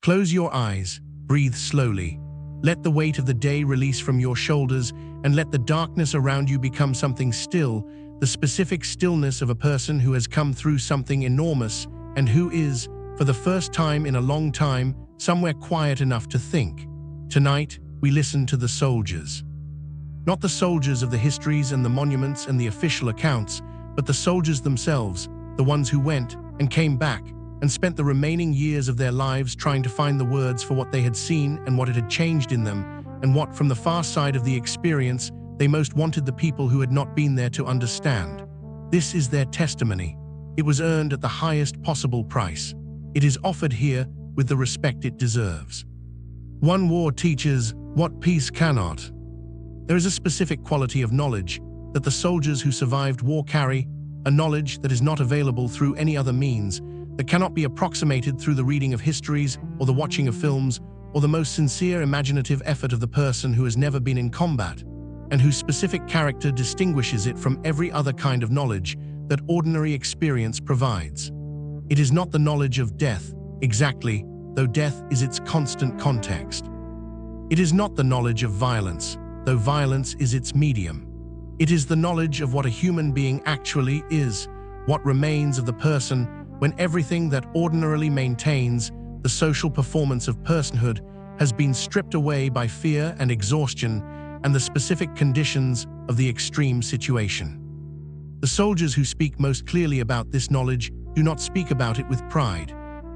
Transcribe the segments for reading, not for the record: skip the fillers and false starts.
Close your eyes, breathe slowly. Let the weight of the day release from your shoulders and let the darkness around you become something still, the specific stillness of a person who has come through something enormous and who is, for the first time in a long time, somewhere quiet enough to think. Tonight, we listen to the soldiers. Not the soldiers of the histories and the monuments and the official accounts, but the soldiers themselves, the ones who went and came back and spent the remaining years of their lives trying to find the words for what they had seen and what it had changed in them, and what, from the far side of the experience, they most wanted the people who had not been there to understand. This is their testimony. It was earned at the highest possible price. It is offered here with the respect it deserves. One war teaches what peace cannot. There is a specific quality of knowledge that the soldiers who survived war carry, a knowledge that is not available through any other means, that cannot be approximated through the reading of histories or the watching of films or the most sincere imaginative effort of the person who has never been in combat, and whose specific character distinguishes it from every other kind of knowledge that ordinary experience provides. It is not the knowledge of death, exactly, though death is its constant context. It is not the knowledge of violence, though violence is its medium. It is the knowledge of what a human being actually is, what remains of the person when everything that ordinarily maintains the social performance of personhood has been stripped away by fear and exhaustion and the specific conditions of the extreme situation. The soldiers who speak most clearly about this knowledge do not speak about it with pride.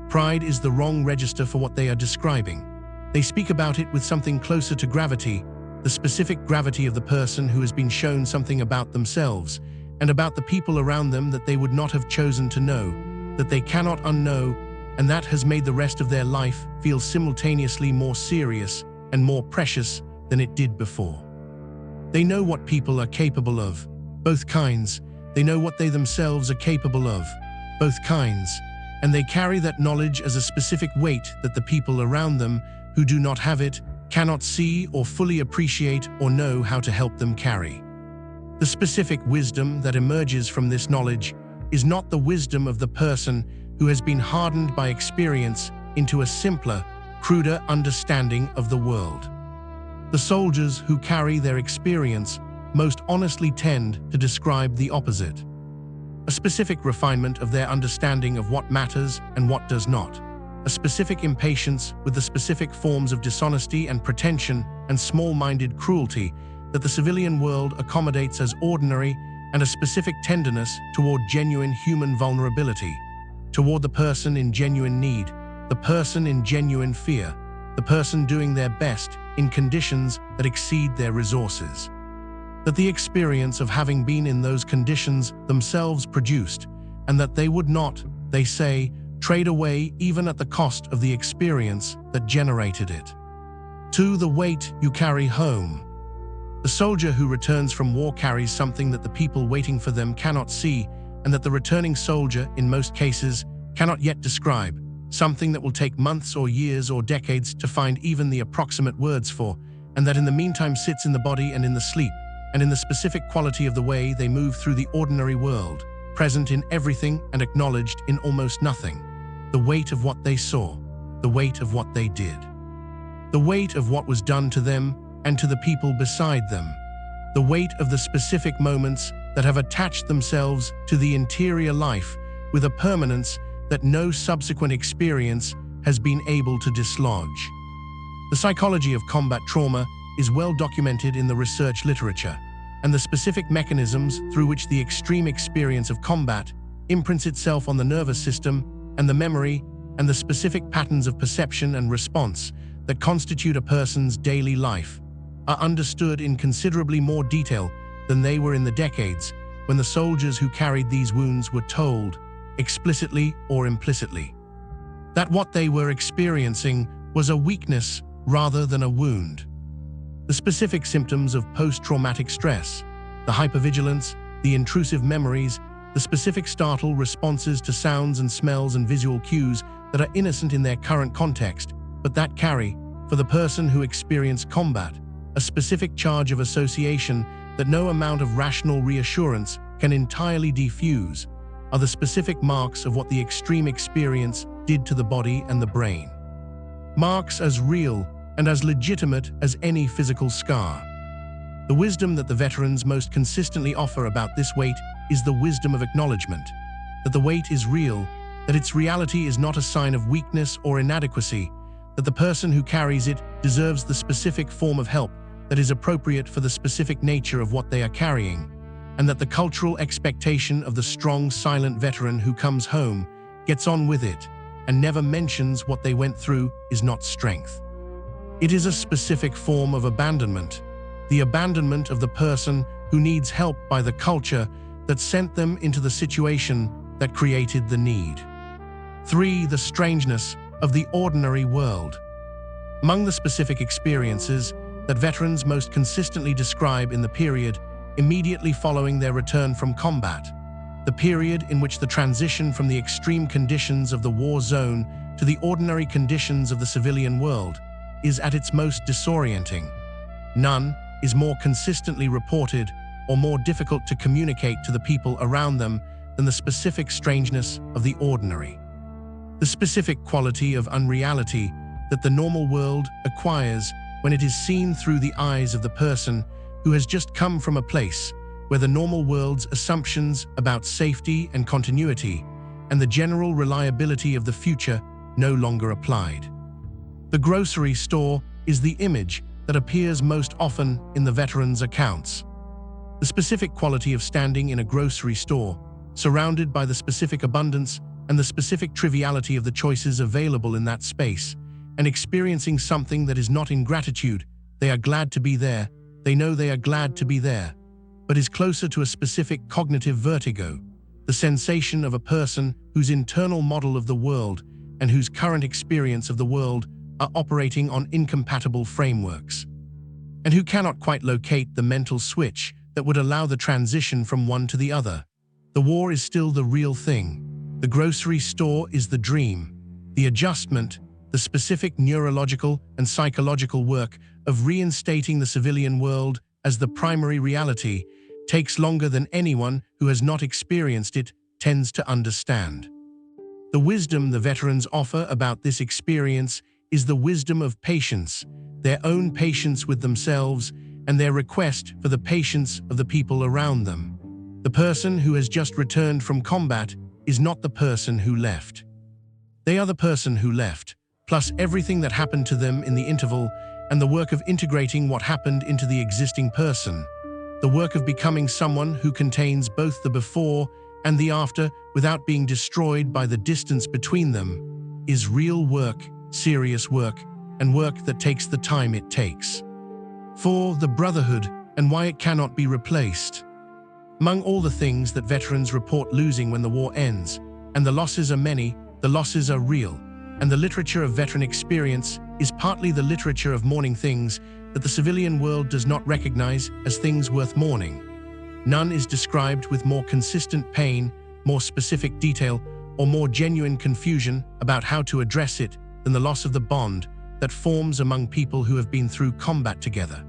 Pride is the wrong register for what they are describing. They speak about it with something closer to gravity, the specific gravity of the person who has been shown something about themselves and about the people around them that they would not have chosen to know, that they cannot unknow, and that has made the rest of their life feel simultaneously more serious and more precious than it did before. They know what people are capable of, both kinds. They know what they themselves are capable of, both kinds, and they carry that knowledge as a specific weight that the people around them who do not have it cannot see or fully appreciate or know how to help them carry. The specific wisdom that emerges from this knowledge is not the wisdom of the person who has been hardened by experience into a simpler, cruder understanding of the world. The soldiers who carry their experience most honestly tend to describe the opposite. A specific refinement of their understanding of what matters and what does not. A specific impatience with the specific forms of dishonesty and pretension and small-minded cruelty that the civilian world accommodates as ordinary, and a specific tenderness toward genuine human vulnerability, toward the person in genuine need, the person in genuine fear, the person doing their best in conditions that exceed their resources. That the experience of having been in those conditions themselves produced, and that they would not, they say, trade away even at the cost of the experience that generated it. 2. The weight you carry home. The soldier who returns from war carries something that the people waiting for them cannot see, and that the returning soldier, in most cases, cannot yet describe, something that will take months or years or decades to find even the approximate words for, and that in the meantime sits in the body and in the sleep, and in the specific quality of the way they move through the ordinary world, present in everything and acknowledged in almost nothing. The weight of what they saw, the weight of what they did. The weight of what was done to them and to the people beside them. The weight of the specific moments that have attached themselves to the interior life with a permanence that no subsequent experience has been able to dislodge. The psychology of combat trauma is well documented in the research literature, and the specific mechanisms through which the extreme experience of combat imprints itself on the nervous system and the memory and the specific patterns of perception and response that constitute a person's daily life are understood in considerably more detail than they were in the decades when the soldiers who carried these wounds were told, explicitly or implicitly, that what they were experiencing was a weakness rather than a wound. The specific symptoms of post-traumatic stress, the hypervigilance, the intrusive memories, the specific startle responses to sounds and smells and visual cues that are innocent in their current context, but that carry, for the person who experienced combat, a specific charge of association that no amount of rational reassurance can entirely defuse, are the specific marks of what the extreme experience did to the body and the brain. marks as real and as legitimate as any physical scar. The wisdom that the veterans most consistently offer about this weight is the wisdom of acknowledgement, that the weight is real, that its reality is not a sign of weakness or inadequacy, that the person who carries it deserves the specific form of help that is appropriate for the specific nature of what they are carrying, and that the cultural expectation of the strong, silent veteran who comes home, gets on with it, and never mentions what they went through is not strength. It is a specific form of abandonment, the abandonment of the person who needs help by the culture that sent them into the situation that created the need. 3. The strangeness of the ordinary world. Among the specific experiences that veterans most consistently describe in the period immediately following their return from combat, the period in which the transition from the extreme conditions of the war zone to the ordinary conditions of the civilian world is at its most disorienting. None is more consistently reported or more difficult to communicate to the people around them than the specific strangeness of the ordinary. The specific quality of unreality that the normal world acquires when it is seen through the eyes of the person who has just come from a place where the normal world's assumptions about safety and continuity and the general reliability of the future no longer applied. The grocery store is the image that appears most often in the veteran's accounts. The specific quality of standing in a grocery store, surrounded by the specific abundance and the specific triviality of the choices available in that space, and experiencing something that is not ingratitude, they are glad to be there, they know they are glad to be there, but is closer to a specific cognitive vertigo, the sensation of a person whose internal model of the world and whose current experience of the world are operating on incompatible frameworks, and who cannot quite locate the mental switch that would allow the transition from one to the other. The war is still the real thing. The grocery store is the dream. The adjustment, the specific neurological and psychological work of reinstating the civilian world as the primary reality takes longer than anyone who has not experienced it tends to understand. The wisdom the veterans offer about this experience is the wisdom of patience, their own patience with themselves, and their request for the patience of the people around them. The person who has just returned from combat is not the person who left. They are the person who left, plus everything that happened to them in the interval, and the work of integrating what happened into the existing person. The work of becoming someone who contains both the before and the after without being destroyed by the distance between them is real work, serious work, and work that takes the time it takes. 4. The brotherhood and why it cannot be replaced. Among all the things that veterans report losing when the war ends, and the losses are many, the losses are real, and the literature of veteran experience is partly the literature of mourning things that the civilian world does not recognize as things worth mourning. None is described with more consistent pain, more specific detail, or more genuine confusion about how to address it than the loss of the bond that forms among people who have been through combat together.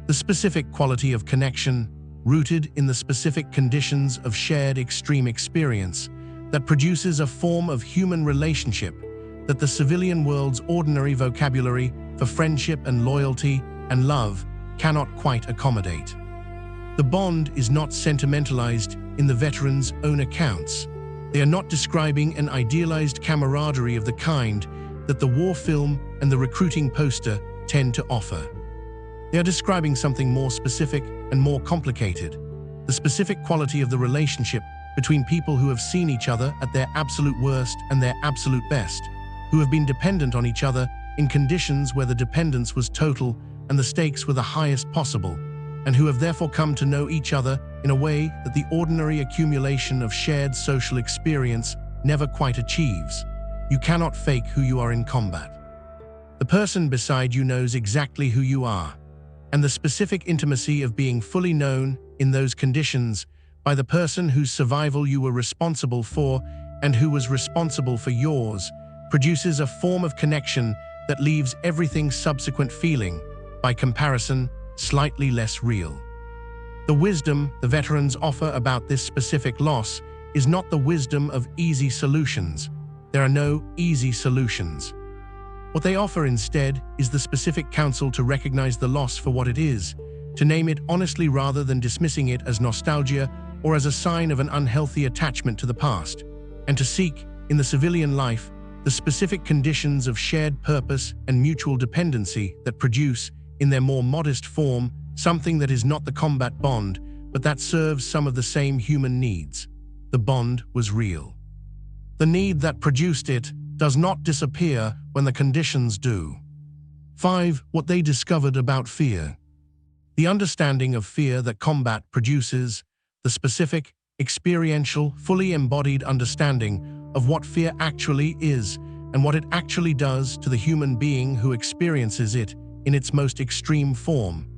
The specific quality of connection, rooted in the specific conditions of shared extreme experience, that produces a form of human relationship that the civilian world's ordinary vocabulary for friendship and loyalty and love cannot quite accommodate. The bond is not sentimentalized in the veterans' own accounts. They are not describing an idealized camaraderie of the kind that the war film and the recruiting poster tend to offer. They are describing something more specific and more complicated, the specific quality of the relationship between people who have seen each other at their absolute worst and their absolute best, who have been dependent on each other in conditions where the dependence was total and the stakes were the highest possible, and who have therefore come to know each other in a way that the ordinary accumulation of shared social experience never quite achieves. You cannot fake who you are in combat. The person beside you knows exactly who you are, and the specific intimacy of being fully known in those conditions by the person whose survival you were responsible for and who was responsible for yours produces a form of connection that leaves everything subsequent feeling, by comparison, slightly less real. The wisdom the veterans offer about this specific loss is not the wisdom of easy solutions. There are no easy solutions. What they offer instead is the specific counsel to recognize the loss for what it is, to name it honestly rather than dismissing it as nostalgia or as a sign of an unhealthy attachment to the past, and to seek, in the civilian life, the specific conditions of shared purpose and mutual dependency that produce, in their more modest form, something that is not the combat bond, but that serves some of the same human needs. The bond was real. The need that produced it does not disappear when the conditions do. 5. What they discovered about fear. The understanding of fear that combat produces, the specific, experiential, fully embodied understanding of what fear actually is and what it actually does to the human being who experiences it in its most extreme form,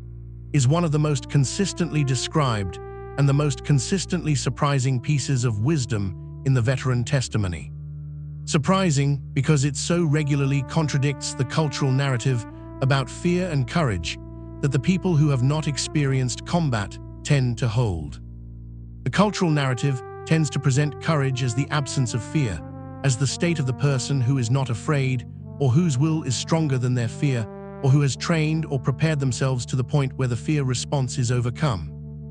is one of the most consistently described and the most consistently surprising pieces of wisdom in the veteran testimony. Surprising because it so regularly contradicts the cultural narrative about fear and courage that the people who have not experienced combat tend to hold. The cultural narrative tends to present courage as the absence of fear, as the state of the person who is not afraid or whose will is stronger than their fear, or who has trained or prepared themselves to the point where the fear response is overcome.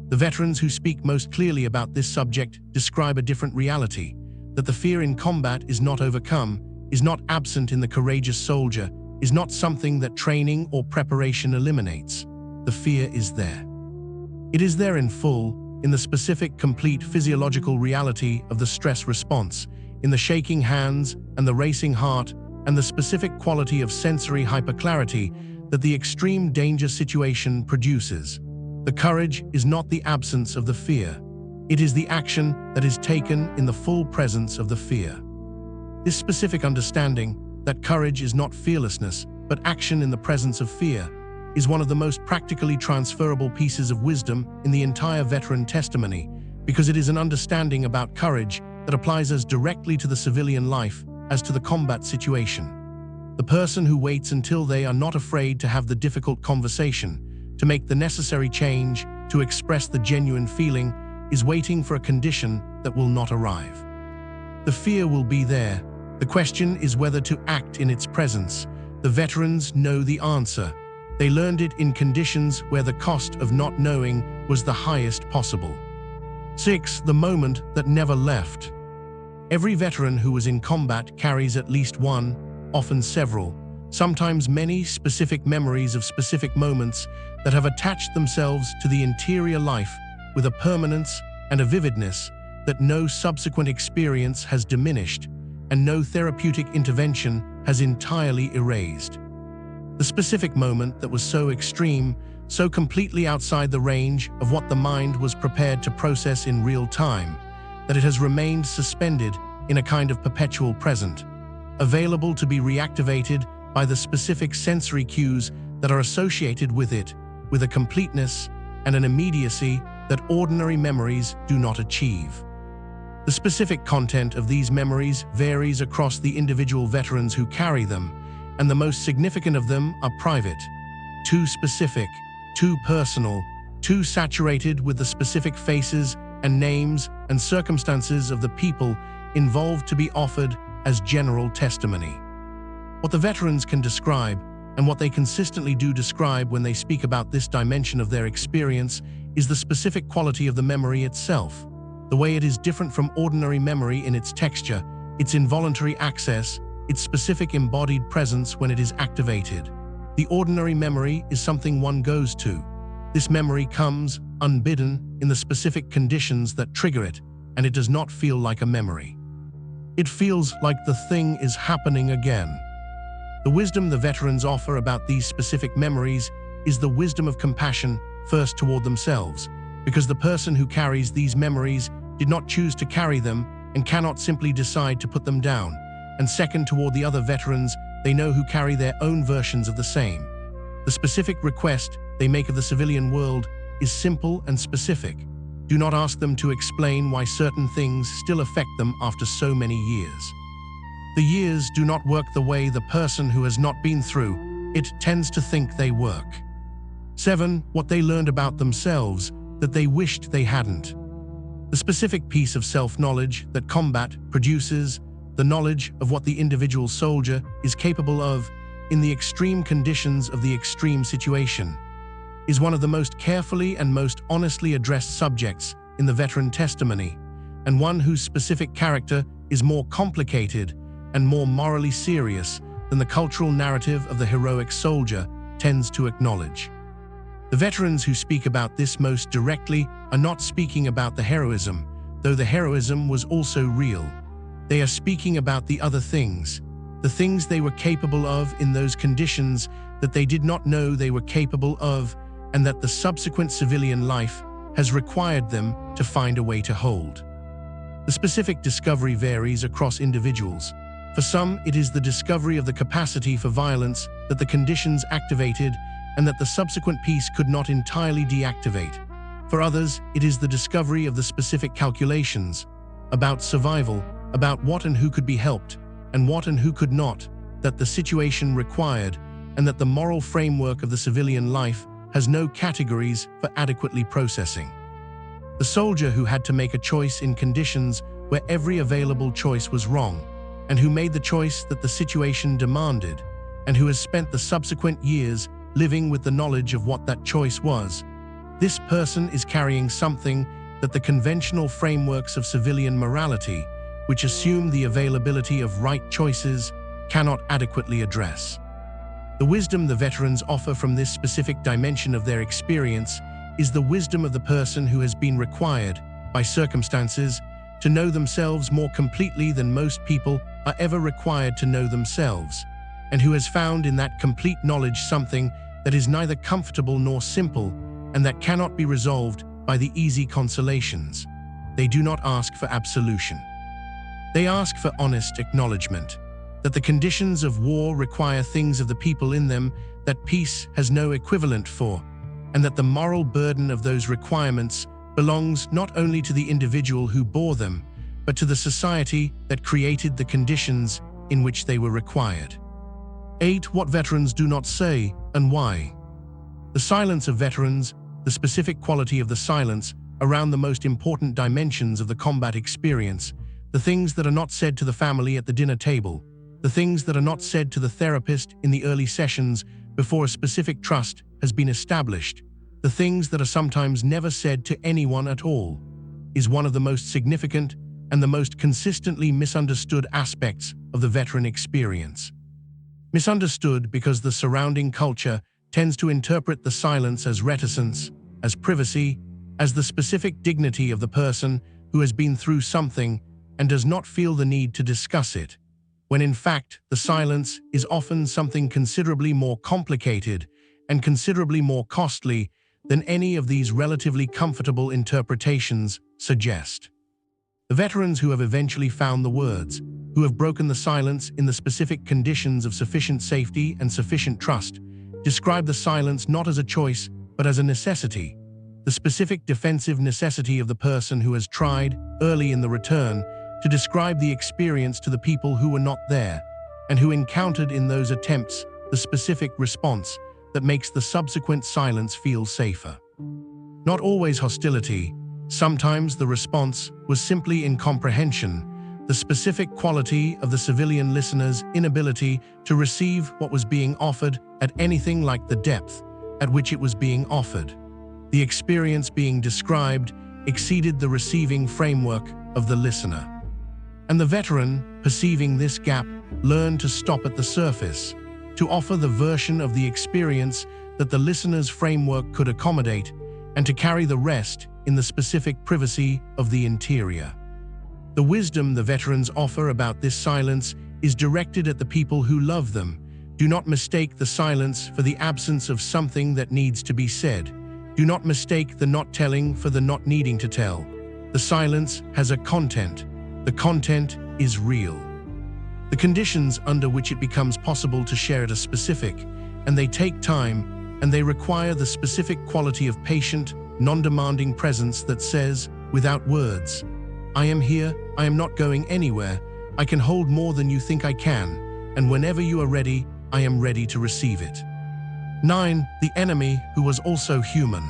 The veterans who speak most clearly about this subject describe a different reality, that the fear in combat is not overcome, is not absent in the courageous soldier, is not something that training or preparation eliminates. The fear is there. It is there in full, in the specific, complete physiological reality of the stress response, in the shaking hands and the racing heart, and the specific quality of sensory hyperclarity that the extreme danger situation produces. The courage is not the absence of the fear. It is the action that is taken in the full presence of the fear. This specific understanding that courage is not fearlessness, but action in the presence of fear, is one of the most practically transferable pieces of wisdom in the entire veteran testimony, because it is an understanding about courage that applies as directly to the civilian life as to the combat situation. The person who waits until they are not afraid to have the difficult conversation, to make the necessary change, to express the genuine feeling, is waiting for a condition that will not arrive. The fear will be there. The question is whether to act in its presence. The veterans know the answer. They learned it in conditions where the cost of not knowing was the highest possible. 6. The moment that never left. Every veteran who was in combat carries at least one, often several, sometimes many specific memories of specific moments that have attached themselves to the interior life with a permanence and a vividness that no subsequent experience has diminished and no therapeutic intervention has entirely erased. The specific moment that was so extreme, so completely outside the range of what the mind was prepared to process in real time, that it has remained suspended in a kind of perpetual present, available to be reactivated by the specific sensory cues that are associated with it, with a completeness and an immediacy that ordinary memories do not achieve. The specific content of these memories varies across the individual veterans who carry them, and the most significant of them are private, too specific, too personal, too saturated with the specific faces and names and circumstances of the people involved to be offered as general testimony. What the veterans can describe, and what they consistently do describe when they speak about this dimension of their experience, is the specific quality of the memory itself, the way it is different from ordinary memory in its texture, its involuntary access, its specific embodied presence when it is activated. The ordinary memory is something one goes to. This memory comes, unbidden, in the specific conditions that trigger it, and it does not feel like a memory. It feels like the thing is happening again. The wisdom the veterans offer about these specific memories is the wisdom of compassion, first toward themselves, because the person who carries these memories did not choose to carry them and cannot simply decide to put them down, and second toward the other veterans they know who carry their own versions of the same. The specific request they make of the civilian world is simple and specific. Do not ask them to explain why certain things still affect them after so many years. The years do not work the way the person who has not been through it tends to think they work. 7. What they learned about themselves that they wished they hadn't. The specific piece of self-knowledge that combat produces, the knowledge of what the individual soldier is capable of, in the extreme conditions of the extreme situation, is one of the most carefully and most honestly addressed subjects in the veteran testimony, and one whose specific character is more complicated and more morally serious than the cultural narrative of the heroic soldier tends to acknowledge. The veterans who speak about this most directly are not speaking about the heroism, though the heroism was also real. They are speaking about the other things, the things they were capable of in those conditions that they did not know they were capable of, and that the subsequent civilian life has required them to find a way to hold. The specific discovery varies across individuals. For some, it is the discovery of the capacity for violence that the conditions activated and that the subsequent peace could not entirely deactivate. For others, it is the discovery of the specific calculations about survival, about what and who could be helped, and what and who could not, that the situation required, and that the moral framework of the civilian life has no categories for adequately processing. The soldier who had to make a choice in conditions where every available choice was wrong, and who made the choice that the situation demanded, and who has spent the subsequent years living with the knowledge of what that choice was. This person is carrying something that the conventional frameworks of civilian morality, which assume the availability of right choices, cannot adequately address. The wisdom the veterans offer from this specific dimension of their experience is the wisdom of the person who has been required, by circumstances, to know themselves more completely than most people are ever required to know themselves, and who has found in that complete knowledge something that is neither comfortable nor simple, and that cannot be resolved by the easy consolations. They do not ask for absolution. They ask for honest acknowledgement, that the conditions of war require things of the people in them that peace has no equivalent for, and that the moral burden of those requirements belongs not only to the individual who bore them, but to the society that created the conditions in which they were required. 8. What veterans do not say, and why. The silence of veterans, the specific quality of the silence around the most important dimensions of the combat experience, the things that are not said to the family at the dinner table, the things that are not said to the therapist in the early sessions before a specific trust has been established, the things that are sometimes never said to anyone at all, is one of the most significant and the most consistently misunderstood aspects of the veteran experience. Misunderstood because the surrounding culture tends to interpret the silence as reticence, as privacy, as the specific dignity of the person who has been through something and does not feel the need to discuss it, when in fact the silence is often something considerably more complicated and considerably more costly than any of these relatively comfortable interpretations suggest. The veterans who have eventually found the words, who have broken the silence in the specific conditions of sufficient safety and sufficient trust, describe the silence not as a choice but as a necessity, the specific defensive necessity of the person who has tried, early in the return, to describe the experience to the people who were not there, and who encountered in those attempts the specific response that makes the subsequent silence feel safer. Not always hostility, sometimes the response was simply incomprehension, the specific quality of the civilian listener's inability to receive what was being offered at anything like the depth at which it was being offered. The experience being described exceeded the receiving framework of the listener. And the veteran, perceiving this gap, learned to stop at the surface, to offer the version of the experience that the listener's framework could accommodate, and to carry the rest in the specific privacy of the interior. The wisdom the veterans offer about this silence is directed at the people who love them. Do not mistake the silence for the absence of something that needs to be said. Do not mistake the not telling for the not needing to tell. The silence has a content. The content is real. The conditions under which it becomes possible to share it are specific, and they take time, and they require the specific quality of patient, non-demanding presence that says, without words, I am here, I am not going anywhere, I can hold more than you think I can, and whenever you are ready, I am ready to receive it. 9. The enemy who was also human.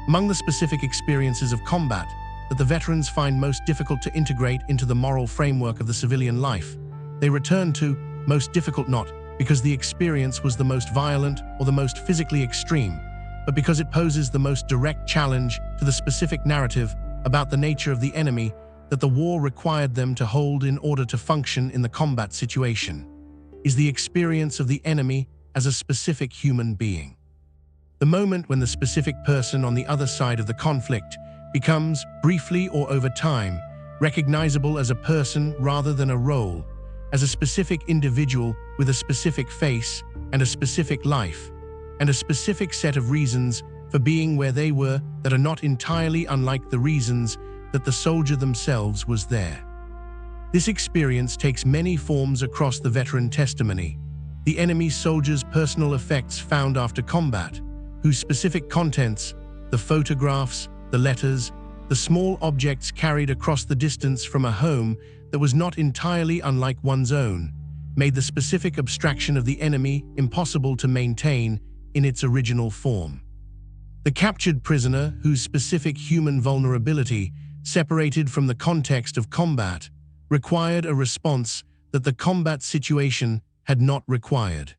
Among the specific experiences of combat that the veterans find most difficult to integrate into the moral framework of the civilian life, they return to, most difficult not, because the experience was the most violent or the most physically extreme, but because it poses the most direct challenge to the specific narrative about the nature of the enemy that the war required them to hold in order to function in the combat situation, is the experience of the enemy as a specific human being. The moment when the specific person on the other side of the conflict becomes, briefly or over time, recognizable as a person rather than a role, as a specific individual with a specific face and a specific life, and a specific set of reasons for being where they were that are not entirely unlike the reasons that the soldier themselves was there. This experience takes many forms across the veteran testimony. The enemy soldier's personal effects found after combat, whose specific contents, the photographs, the letters, the small objects carried across the distance from a home that was not entirely unlike one's own, made the specific abstraction of the enemy impossible to maintain in its original form. The captured prisoner, whose specific human vulnerability, separated from the context of combat, required a response that the combat situation had not required.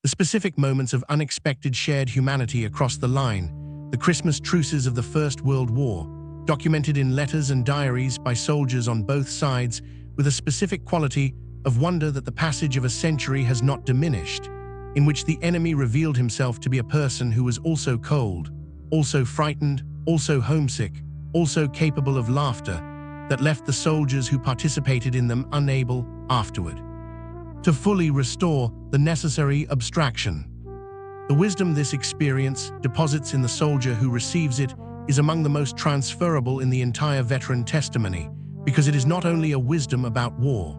The specific moments of unexpected shared humanity across the line, the Christmas truces of the First World War, documented in letters and diaries by soldiers on both sides, with a specific quality of wonder that the passage of a century has not diminished, in which the enemy revealed himself to be a person who was also cold, also frightened, also homesick, also capable of laughter, that left the soldiers who participated in them unable, afterward, to fully restore the necessary abstraction. The wisdom this experience deposits in the soldier who receives it is among the most transferable in the entire veteran testimony, because it is not only a wisdom about war,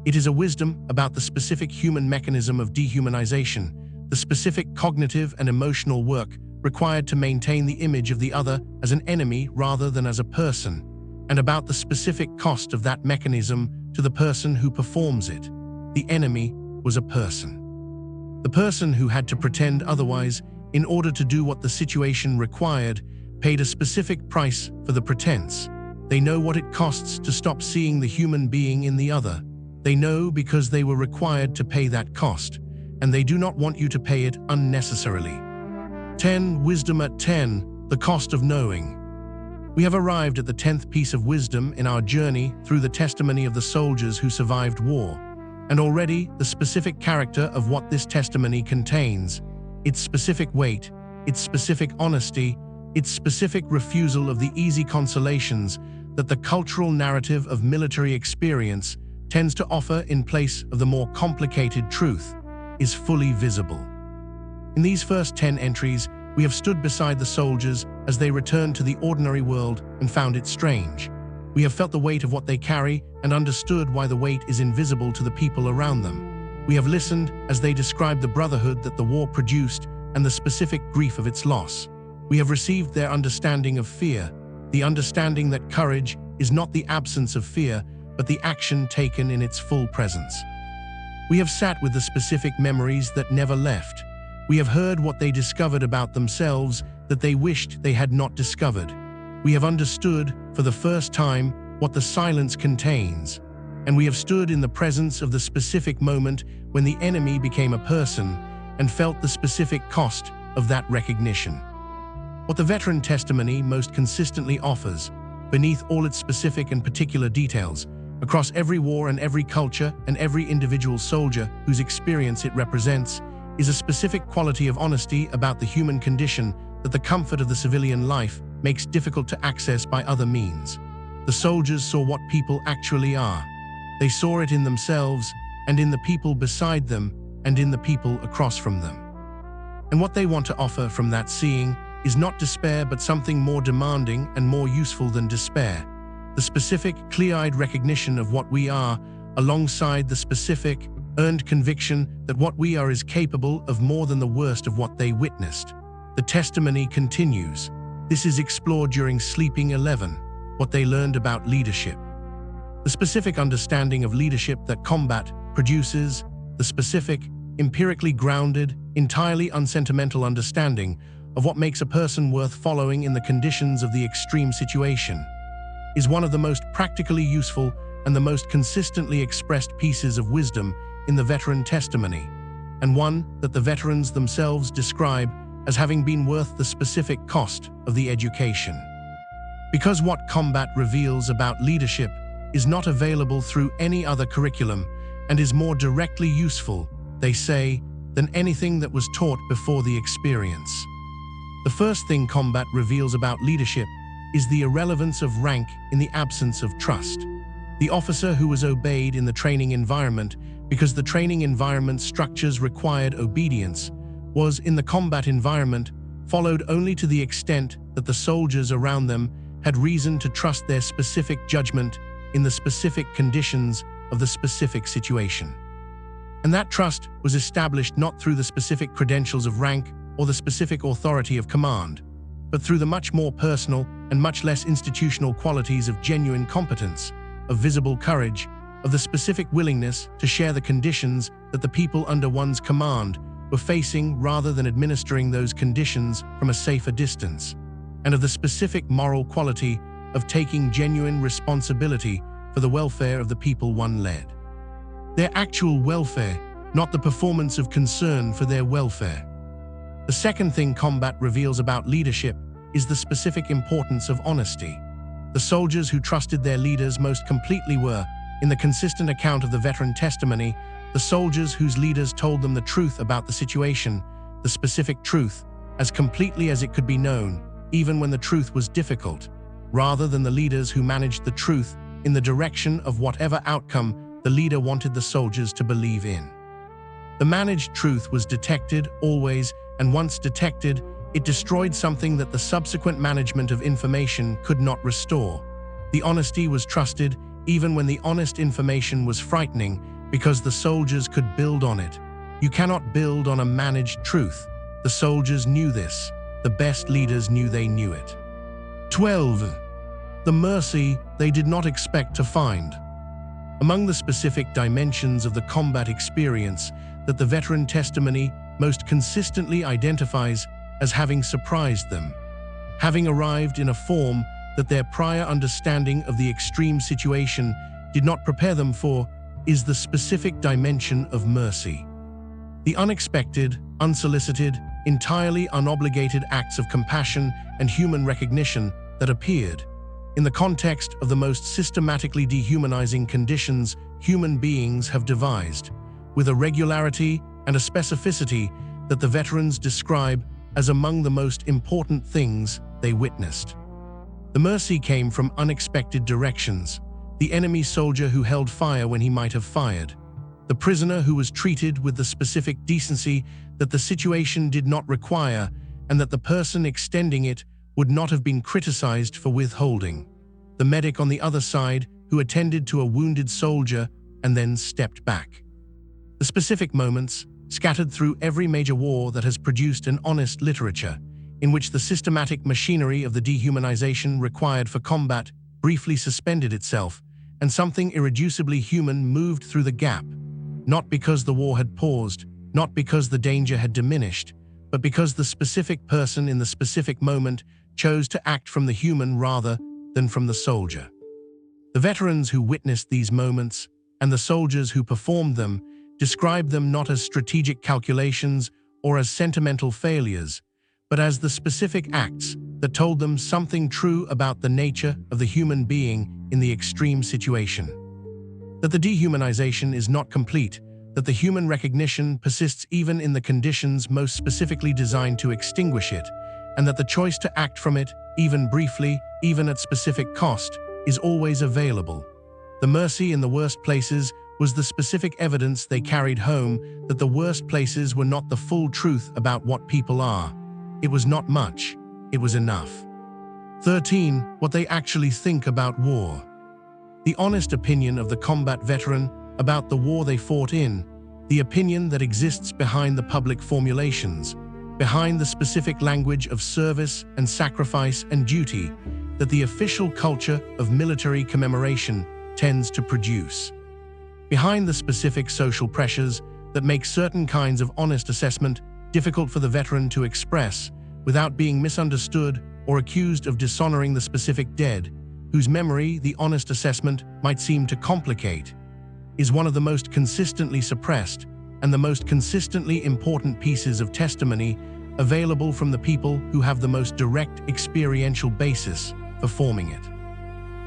it is a wisdom about the specific human mechanism of dehumanization, the specific cognitive and emotional work required to maintain the image of the other as an enemy rather than as a person, and about the specific cost of that mechanism to the person who performs it. The enemy was a person. The person who had to pretend otherwise in order to do what the situation required paid a specific price for the pretense. They know what it costs to stop seeing the human being in the other. They know because they were required to pay that cost, and they do not want you to pay it unnecessarily. 10. Wisdom at 10. The cost of knowing. We have arrived at the 10th piece of wisdom in our journey through the testimony of the soldiers who survived war, and already the specific character of what this testimony contains, its specific weight, its specific honesty, its specific refusal of the easy consolations that the cultural narrative of military experience tends to offer in place of the more complicated truth, is fully visible. In these first 10 entries, we have stood beside the soldiers as they returned to the ordinary world and found it strange. We have felt the weight of what they carry and understood why the weight is invisible to the people around them. We have listened as they described the brotherhood that the war produced and the specific grief of its loss. We have received their understanding of fear, the understanding that courage is not the absence of fear, but the action taken in its full presence. We have sat with the specific memories that never left. We have heard what they discovered about themselves that they wished they had not discovered. We have understood, for the first time, what the silence contains, and we have stood in the presence of the specific moment when the enemy became a person and felt the specific cost of that recognition. What the veteran testimony most consistently offers, beneath all its specific and particular details, across every war and every culture and every individual soldier whose experience it represents, is a specific quality of honesty about the human condition that the comfort of the civilian life makes difficult to access by other means. The soldiers saw what people actually are. They saw it in themselves and in the people beside them and in the people across from them. And what they want to offer from that seeing is not despair but something more demanding and more useful than despair. The specific, clear-eyed recognition of what we are, alongside the specific, earned conviction that what we are is capable of more than the worst of what they witnessed. The testimony continues. This is explored during Sleeping 11, what they learned about leadership. The specific understanding of leadership that combat produces, the specific, empirically grounded, entirely unsentimental understanding of what makes a person worth following in the conditions of the extreme situation, is one of the most practically useful and the most consistently expressed pieces of wisdom in the veteran testimony. and one that the veterans themselves describe as having been worth the specific cost of the education. Because what combat reveals about leadership is not available through any other curriculum and is more directly useful, they say, than anything that was taught before the experience. The first thing combat reveals about leadership is the irrelevance of rank in the absence of trust. The officer who was obeyed in the training environment because the training environment structures required obedience was, in the combat environment, followed only to the extent that the soldiers around them had reason to trust their specific judgment in the specific conditions of the specific situation. And that trust was established not through the specific credentials of rank or the specific authority of command, but through the much more personal and much less institutional qualities of genuine competence, of visible courage, of the specific willingness to share the conditions that the people under one's command were facing rather than administering those conditions from a safer distance, and of the specific moral quality of taking genuine responsibility for the welfare of the people one led. Their actual welfare, not the performance of concern for their welfare. The second thing combat reveals about leadership is the specific importance of honesty. The soldiers who trusted their leaders most completely were, in the consistent account of the veteran testimony, the soldiers whose leaders told them the truth about the situation, the specific truth, as completely as it could be known, even when the truth was difficult, rather than the leaders who managed the truth in the direction of whatever outcome the leader wanted the soldiers to believe in. The managed truth was detected always, and once detected, it destroyed something that the subsequent management of information could not restore. The honesty was trusted even when the honest information was frightening, because the soldiers could build on it. You cannot build on a managed truth. The soldiers knew this. The best leaders knew they knew it. 12. The mercy they did not expect to find. Among the specific dimensions of the combat experience that the veteran testimony most consistently identifies as having surprised them, having arrived in a form that their prior understanding of the extreme situation did not prepare them for, is the specific dimension of mercy. The unexpected, unsolicited, entirely unobligated acts of compassion and human recognition that appeared in the context of the most systematically dehumanizing conditions human beings have devised, with a regularity and a specificity that the veterans describe as among the most important things they witnessed. The mercy came from unexpected directions: the enemy soldier who held fire when he might have fired, the prisoner who was treated with the specific decency that the situation did not require and that the person extending it would not have been criticized for withholding, the medic on the other side who attended to a wounded soldier and then stepped back. The specific moments, scattered through every major war that has produced an honest literature, in which the systematic machinery of the dehumanization required for combat briefly suspended itself, and something irreducibly human moved through the gap, not because the war had paused, not because the danger had diminished, but because the specific person in the specific moment chose to act from the human rather than from the soldier. The veterans who witnessed these moments, and the soldiers who performed them, described them not as strategic calculations or as sentimental failures, but as the specific acts that told them something true about the nature of the human being in the extreme situation. That the dehumanization is not complete, that the human recognition persists even in the conditions most specifically designed to extinguish it, and that the choice to act from it, even briefly, even at specific cost, is always available. The mercy in the worst places was the specific evidence they carried home that the worst places were not the full truth about what people are. It was not much, it was enough. 13. What they actually think about war. The honest opinion of the combat veteran about the war they fought in, the opinion that exists behind the public formulations, behind the specific language of service and sacrifice and duty that the official culture of military commemoration tends to produce. Behind the specific social pressures that make certain kinds of honest assessment difficult for the veteran to express without being misunderstood or accused of dishonoring the specific dead, whose memory the honest assessment might seem to complicate, is one of the most consistently suppressed, and the most consistently important pieces of testimony available from the people who have the most direct experiential basis for forming it.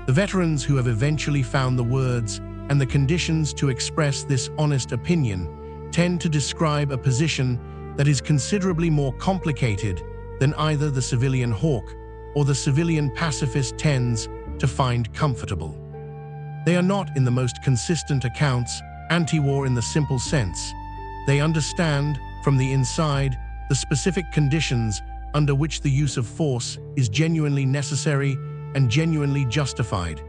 The veterans who have eventually found the words and the conditions to express this honest opinion tend to describe a position that is considerably more complicated than either the civilian hawk or the civilian pacifist tends to find comfortable. They are not, in the most consistent accounts, anti-war in the simple sense. They understand, from the inside, the specific conditions under which the use of force is genuinely necessary and genuinely justified,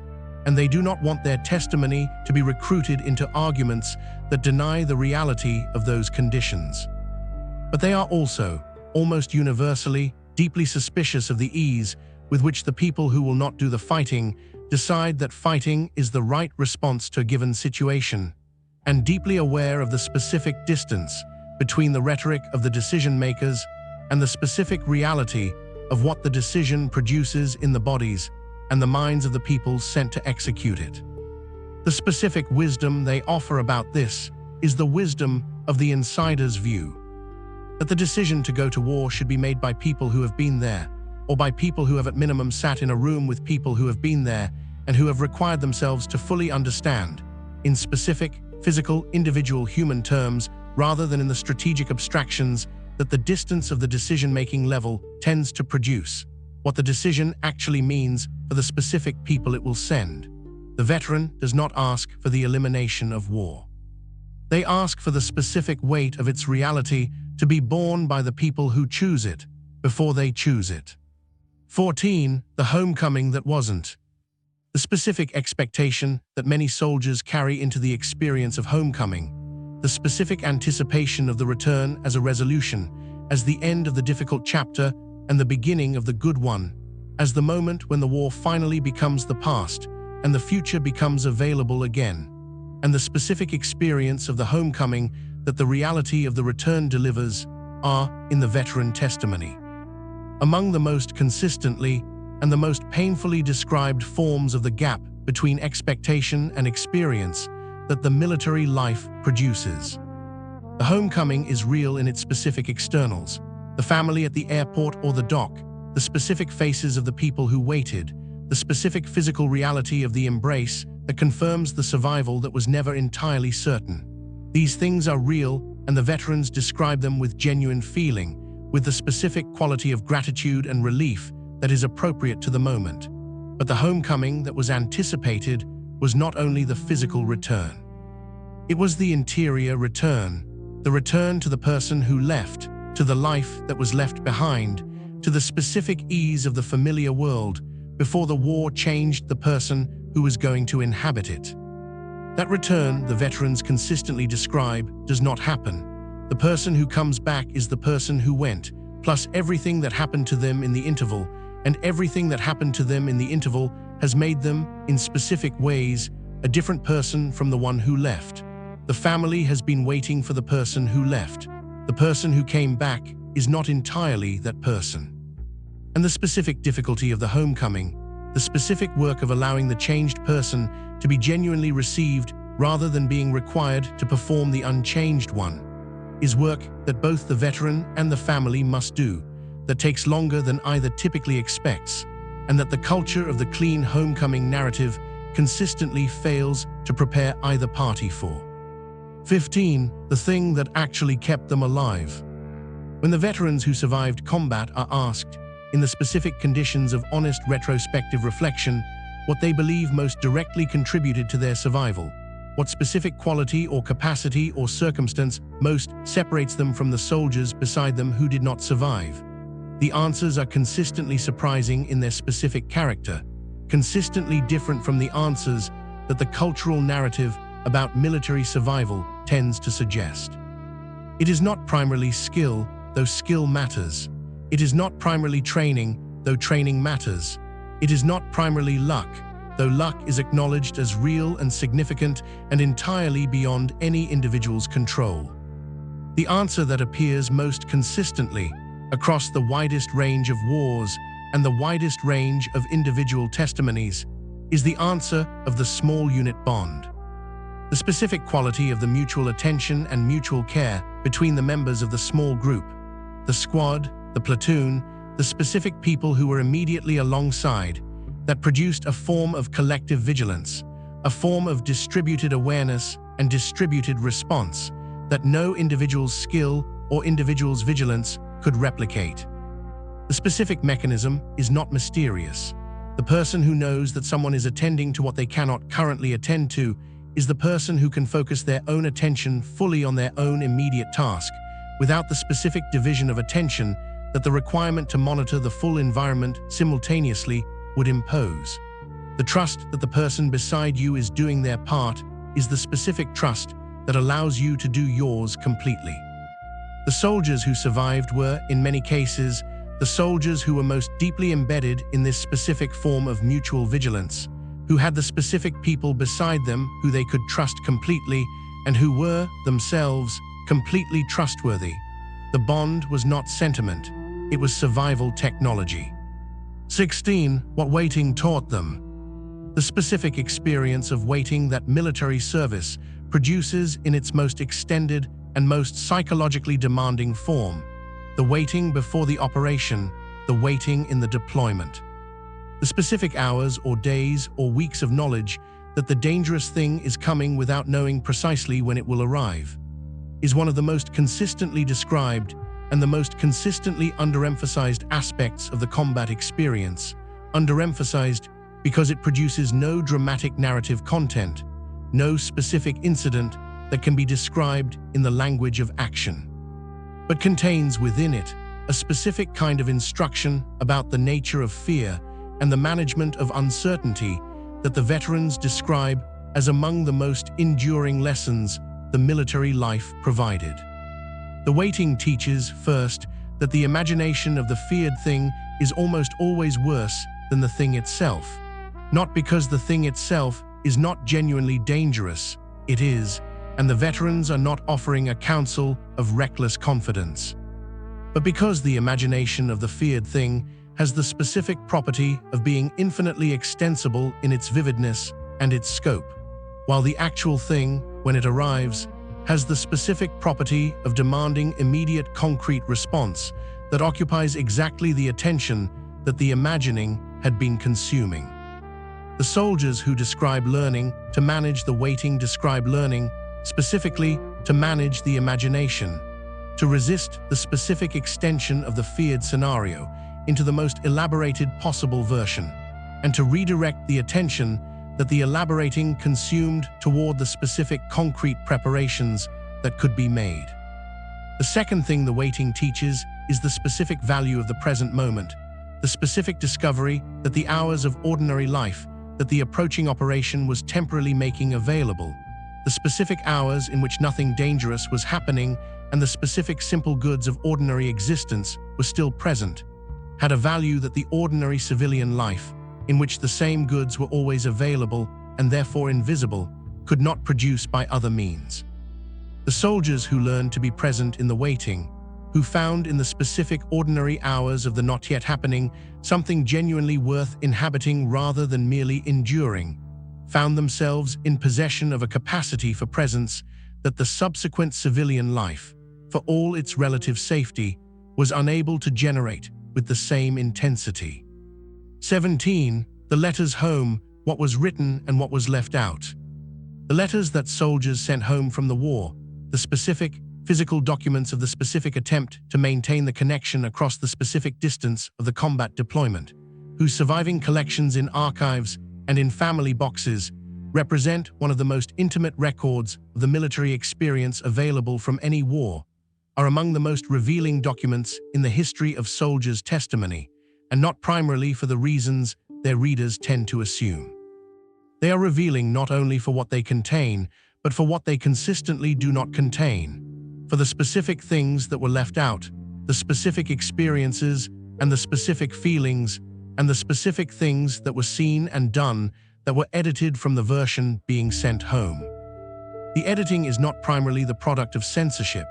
and they do not want their testimony to be recruited into arguments that deny the reality of those conditions. But they are also, almost universally, deeply suspicious of the ease with which the people who will not do the fighting decide that fighting is the right response to a given situation, and deeply aware of the specific distance between the rhetoric of the decision-makers and the specific reality of what the decision produces in the bodies and the minds of the people sent to execute it. The specific wisdom they offer about this is the wisdom of the insider's view, that the decision to go to war should be made by people who have been there, or by people who have at minimum sat in a room with people who have been there and who have required themselves to fully understand, in specific, physical, individual human terms, rather than in the strategic abstractions that the distance of the decision-making level tends to produce, what the decision actually means for the specific people it will send. The veteran does not ask for the elimination of war. They ask for the specific weight of its reality to be borne by the people who choose it, before they choose it. 14. The homecoming that wasn't. The specific expectation that many soldiers carry into the experience of homecoming, the specific anticipation of the return as a resolution, as the end of the difficult chapter and the beginning of the good one, as the moment when the war finally becomes the past and the future becomes available again, and the specific experience of the homecoming that the reality of the return delivers are, in the veteran testimony, among the most consistently and the most painfully described forms of the gap between expectation and experience that the military life produces. The homecoming is real in its specific externals, the family at the airport or the dock, the specific faces of the people who waited, the specific physical reality of the embrace that confirms the survival that was never entirely certain. These things are real, and the veterans describe them with genuine feeling, with the specific quality of gratitude and relief that is appropriate to the moment. But the homecoming that was anticipated was not only the physical return. It was the interior return, the return to the person who left, to the life that was left behind, to the specific ease of the familiar world before the war changed the person who was going to inhabit it. That return, the veterans consistently describe, does not happen. The person who comes back is the person who went, plus everything that happened to them in the interval, and everything that happened to them in the interval has made them, in specific ways, a different person from the one who left. The family has been waiting for the person who left. The person who came back is not entirely that person. And the specific difficulty of the homecoming, the specific work of allowing the changed person to be genuinely received rather than being required to perform the unchanged one, is work that both the veteran and the family must do, that takes longer than either typically expects, and that the culture of the clean homecoming narrative consistently fails to prepare either party for. 15. The thing that actually kept them alive. When the veterans who survived combat are asked, in the specific conditions of honest retrospective reflection, what they believe most directly contributed to their survival, what specific quality or capacity or circumstance most separates them from the soldiers beside them who did not survive, the answers are consistently surprising in their specific character, consistently different from the answers that the cultural narrative about military survival tends to suggest. It is not primarily skill, though skill matters. It is not primarily training, though training matters. It is not primarily luck, though luck is acknowledged as real and significant and entirely beyond any individual's control. The answer that appears most consistently across the widest range of wars and the widest range of individual testimonies is the answer of the small unit bond. The specific quality of the mutual attention and mutual care between the members of the small group, the squad, the platoon, the specific people who were immediately alongside, that produced a form of collective vigilance, a form of distributed awareness and distributed response that no individual's skill or individual's vigilance could replicate. The specific mechanism is not mysterious. The person who knows that someone is attending to what they cannot currently attend to is the person who can focus their own attention fully on their own immediate task, without the specific division of attention that the requirement to monitor the full environment simultaneously would impose. The trust that the person beside you is doing their part is the specific trust that allows you to do yours completely. The soldiers who survived were, in many cases, the soldiers who were most deeply embedded in this specific form of mutual vigilance, who had the specific people beside them who they could trust completely and who were, themselves, completely trustworthy. The bond was not sentiment, it was survival technology. 16. What waiting taught them. The specific experience of waiting that military service produces in its most extended and most psychologically demanding form. The waiting before the operation, the waiting in the deployment. The specific hours or days or weeks of knowledge that the dangerous thing is coming without knowing precisely when it will arrive, is one of the most consistently described and the most consistently underemphasized aspects of the combat experience, underemphasized because it produces no dramatic narrative content, no specific incident that can be described in the language of action, but contains within it a specific kind of instruction about the nature of fear and the management of uncertainty that the veterans describe as among the most enduring lessons the military life provided. The waiting teaches, first, that the imagination of the feared thing is almost always worse than the thing itself. Not because the thing itself is not genuinely dangerous, it is, and the veterans are not offering a counsel of reckless confidence, but because the imagination of the feared thing has the specific property of being infinitely extensible in its vividness and its scope, while the actual thing, when it arrives, has the specific property of demanding immediate concrete response that occupies exactly the attention that the imagining had been consuming. The soldiers who describe learning to manage the waiting describe learning specifically to manage the imagination, to resist the specific extension of the feared scenario into the most elaborated possible version, and to redirect the attention that the elaborating consumed toward the specific concrete preparations that could be made. The second thing the waiting teaches is the specific value of the present moment, the specific discovery that the hours of ordinary life that the approaching operation was temporarily making available, the specific hours in which nothing dangerous was happening and the specific simple goods of ordinary existence were still present, had a value that the ordinary civilian life, in which the same goods were always available and therefore invisible, could not produce by other means. The soldiers who learned to be present in the waiting, who found in the specific ordinary hours of the not yet happening something genuinely worth inhabiting rather than merely enduring, found themselves in possession of a capacity for presence that the subsequent civilian life, for all its relative safety, was unable to generate with the same intensity. 17. The letters home, what was written and what was left out. The letters that soldiers sent home from the war, the specific, physical documents of the specific attempt to maintain the connection across the specific distance of the combat deployment, whose surviving collections in archives and in family boxes represent one of the most intimate records of the military experience available from any war, are among the most revealing documents in the history of soldiers' testimony, and not primarily for the reasons their readers tend to assume. They are revealing not only for what they contain, but for what they consistently do not contain, for the specific things that were left out, the specific experiences and the specific feelings, and the specific things that were seen and done that were edited from the version being sent home. The editing is not primarily the product of censorship,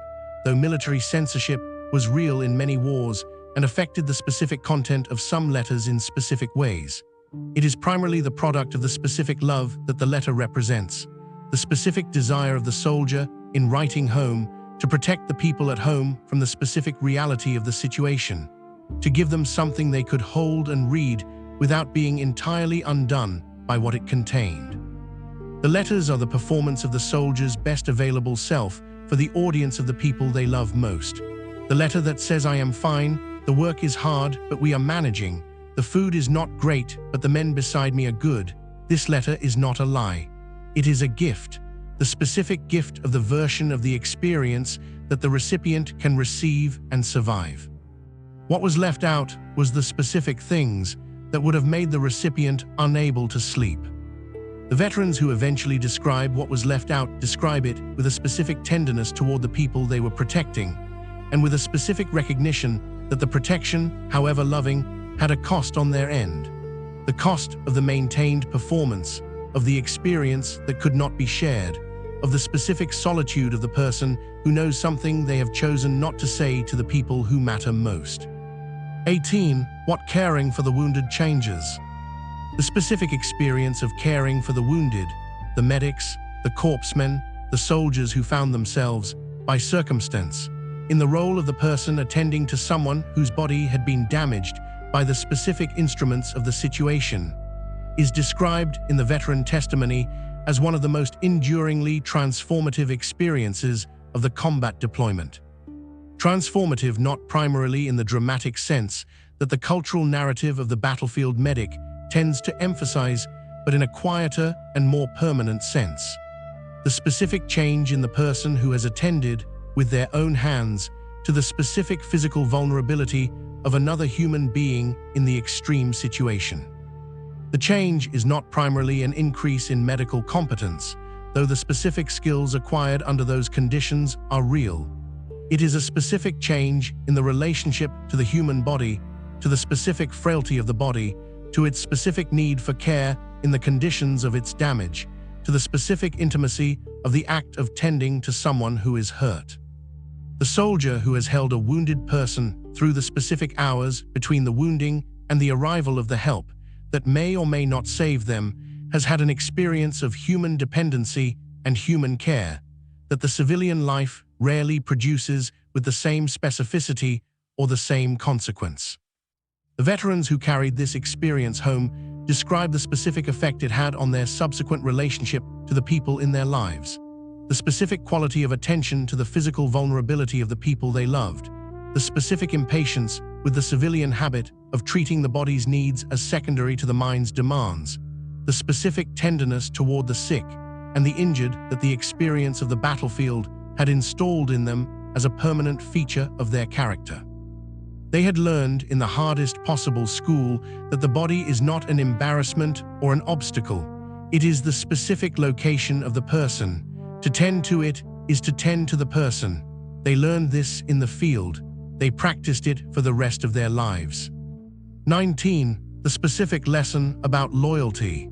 though military censorship was real in many wars and affected the specific content of some letters in specific ways. It is primarily the product of the specific love that the letter represents, the specific desire of the soldier in writing home to protect the people at home from the specific reality of the situation, to give them something they could hold and read without being entirely undone by what it contained. The letters are the performance of the soldier's best available self for the audience of the people they love most. The letter that says, "I am fine, the work is hard, but we are managing. The food is not great, but the men beside me are good." This letter is not a lie. It is a gift, the specific gift of the version of the experience that the recipient can receive and survive. What was left out was the specific things that would have made the recipient unable to sleep. The veterans who eventually describe what was left out describe it with a specific tenderness toward the people they were protecting, and with a specific recognition that the protection, however loving, had a cost on their end. The cost of the maintained performance, of the experience that could not be shared, of the specific solitude of the person who knows something they have chosen not to say to the people who matter most. 18. What caring for the wounded changes. The specific experience of caring for the wounded, the medics, the corpsmen, the soldiers who found themselves, by circumstance, in the role of the person attending to someone whose body had been damaged by the specific instruments of the situation, is described in the veteran testimony as one of the most enduringly transformative experiences of the combat deployment. Transformative not primarily in the dramatic sense that the cultural narrative of the battlefield medic tends to emphasize, but in a quieter and more permanent sense. The specific change in the person who has attended, with their own hands, to the specific physical vulnerability of another human being in the extreme situation. The change is not primarily an increase in medical competence, though the specific skills acquired under those conditions are real. It is a specific change in the relationship to the human body, to the specific frailty of the body, to its specific need for care in the conditions of its damage, to the specific intimacy of the act of tending to someone who is hurt. The soldier who has held a wounded person through the specific hours between the wounding and the arrival of the help that may or may not save them has had an experience of human dependency and human care that the civilian life rarely produces with the same specificity or the same consequence. The veterans who carried this experience home describe the specific effect it had on their subsequent relationship to the people in their lives, the specific quality of attention to the physical vulnerability of the people they loved, the specific impatience with the civilian habit of treating the body's needs as secondary to the mind's demands, the specific tenderness toward the sick and the injured that the experience of the battlefield had installed in them as a permanent feature of their character. They had learned in the hardest possible school that the body is not an embarrassment or an obstacle. It is the specific location of the person. To tend to it is to tend to the person. They learned this in the field. They practiced it for the rest of their lives. 19. The specific lesson about loyalty.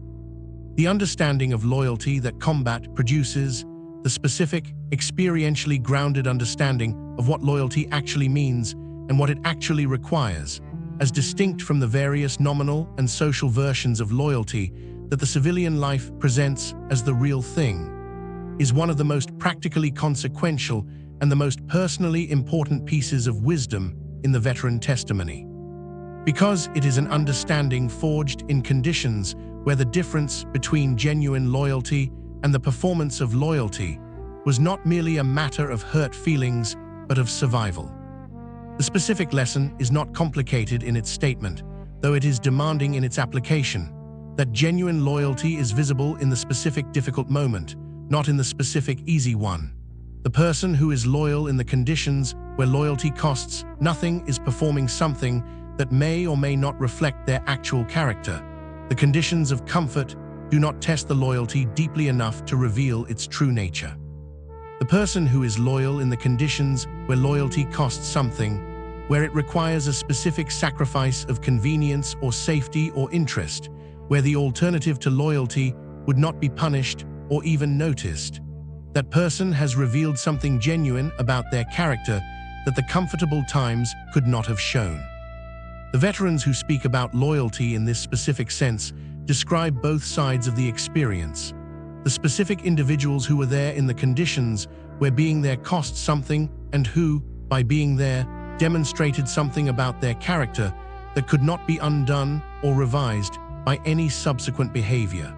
The understanding of loyalty that combat produces, the specific, experientially grounded understanding of what loyalty actually means and what it actually requires, as distinct from the various nominal and social versions of loyalty that the civilian life presents as the real thing, is one of the most practically consequential and the most personally important pieces of wisdom in the veteran testimony. Because it is an understanding forged in conditions where the difference between genuine loyalty and the performance of loyalty was not merely a matter of hurt feelings, but of survival. The specific lesson is not complicated in its statement, though it is demanding in its application, that genuine loyalty is visible in the specific difficult moment, not in the specific easy one. The person who is loyal in the conditions where loyalty costs nothing is performing something that may or may not reflect their actual character. The conditions of comfort do not test the loyalty deeply enough to reveal its true nature. The person who is loyal in the conditions where loyalty costs something, where it requires a specific sacrifice of convenience or safety or interest, where the alternative to loyalty would not be punished or even noticed. That person has revealed something genuine about their character that the comfortable times could not have shown. The veterans who speak about loyalty in this specific sense describe both sides of the experience. The specific individuals who were there in the conditions where being there cost something and who, by being there, demonstrated something about their character that could not be undone or revised by any subsequent behavior.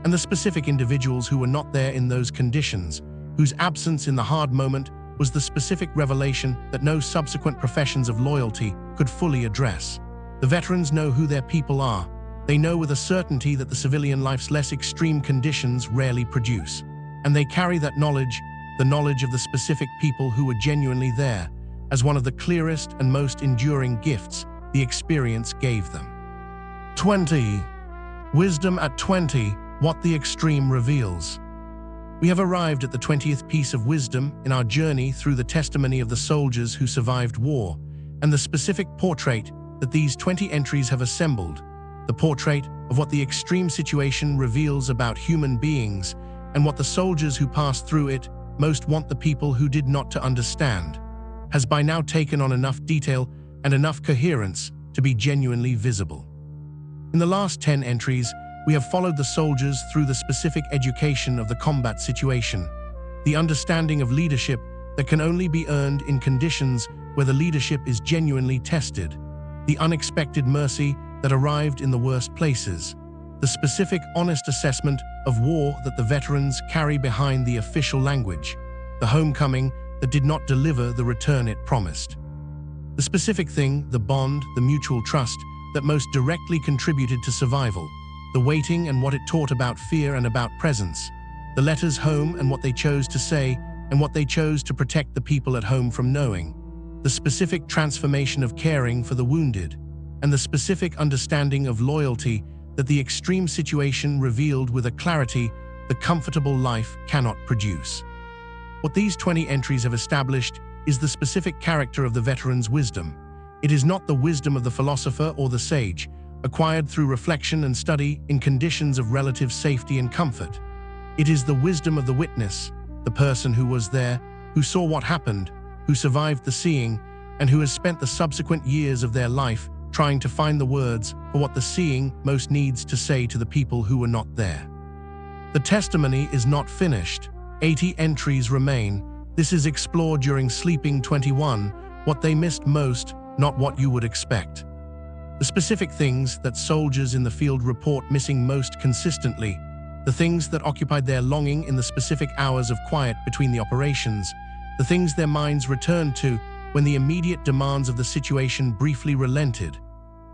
And the specific individuals who were not there in those conditions, whose absence in the hard moment was the specific revelation that no subsequent professions of loyalty could fully address. The veterans know who their people are. They know with a certainty that the civilian life's less extreme conditions rarely produce. And they carry that knowledge, the knowledge of the specific people who were genuinely there, as one of the clearest and most enduring gifts the experience gave them. 20. Wisdom at 20, what the extreme reveals. We have arrived at the 20th piece of wisdom in our journey through the testimony of the soldiers who survived war, and the specific portrait that these 20 entries have assembled, the portrait of what the extreme situation reveals about human beings and what the soldiers who passed through it most want the people who did not to understand, has by now taken on enough detail and enough coherence to be genuinely visible. In the last 10 entries, we have followed the soldiers through the specific education of the combat situation, the understanding of leadership that can only be earned in conditions where the leadership is genuinely tested, the unexpected mercy that arrived in the worst places, the specific honest assessment of war that the veterans carry behind the official language, the homecoming that did not deliver the return it promised. The specific thing, the bond, the mutual trust that most directly contributed to survival, the waiting and what it taught about fear and about presence, the letters home and what they chose to say and what they chose to protect the people at home from knowing, the specific transformation of caring for the wounded, and the specific understanding of loyalty that the extreme situation revealed with a clarity the comfortable life cannot produce. What these 20 entries have established is the specific character of the veteran's wisdom. It is not the wisdom of the philosopher or the sage, acquired through reflection and study in conditions of relative safety and comfort. It is the wisdom of the witness, the person who was there, who saw what happened, who survived the seeing, and who has spent the subsequent years of their life trying to find the words for what the seeing most needs to say to the people who were not there. The testimony is not finished. 80 entries remain. This is explored during Sleeping 21, what they missed most, not what you would expect. The specific things that soldiers in the field report missing most consistently, the things that occupied their longing in the specific hours of quiet between the operations, the things their minds returned to when the immediate demands of the situation briefly relented,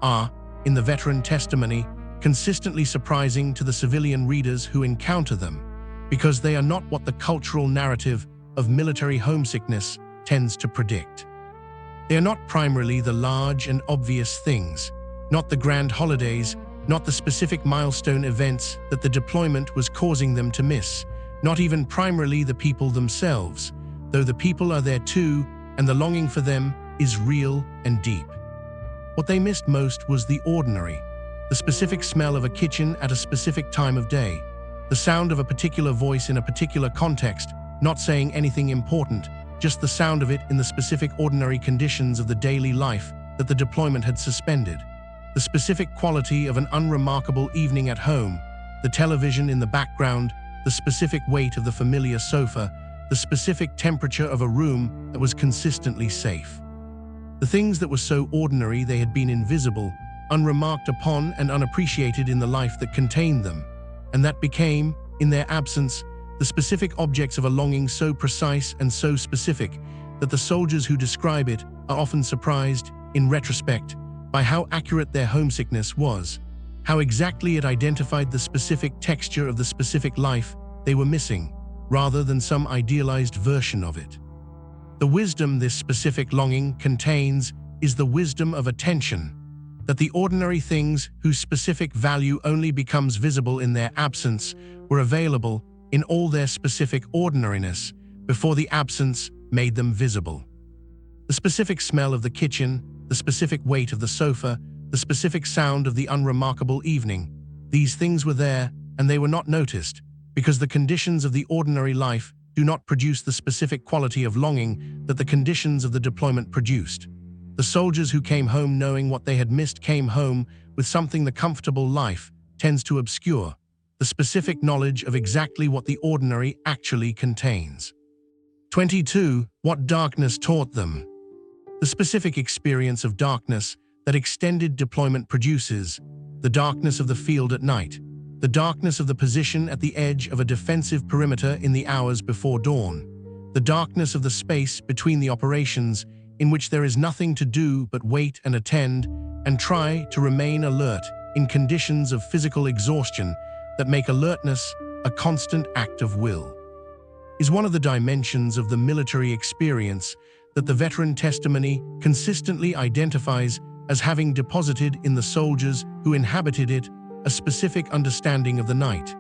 are, in the veteran testimony, consistently surprising to the civilian readers who encounter them, because they are not what the cultural narrative of military homesickness tends to predict. They are not primarily the large and obvious things, not the grand holidays, not the specific milestone events that the deployment was causing them to miss, not even primarily the people themselves, though the people are there too, and the longing for them is real and deep. What they missed most was the ordinary, the specific smell of a kitchen at a specific time of day, the sound of a particular voice in a particular context, not saying anything important, just the sound of it in the specific ordinary conditions of the daily life that the deployment had suspended, the specific quality of an unremarkable evening at home, the television in the background, the specific weight of the familiar sofa, the specific temperature of a room that was consistently safe. The things that were so ordinary they had been invisible, unremarked upon and unappreciated in the life that contained them, and that became, in their absence, the specific objects of a longing so precise and so specific that the soldiers who describe it are often surprised, in retrospect, by how accurate their homesickness was, how exactly it identified the specific texture of the specific life they were missing, rather than some idealized version of it. The wisdom this specific longing contains is the wisdom of attention, that the ordinary things whose specific value only becomes visible in their absence were available in all their specific ordinariness before the absence made them visible. The specific smell of the kitchen, the specific weight of the sofa, the specific sound of the unremarkable evening, these things were there and they were not noticed, because the conditions of the ordinary life do not produce the specific quality of longing that the conditions of the deployment produced. The soldiers who came home knowing what they had missed came home with something the comfortable life tends to obscure, the specific knowledge of exactly what the ordinary actually contains. 22. What darkness taught them. The specific experience of darkness that extended deployment produces, the darkness of the field at night, the darkness of the position at the edge of a defensive perimeter in the hours before dawn, the darkness of the space between the operations in which there is nothing to do but wait and attend and try to remain alert in conditions of physical exhaustion that make alertness a constant act of will, is one of the dimensions of the military experience that the veteran testimony consistently identifies as having deposited in the soldiers who inhabited it a specific understanding of the night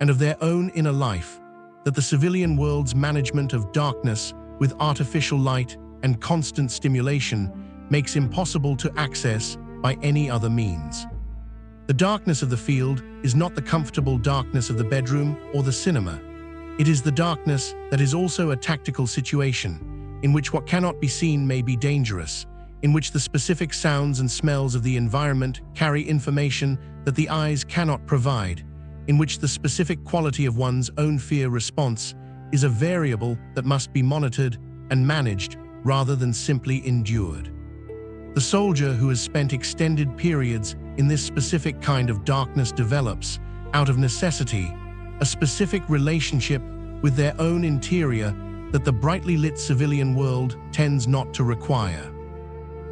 and of their own inner life, that the civilian world's management of darkness with artificial light and constant stimulation makes impossible to access by any other means. The darkness of the field is not the comfortable darkness of the bedroom or the cinema. It is the darkness that is also a tactical situation, in which what cannot be seen may be dangerous, in which the specific sounds and smells of the environment carry information that the eyes cannot provide, in which the specific quality of one's own fear response is a variable that must be monitored and managed rather than simply endured. The soldier who has spent extended periods in this specific kind of darkness develops, out of necessity, a specific relationship with their own interior that the brightly lit civilian world tends not to require.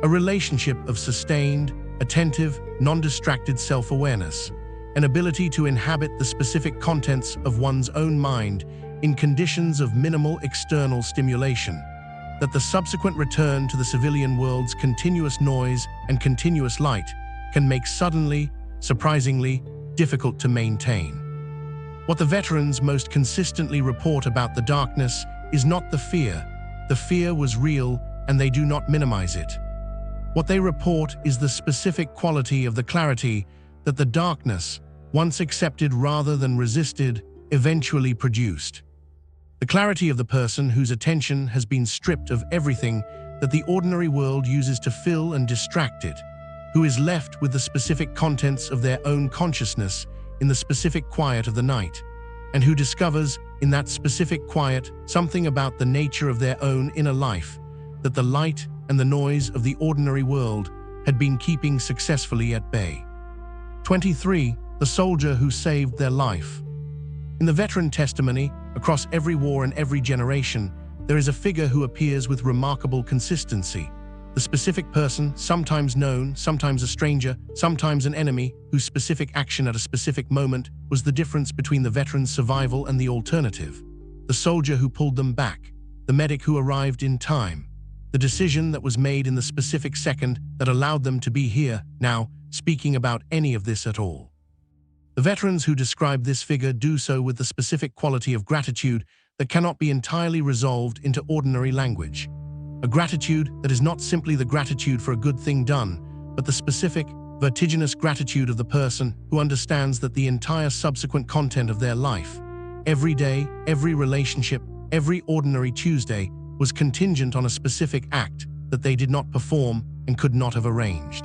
A relationship of sustained, attentive, non-distracted self-awareness, an ability to inhabit the specific contents of one's own mind in conditions of minimal external stimulation, that the subsequent return to the civilian world's continuous noise and continuous light can make suddenly, surprisingly, difficult to maintain. What the veterans most consistently report about the darkness is not the fear. The fear was real, and they do not minimize it. What they report is the specific quality of the clarity that the darkness, once accepted rather than resisted, eventually produced. The clarity of the person whose attention has been stripped of everything that the ordinary world uses to fill and distract it, who is left with the specific contents of their own consciousness in the specific quiet of the night, and who discovers in that specific quiet something about the nature of their own inner life that the light and the noise of the ordinary world had been keeping successfully at bay. 23. The soldier who saved their life. In the veteran testimony, across every war and every generation, there is a figure who appears with remarkable consistency. The specific person, sometimes known, sometimes a stranger, sometimes an enemy, whose specific action at a specific moment was the difference between the veteran's survival and the alternative. The soldier who pulled them back, the medic who arrived in time, the decision that was made in the specific second that allowed them to be here, now, speaking about any of this at all. The veterans who describe this figure do so with the specific quality of gratitude that cannot be entirely resolved into ordinary language. A gratitude that is not simply the gratitude for a good thing done, but the specific, vertiginous gratitude of the person who understands that the entire subsequent content of their life, every day, every relationship, every ordinary Tuesday, was contingent on a specific act that they did not perform and could not have arranged.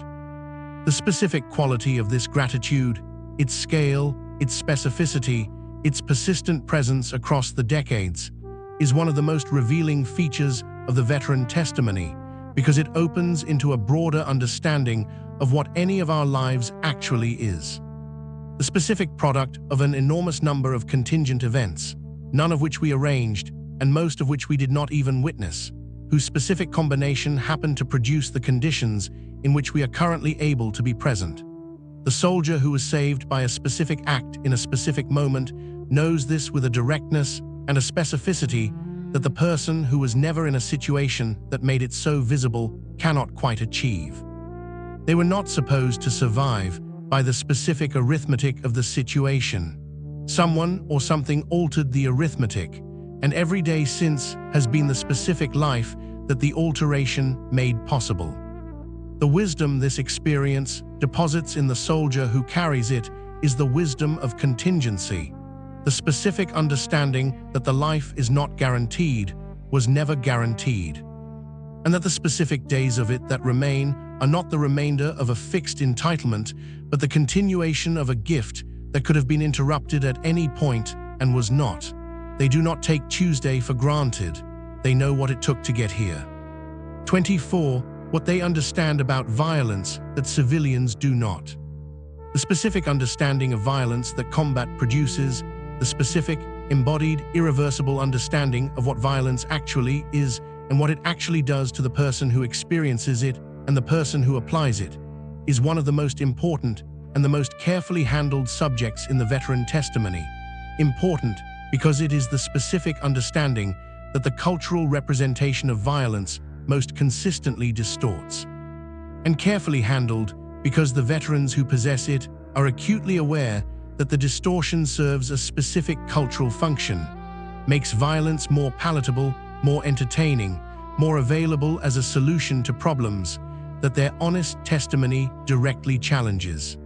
The specific quality of this gratitude, its scale, its specificity, its persistent presence across the decades, is one of the most revealing features of the veteran testimony because it opens into a broader understanding of what any of our lives actually is. The specific product of an enormous number of contingent events, none of which we arranged and most of which we did not even witness, whose specific combination happened to produce the conditions in which we are currently able to be present. The soldier who was saved by a specific act in a specific moment knows this with a directness and a specificity that the person who was never in a situation that made it so visible cannot quite achieve. They were not supposed to survive by the specific arithmetic of the situation. Someone or something altered the arithmetic, and every day since has been the specific life that the alteration made possible. The wisdom this experience deposits in the soldier who carries it is the wisdom of contingency, the specific understanding that the life is not guaranteed, was never guaranteed, and that the specific days of it that remain are not the remainder of a fixed entitlement, but the continuation of a gift that could have been interrupted at any point and was not. They do not take Tuesday for granted. They know what it took to get here. 24. What they understand about violence that civilians do not. The specific understanding of violence that combat produces, the specific, embodied, irreversible understanding of what violence actually is and what it actually does to the person who experiences it and the person who applies it, is one of the most important and the most carefully handled subjects in the veteran testimony. Important because it is the specific understanding that the cultural representation of violence most consistently distorts. And carefully handled because the veterans who possess it are acutely aware that the distortion serves a specific cultural function, makes violence more palatable, more entertaining, more available as a solution to problems that their honest testimony directly challenges.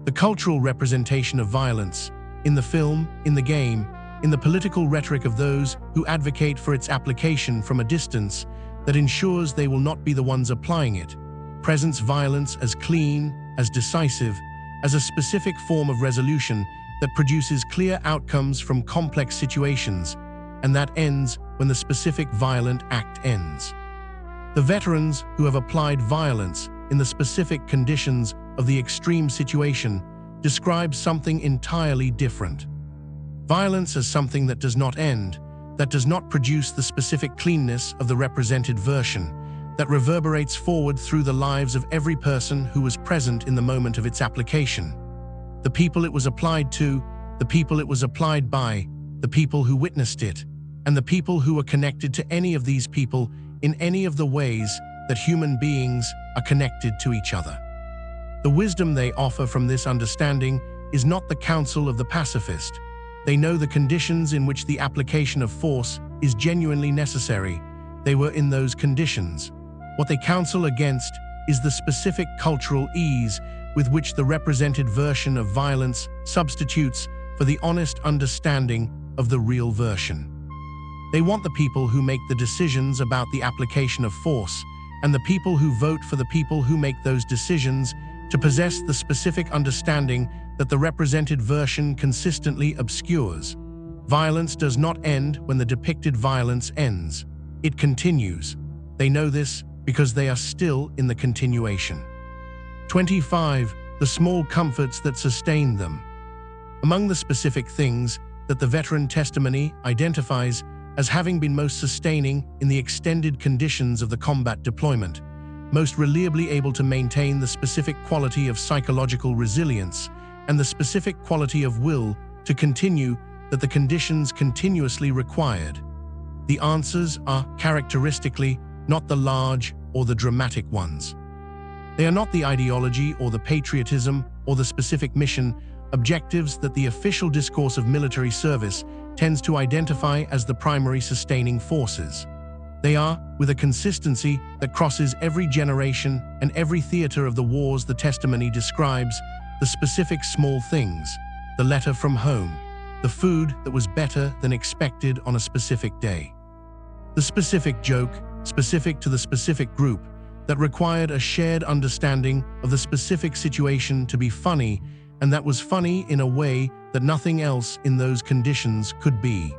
The cultural representation of violence, in the film, in the game, in the political rhetoric of those who advocate for its application from a distance that ensures they will not be the ones applying it, presents violence as clean, as decisive, as a specific form of resolution that produces clear outcomes from complex situations, and that ends when the specific violent act ends. The veterans who have applied violence in the specific conditions of the extreme situation describe something entirely different. Violence as something that does not end, that does not produce the specific cleanness of the represented version, that reverberates forward through the lives of every person who was present in the moment of its application. The people it was applied to, the people it was applied by, the people who witnessed it, and the people who were connected to any of these people in any of the ways that human beings are connected to each other. The wisdom they offer from this understanding is not the counsel of the pacifist. They know the conditions in which the application of force is genuinely necessary. They were in those conditions. What they counsel against is the specific cultural ease with which the represented version of violence substitutes for the honest understanding of the real version. They want the people who make the decisions about the application of force and the people who vote for the people who make those decisions to possess the specific understanding that the represented version consistently obscures. Violence does not end when the depicted violence ends. It continues. They know this because they are still in the continuation. 25. The small comforts that sustain them. Among the specific things that the veteran testimony identifies as having been most sustaining in the extended conditions of the combat deployment, most reliably able to maintain the specific quality of psychological resilience and the specific quality of will to continue that the conditions continuously required. The answers are characteristically not the large or the dramatic ones. They are not the ideology or the patriotism or the specific mission objectives that the official discourse of military service tends to identify as the primary sustaining forces. They are, with a consistency that crosses every generation and every theater of the wars the testimony describes, the specific small things, the letter from home, the food that was better than expected on a specific day, the specific joke, specific to the specific group, that required a shared understanding of the specific situation to be funny, and that was funny in a way that nothing else in those conditions could be.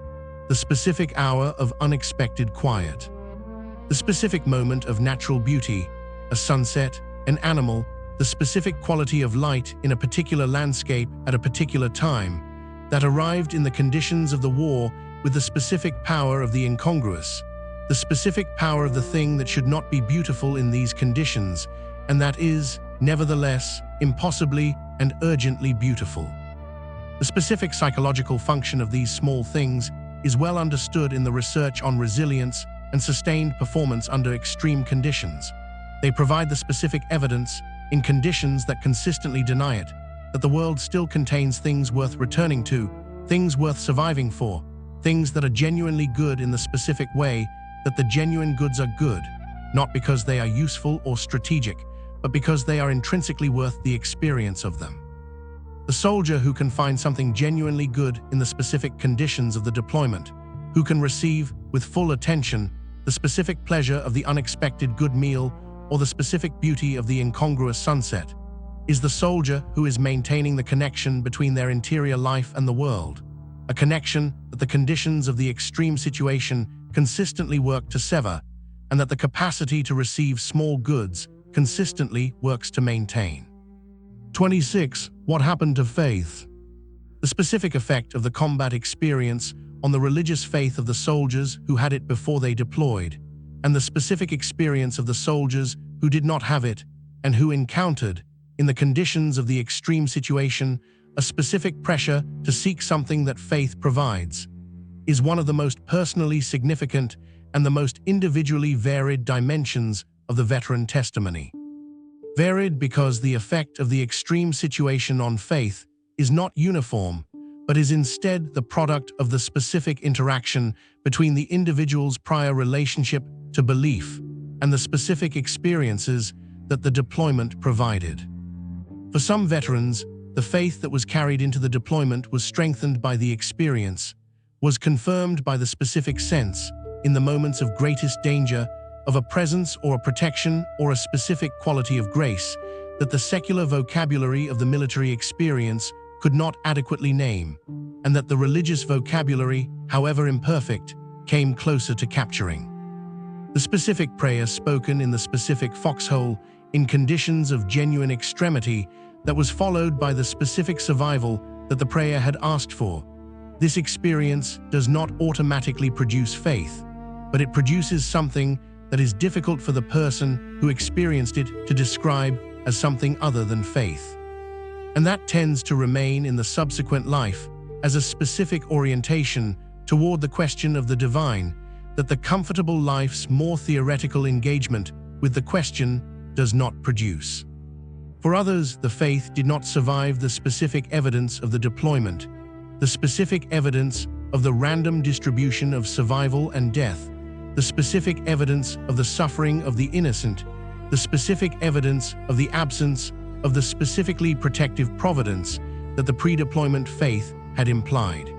The specific hour of unexpected quiet. The specific moment of natural beauty, a sunset, an animal, the specific quality of light in a particular landscape at a particular time, that arrived in the conditions of the war with the specific power of the incongruous, the specific power of the thing that should not be beautiful in these conditions, and that is, nevertheless, impossibly and urgently beautiful. The specific psychological function of these small things is well understood in the research on resilience and sustained performance under extreme conditions. They provide the specific evidence, in conditions that consistently deny it, that the world still contains things worth returning to, things worth surviving for, things that are genuinely good in the specific way that the genuine goods are good, not because they are useful or strategic, but because they are intrinsically worth the experience of them. The soldier who can find something genuinely good in the specific conditions of the deployment, who can receive, with full attention, the specific pleasure of the unexpected good meal or the specific beauty of the incongruous sunset, is the soldier who is maintaining the connection between their interior life and the world, a connection that the conditions of the extreme situation consistently work to sever, and that the capacity to receive small goods consistently works to maintain. 26. What happened to faith? The specific effect of the combat experience on the religious faith of the soldiers who had it before they deployed, and the specific experience of the soldiers who did not have it and who encountered, in the conditions of the extreme situation, a specific pressure to seek something that faith provides, is one of the most personally significant and the most individually varied dimensions of the veteran testimony. Varied because the effect of the extreme situation on faith is not uniform, but is instead the product of the specific interaction between the individual's prior relationship to belief and the specific experiences that the deployment provided. For some veterans, the faith that was carried into the deployment was strengthened by the experience, was confirmed by the specific sense, in the moments of greatest danger, of a presence or a protection or a specific quality of grace that the secular vocabulary of the military experience could not adequately name, and that the religious vocabulary, however imperfect, came closer to capturing. The specific prayer spoken in the specific foxhole in conditions of genuine extremity that was followed by the specific survival that the prayer had asked for. This experience does not automatically produce faith, but it produces something that is difficult for the person who experienced it to describe as something other than faith. And that tends to remain in the subsequent life as a specific orientation toward the question of the divine, that the comfortable life's more theoretical engagement with the question does not produce. For others, the faith did not survive the specific evidence of the deployment, the specific evidence of the random distribution of survival and death, the specific evidence of the suffering of the innocent, the specific evidence of the absence of the specifically protective providence that the pre-deployment faith had implied.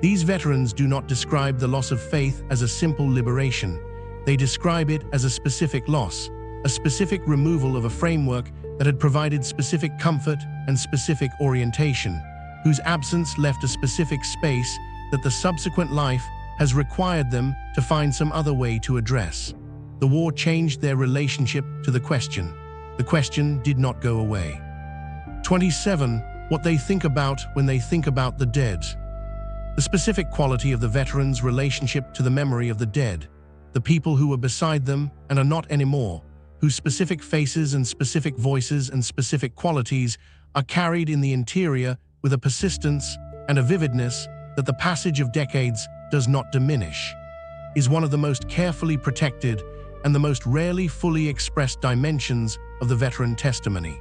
These veterans do not describe the loss of faith as a simple liberation. They describe it as a specific loss, a specific removal of a framework that had provided specific comfort and specific orientation, whose absence left a specific space that the subsequent life has required them to find some other way to address. The war changed their relationship to the question. The question did not go away. 27. What they think about when they think about the dead. The specific quality of the veterans' relationship to the memory of the dead, the people who were beside them and are not anymore, whose specific faces and specific voices and specific qualities are carried in the interior with a persistence and a vividness that the passage of decades does not diminish, is one of the most carefully protected and the most rarely fully expressed dimensions of the veteran testimony.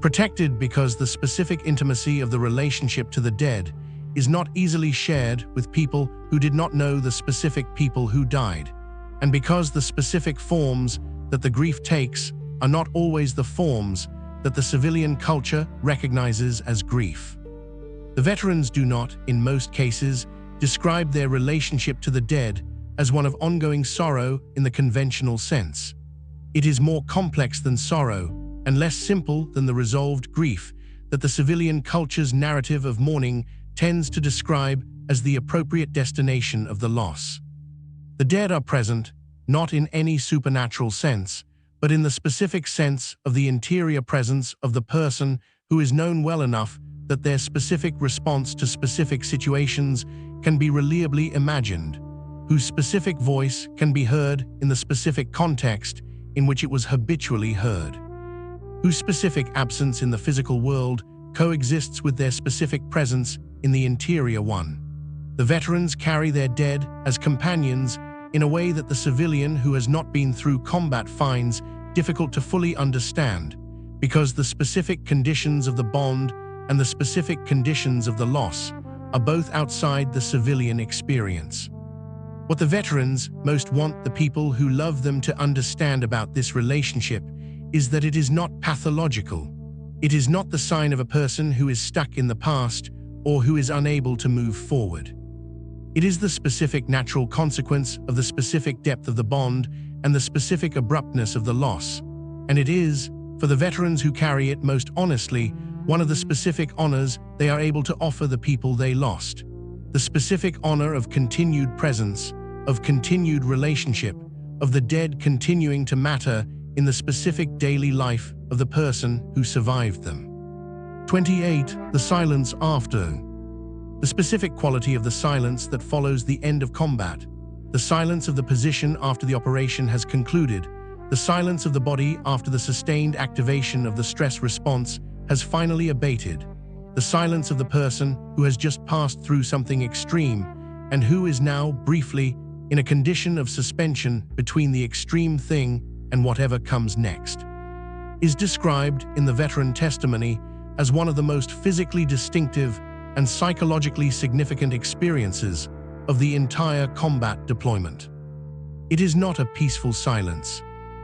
Protected because the specific intimacy of the relationship to the dead is not easily shared with people who did not know the specific people who died, and because the specific forms that the grief takes are not always the forms that the civilian culture recognizes as grief. The veterans do not, in most cases, describe their relationship to the dead as one of ongoing sorrow in the conventional sense. It is more complex than sorrow and less simple than the resolved grief that the civilian culture's narrative of mourning tends to describe as the appropriate destination of the loss. The dead are present, not in any supernatural sense, but in the specific sense of the interior presence of the person who is known well enough that their specific response to specific situations can be reliably imagined, whose specific voice can be heard in the specific context in which it was habitually heard, whose specific absence in the physical world coexists with their specific presence in the interior one. The veterans carry their dead as companions in a way that the civilian who has not been through combat finds difficult to fully understand, because the specific conditions of the bond and the specific conditions of the loss are both outside the civilian experience. What the veterans most want the people who love them to understand about this relationship is that it is not pathological. It is not the sign of a person who is stuck in the past or who is unable to move forward. It is the specific natural consequence of the specific depth of the bond and the specific abruptness of the loss, and it is, For the veterans who carry it most honestly, one of the specific honors they are able to offer the people they lost. The specific honor of continued presence, of continued relationship, of the dead continuing to matter in the specific daily life of the person who survived them. 28. The silence after. The specific quality of the silence that follows the end of combat. The silence of the position after the operation has concluded. The silence of the body after the sustained activation of the stress response has finally abated. The silence of the person who has just passed through something extreme and who is now, briefly, in a condition of suspension between the extreme thing and whatever comes next, is described in the veteran testimony as one of the most physically distinctive and psychologically significant experiences of the entire combat deployment. It is not a peaceful silence.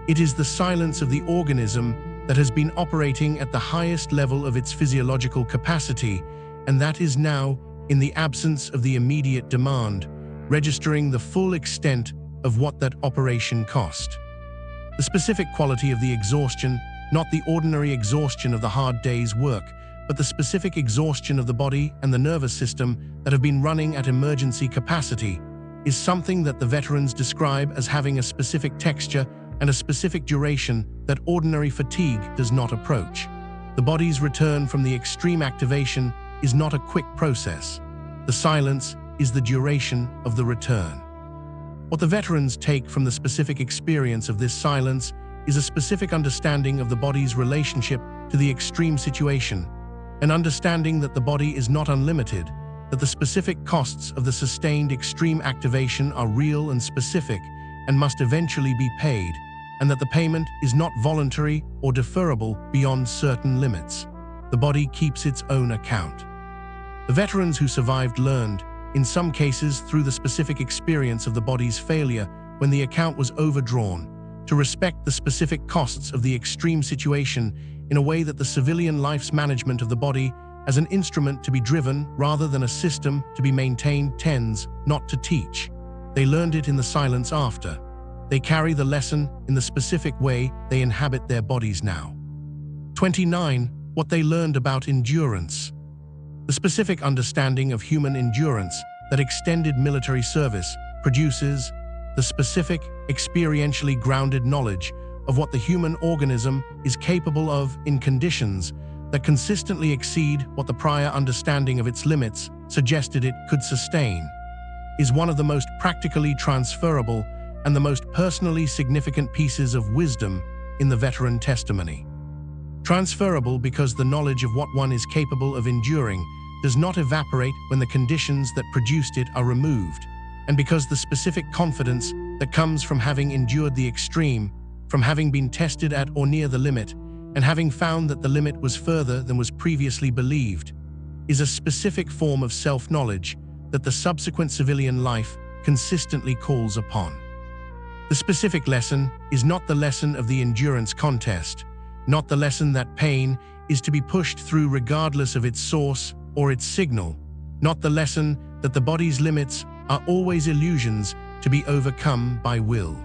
It is the silence of the organism that has been operating at the highest level of its physiological capacity, and that is now, in the absence of the immediate demand, registering the full extent of what that operation cost. The specific quality of the exhaustion, not the ordinary exhaustion of the hard day's work, but the specific exhaustion of the body and the nervous system that have been running at emergency capacity, is something that the veterans describe as having a specific texture and a specific duration that ordinary fatigue does not approach. The body's return from the extreme activation is not a quick process. The silence is the duration of the return. What the veterans take from the specific experience of this silence is a specific understanding of the body's relationship to the extreme situation, an understanding that the body is not unlimited, that the specific costs of the sustained extreme activation are real and specific and must eventually be paid, and that the payment is not voluntary or deferrable beyond certain limits. The body keeps its own account. The veterans who survived learned, in some cases through the specific experience of the body's failure when the account was overdrawn, to respect the specific costs of the extreme situation in a way that the civilian life's management of the body as an instrument to be driven rather than a system to be maintained tends not to teach. They learned it in the silence after. They carry the lesson in the specific way they inhabit their bodies now. 29. What they learned about endurance. The specific understanding of human endurance that extended military service produces the specific, experientially grounded knowledge of what the human organism is capable of in conditions that consistently exceed what the prior understanding of its limits suggested it could sustain, is one of the most practically transferable and the most personally significant pieces of wisdom in the veteran testimony. Transferable because the knowledge of what one is capable of enduring does not evaporate when the conditions that produced it are removed, and because the specific confidence that comes from having endured the extreme, from having been tested at or near the limit, and having found that the limit was further than was previously believed, is a specific form of self-knowledge that the subsequent civilian life consistently calls upon. The specific lesson is not the lesson of the endurance contest, not the lesson that pain is to be pushed through regardless of its source or its signal, not the lesson that the body's limits are always illusions to be overcome by will.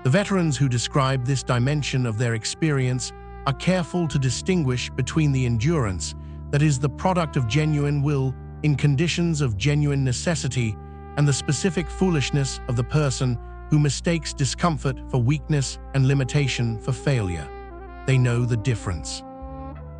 The veterans who describe this dimension of their experience are careful to distinguish between the endurance that is the product of genuine will in conditions of genuine necessity and the specific foolishness of the person who mistakes discomfort for weakness and limitation for failure. They know the difference.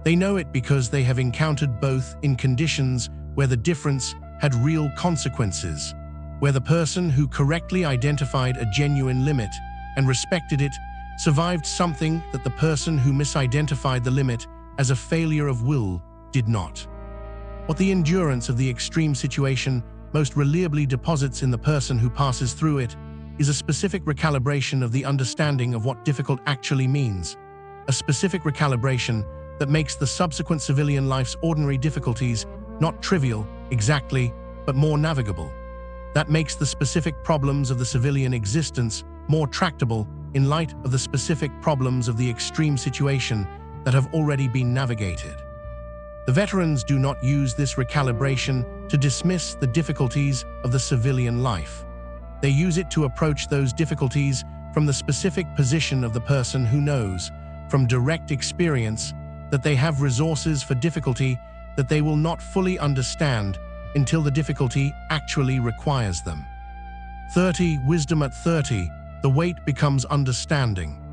They know it because they have encountered both in conditions where the difference had real consequences, where the person who correctly identified a genuine limit and respected it survived something that the person who misidentified the limit as a failure of will did not. What the endurance of the extreme situation most reliably deposits in the person who passes through it is a specific recalibration of the understanding of what difficult actually means, a specific recalibration that makes the subsequent civilian life's ordinary difficulties not trivial, exactly, but more navigable. That makes the specific problems of the civilian existence more tractable in light of the specific problems of the extreme situation that have already been navigated. The veterans do not use this recalibration to dismiss the difficulties of the civilian life. They use it to approach those difficulties from the specific position of the person who knows, from direct experience that they have resources for difficulty that they will not fully understand until the difficulty actually requires them. 30. Wisdom at 30. The weight becomes understanding.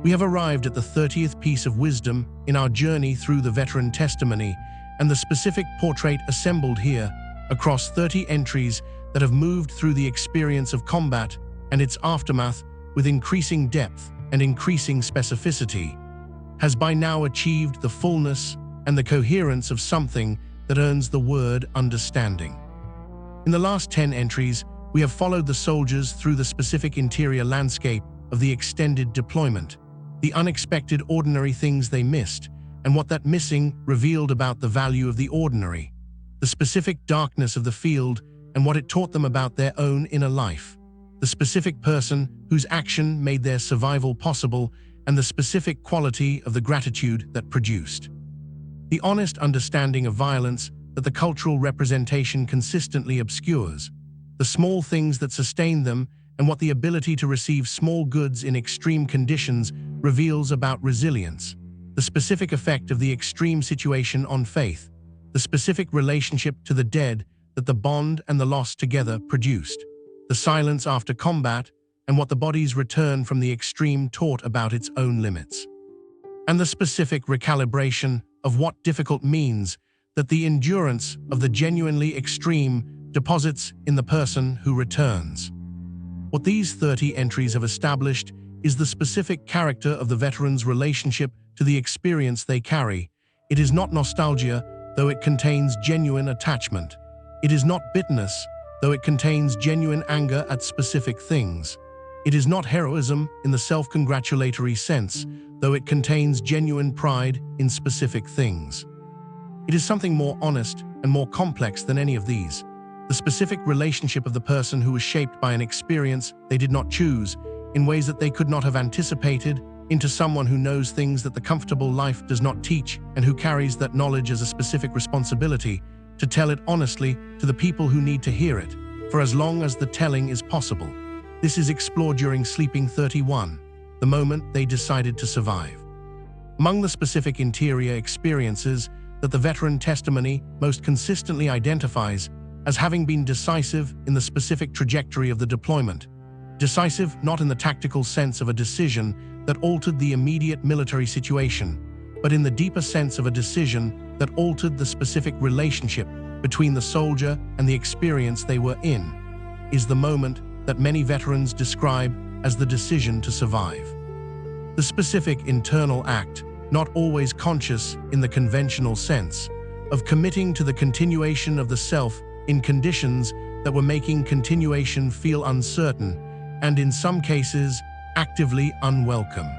We have arrived at the 30th piece of wisdom in our journey through the veteran testimony and the specific portrait assembled here across 30 entries that have moved through the experience of combat and its aftermath with increasing depth and increasing specificity, has by now achieved the fullness and the coherence of something that earns the word understanding. In the last 10 entries, we have followed the soldiers through the specific interior landscape of the extended deployment, the unexpected ordinary things they missed, and what that missing revealed about the value of the ordinary, the specific darkness of the field and what it taught them about their own inner life, the specific person whose action made their survival possible, and the specific quality of the gratitude that produced. The honest understanding of violence that the cultural representation consistently obscures, the small things that sustain them, and what the ability to receive small goods in extreme conditions reveals about resilience, the specific effect of the extreme situation on faith, the specific relationship to the dead that the bond and the loss together produced, the silence after combat, and what the body's return from the extreme taught about its own limits, and the specific recalibration of what difficult means that the endurance of the genuinely extreme deposits in the person who returns. What these 30 entries have established is the specific character of the veteran's relationship to the experience they carry. It is not nostalgia, though it contains genuine attachment. It is not bitterness, though it contains genuine anger at specific things. It is not heroism in the self-congratulatory sense, though it contains genuine pride in specific things. It is something more honest and more complex than any of these. The specific relationship of the person who was shaped by an experience they did not choose, in ways that they could not have anticipated, into someone who knows things that the comfortable life does not teach and who carries that knowledge as a specific responsibility to tell it honestly to the people who need to hear it, for as long as the telling is possible. This is explored during Sleeping 31, the moment they decided to survive. Among the specific interior experiences that the veteran testimony most consistently identifies as having been decisive in the specific trajectory of the deployment, decisive not in the tactical sense of a decision that altered the immediate military situation, but in the deeper sense of a decision that altered the specific relationship between the soldier and the experience they were in, is the moment that many veterans describe as the decision to survive. The specific internal act, not always conscious in the conventional sense, of committing to the continuation of the self in conditions that were making continuation feel uncertain and, in some cases, actively unwelcome.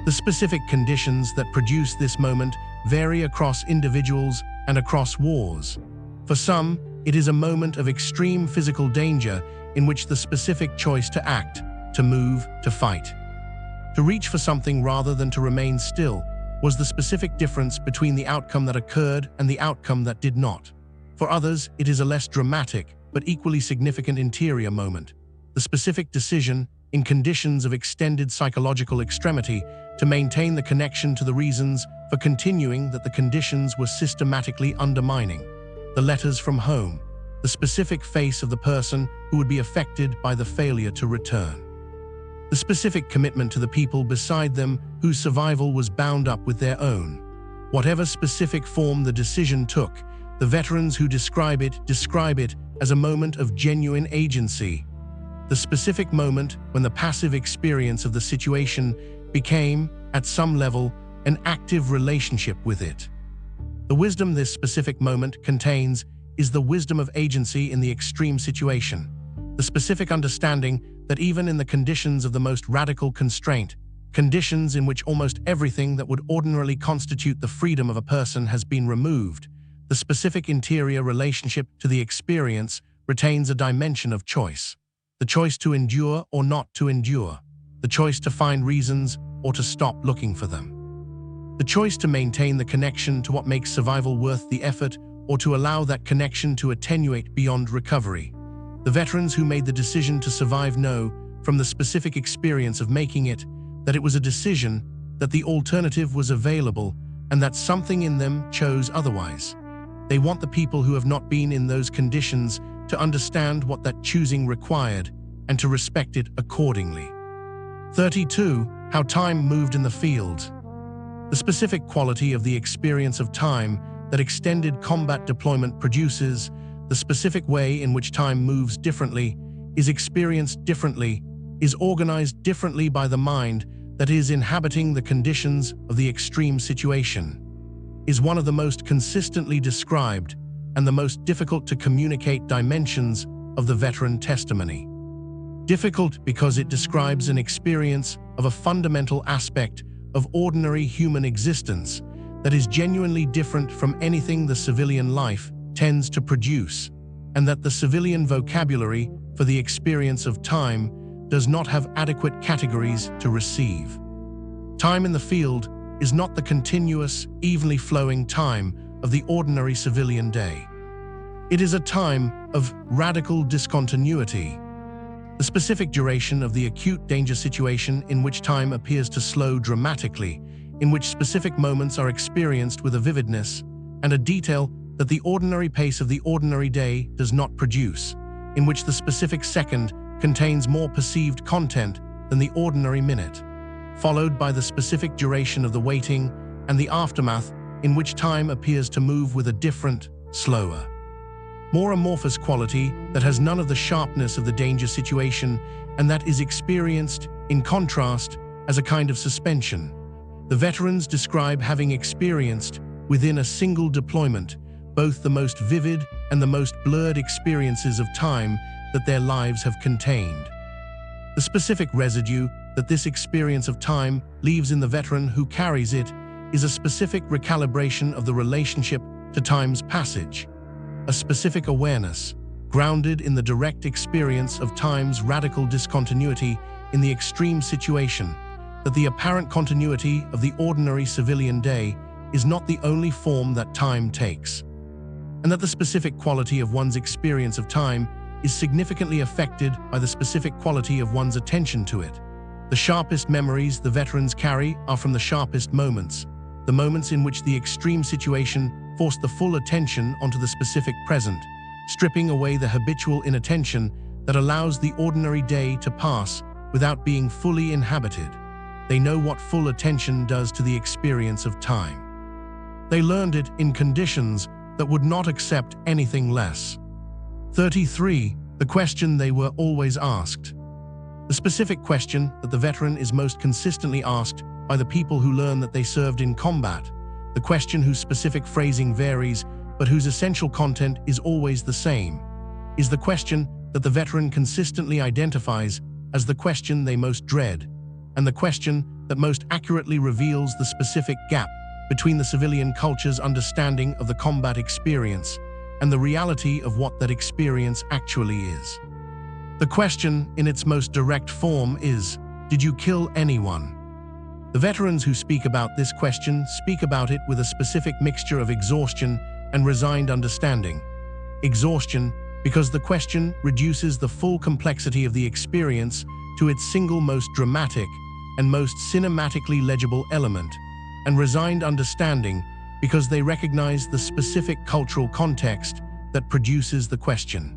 The specific conditions that produce this moment vary across individuals and across wars. For some, it is a moment of extreme physical danger in which the specific choice to act, to move, to fight, to reach for something rather than to remain still, was the specific difference between the outcome that occurred and the outcome that did not. For others, it is a less dramatic but equally significant interior moment, the specific decision, in conditions of extended psychological extremity, to maintain the connection to the reasons for continuing that the conditions were systematically undermining. The letters from home, the specific face of the person who would be affected by the failure to return. The specific commitment to the people beside them whose survival was bound up with their own. Whatever specific form the decision took, the veterans who describe it as a moment of genuine agency. The specific moment when the passive experience of the situation became, at some level, an active relationship with it. The wisdom this specific moment contains is the wisdom of agency in the extreme situation, the specific understanding that even in the conditions of the most radical constraint, conditions in which almost everything that would ordinarily constitute the freedom of a person has been removed, the specific interior relationship to the experience retains a dimension of choice. The choice to endure or not to endure, the choice to find reasons or to stop looking for them. The choice to maintain the connection to what makes survival worth the effort or to allow that connection to attenuate beyond recovery. The veterans who made the decision to survive know, from the specific experience of making it, that it was a decision that the alternative was available and that something in them chose otherwise. They want the people who have not been in those conditions to understand what that choosing required and to respect it accordingly. 32. How time moved in the field. The specific quality of the experience of time that extended combat deployment produces, the specific way in which time moves differently, is experienced differently, is organized differently by the mind that is inhabiting the conditions of the extreme situation, is one of the most consistently described and the most difficult to communicate dimensions of the veteran testimony. Difficult because it describes an experience of a fundamental aspect of ordinary human existence that is genuinely different from anything the civilian life tends to produce, and that the civilian vocabulary for the experience of time does not have adequate categories to receive. Time in the field is not the continuous, evenly flowing time of the ordinary civilian day. It is a time of radical discontinuity. The specific duration of the acute danger situation in which time appears to slow dramatically, in which specific moments are experienced with a vividness and a detail that the ordinary pace of the ordinary day does not produce, in which the specific second contains more perceived content than the ordinary minute, followed by the specific duration of the waiting and the aftermath in which time appears to move with a different, slower, more amorphous quality that has none of the sharpness of the danger situation and that is experienced, in contrast, as a kind of suspension. The veterans describe having experienced, within a single deployment, both the most vivid and the most blurred experiences of time that their lives have contained. The specific residue that this experience of time leaves in the veteran who carries it is a specific recalibration of the relationship to time's passage, a specific awareness, grounded in the direct experience of time's radical discontinuity in the extreme situation, that the apparent continuity of the ordinary civilian day is not the only form that time takes, and that the specific quality of one's experience of time is significantly affected by the specific quality of one's attention to it. The sharpest memories the veterans carry are from the sharpest moments, the moments in which the extreme situation forced the full attention onto the specific present, stripping away the habitual inattention that allows the ordinary day to pass without being fully inhabited. They know what full attention does to the experience of time. They learned it in conditions that would not accept anything less. 33. The question they were always asked. The specific question that the veteran is most consistently asked by the people who learn that they served in combat, the question whose specific phrasing varies but whose essential content is always the same, is the question that the veteran consistently identifies as the question they most dread, and the question that most accurately reveals the specific gap between the civilian culture's understanding of the combat experience and the reality of what that experience actually is. The question, in its most direct form, is, did you kill anyone? The veterans who speak about this question speak about it with a specific mixture of exhaustion and resigned understanding. Exhaustion, because the question reduces the full complexity of the experience to its single most dramatic and most cinematically legible element, and resigned understanding, because they recognize the specific cultural context that produces the question.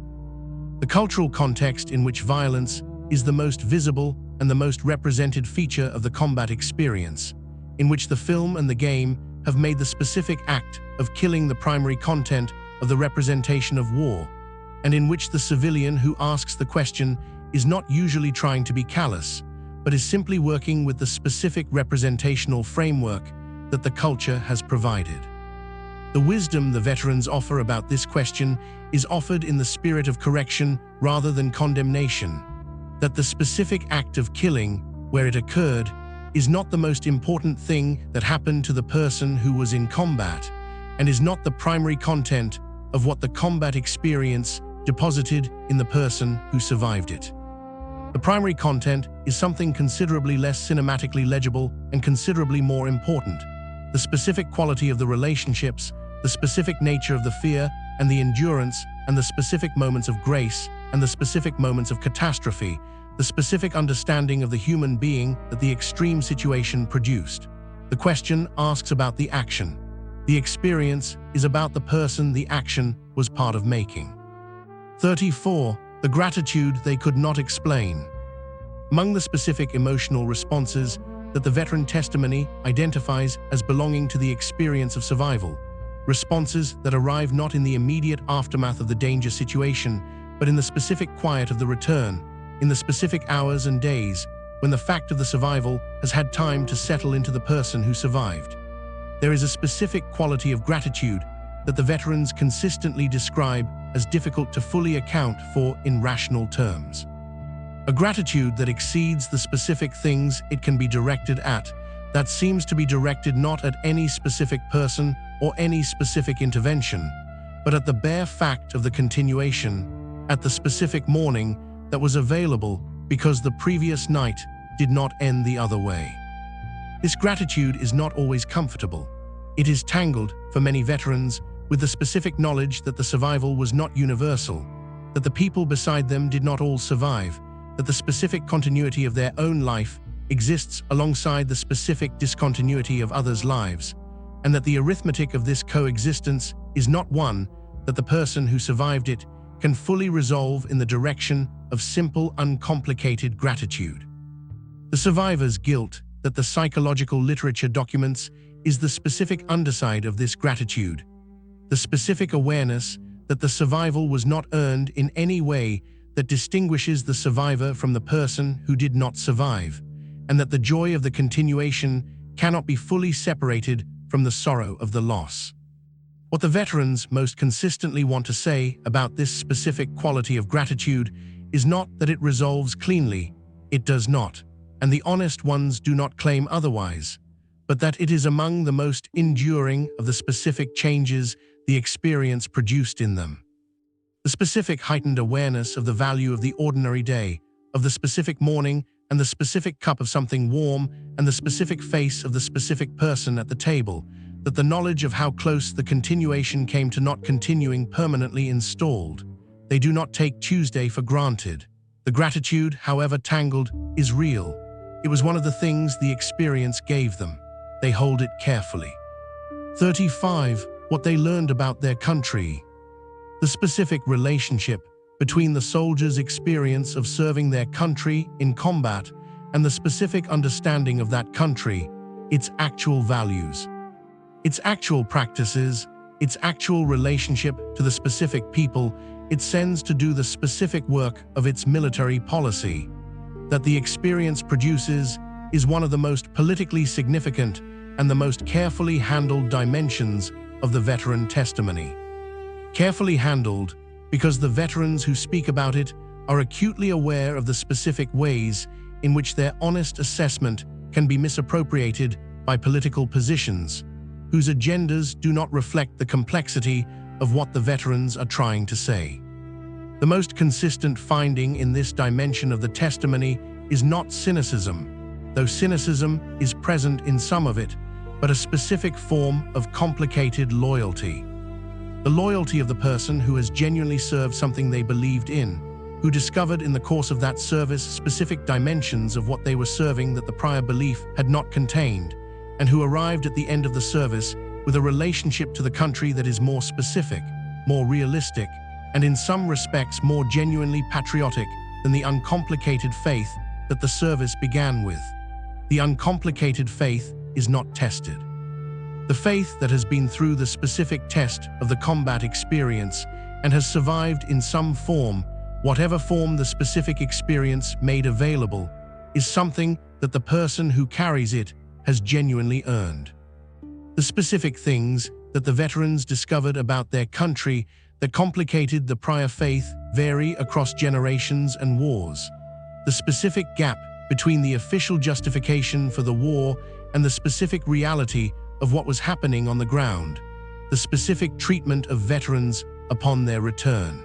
The cultural context in which violence is the most visible and the most represented feature of the combat experience, in which the film and the game have made the specific act of killing the primary content of the representation of war, and in which the civilian who asks the question is not usually trying to be callous, but is simply working with the specific representational framework that the culture has provided. The wisdom the veterans offer about this question is offered in the spirit of correction rather than condemnation, that the specific act of killing, where it occurred, is not the most important thing that happened to the person who was in combat, and is not the primary content of what the combat experience deposited in the person who survived it. The primary content is something considerably less cinematically legible and considerably more important: the specific quality of the relationships, the specific nature of the fear and the endurance, and the specific moments of grace and the specific moments of catastrophe the specific understanding of the human being that the extreme situation produced. The question asks about the action. The experience is about the person the action was part of making. 34. The gratitude they could not explain. Among the specific emotional responses that the veteran testimony identifies as belonging to the experience of survival, responses that arrive not in the immediate aftermath of the danger situation, but in the specific quiet of the return, in the specific hours and days when the fact of the survival has had time to settle into the person who survived. There is a specific quality of gratitude that the veterans consistently describe as difficult to fully account for in rational terms. A gratitude that exceeds the specific things it can be directed at, that seems to be directed not at any specific person or any specific intervention, but at the bare fact of the continuation, at the specific morning that was available because the previous night did not end the other way. This gratitude is not always comfortable. It is tangled, for many veterans, with the specific knowledge that the survival was not universal, that the people beside them did not all survive, that the specific continuity of their own life exists alongside the specific discontinuity of others' lives, and that the arithmetic of this coexistence is not one that the person who survived it can fully resolve in the direction of simple, uncomplicated gratitude. The survivor's guilt that the psychological literature documents is the specific underside of this gratitude, the specific awareness that the survival was not earned in any way that distinguishes the survivor from the person who did not survive, and that the joy of the continuation cannot be fully separated from the sorrow of the loss. What the veterans most consistently want to say about this specific quality of gratitude is not that it resolves cleanly, it does not, and the honest ones do not claim otherwise, but that it is among the most enduring of the specific changes the experience produced in them. The specific heightened awareness of the value of the ordinary day, of the specific morning and the specific cup of something warm and the specific face of the specific person at the table, that the knowledge of how close the continuation came to not continuing permanently installed. They do not take Tuesday for granted. The gratitude, however tangled, is real. It was one of the things the experience gave them. They hold it carefully. 35. What they learned about their country. The specific relationship between the soldier's experience of serving their country in combat and the specific understanding of that country, its actual values, its actual practices, its actual relationship to the specific people it sends to do the specific work of its military policy, that the experience produces is one of the most politically significant and the most carefully handled dimensions of the veteran testimony. Carefully handled because the veterans who speak about it are acutely aware of the specific ways in which their honest assessment can be misappropriated by political positions, whose agendas do not reflect the complexity of what the veterans are trying to say. The most consistent finding in this dimension of the testimony is not cynicism, though cynicism is present in some of it, but a specific form of complicated loyalty. The loyalty of the person who has genuinely served something they believed in, who discovered in the course of that service specific dimensions of what they were serving that the prior belief had not contained, and who arrived at the end of the service with a relationship to the country that is more specific, more realistic, and in some respects more genuinely patriotic than the uncomplicated faith that the service began with. The uncomplicated faith is not tested. The faith that has been through the specific test of the combat experience and has survived in some form, whatever form the specific experience made available, is something that the person who carries it has genuinely earned. The specific things that the veterans discovered about their country that complicated the prior faith vary across generations and wars. The specific gap between the official justification for the war and the specific reality of what was happening on the ground, the specific treatment of veterans upon their return.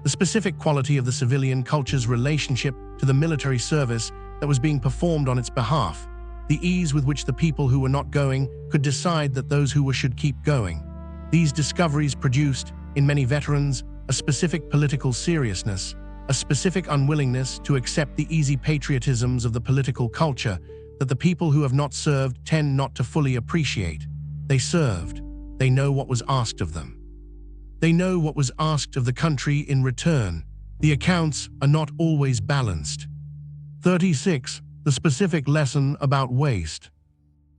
The specific quality of the civilian culture's relationship to the military service that was being performed on its behalf, the ease with which the people who were not going could decide that those who were should keep going. These discoveries produced, in many veterans, a specific political seriousness, a specific unwillingness to accept the easy patriotisms of the political culture that the people who have not served tend not to fully appreciate. They served. They know what was asked of them. They know what was asked of the country in return. The accounts are not always balanced. 36. The specific lesson about waste.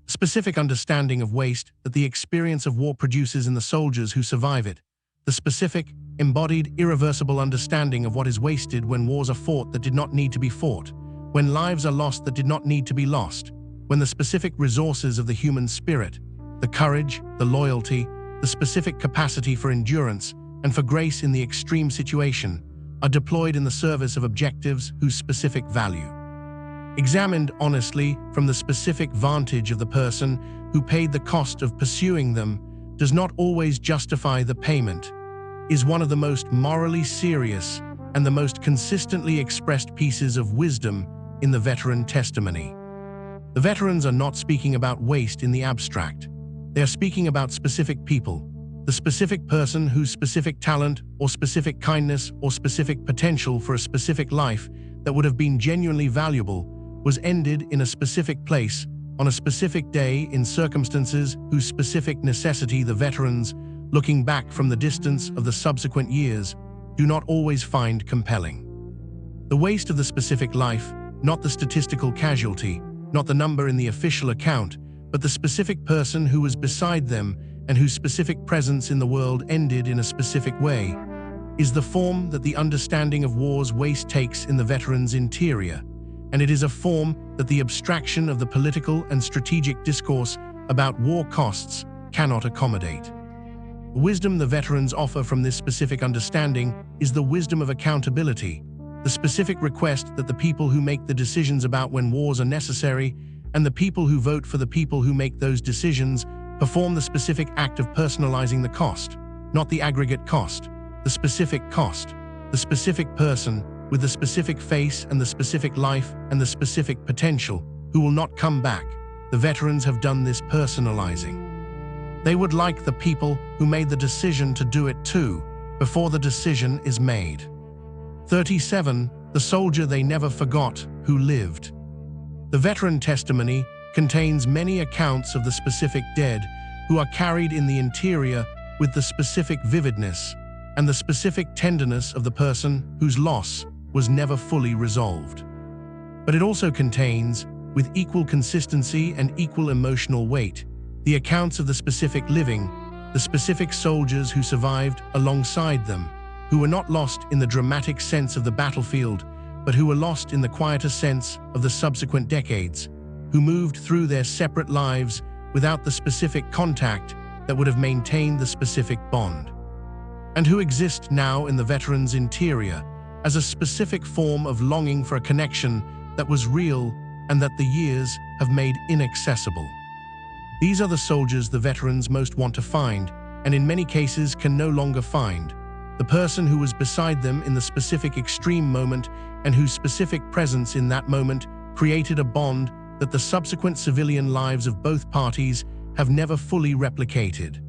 Specific understanding of waste that the experience of war produces in the soldiers who survive it. The specific, embodied, irreversible understanding of what is wasted when wars are fought that did not need to be fought, when lives are lost that did not need to be lost, when the specific resources of the human spirit, the courage, the loyalty, the specific capacity for endurance and for grace in the extreme situation are deployed in the service of objectives whose specific value, examined honestly from the specific vantage of the person who paid the cost of pursuing them, does not always justify the payment, is one of the most morally serious and the most consistently expressed pieces of wisdom in the veteran testimony. The veterans are not speaking about waste in the abstract. They are speaking about specific people, the specific person whose specific talent or specific kindness or specific potential for a specific life that would have been genuinely valuable was ended in a specific place, on a specific day, in circumstances whose specific necessity the veterans, looking back from the distance of the subsequent years, do not always find compelling. The waste of the specific life, not the statistical casualty, not the number in the official account, but the specific person who was beside them and whose specific presence in the world ended in a specific way, is the form that the understanding of war's waste takes in the veteran's interior, and it is a form that the abstraction of the political and strategic discourse about war costs cannot accommodate. The wisdom the veterans offer from this specific understanding is the wisdom of accountability, the specific request that the people who make the decisions about when wars are necessary and the people who vote for the people who make those decisions perform the specific act of personalizing the cost, not the aggregate cost, the specific cost, the specific person with the specific face and the specific life and the specific potential who will not come back. The veterans have done this personalizing. They would like the people who made the decision to do it too, before the decision is made. 37. The soldier they never forgot who lived. The veteran testimony contains many accounts of the specific dead who are carried in the interior with the specific vividness and the specific tenderness of the person whose loss was never fully resolved. But it also contains, with equal consistency and equal emotional weight, the accounts of the specific living, the specific soldiers who survived alongside them, who were not lost in the dramatic sense of the battlefield, but who were lost in the quieter sense of the subsequent decades, who moved through their separate lives without the specific contact that would have maintained the specific bond, and who exist now in the veteran's interior as a specific form of longing for a connection that was real and that the years have made inaccessible. These are the soldiers the veterans most want to find, and in many cases can no longer find, the person who was beside them in the specific extreme moment and whose specific presence in that moment created a bond that the subsequent civilian lives of both parties have never fully replicated.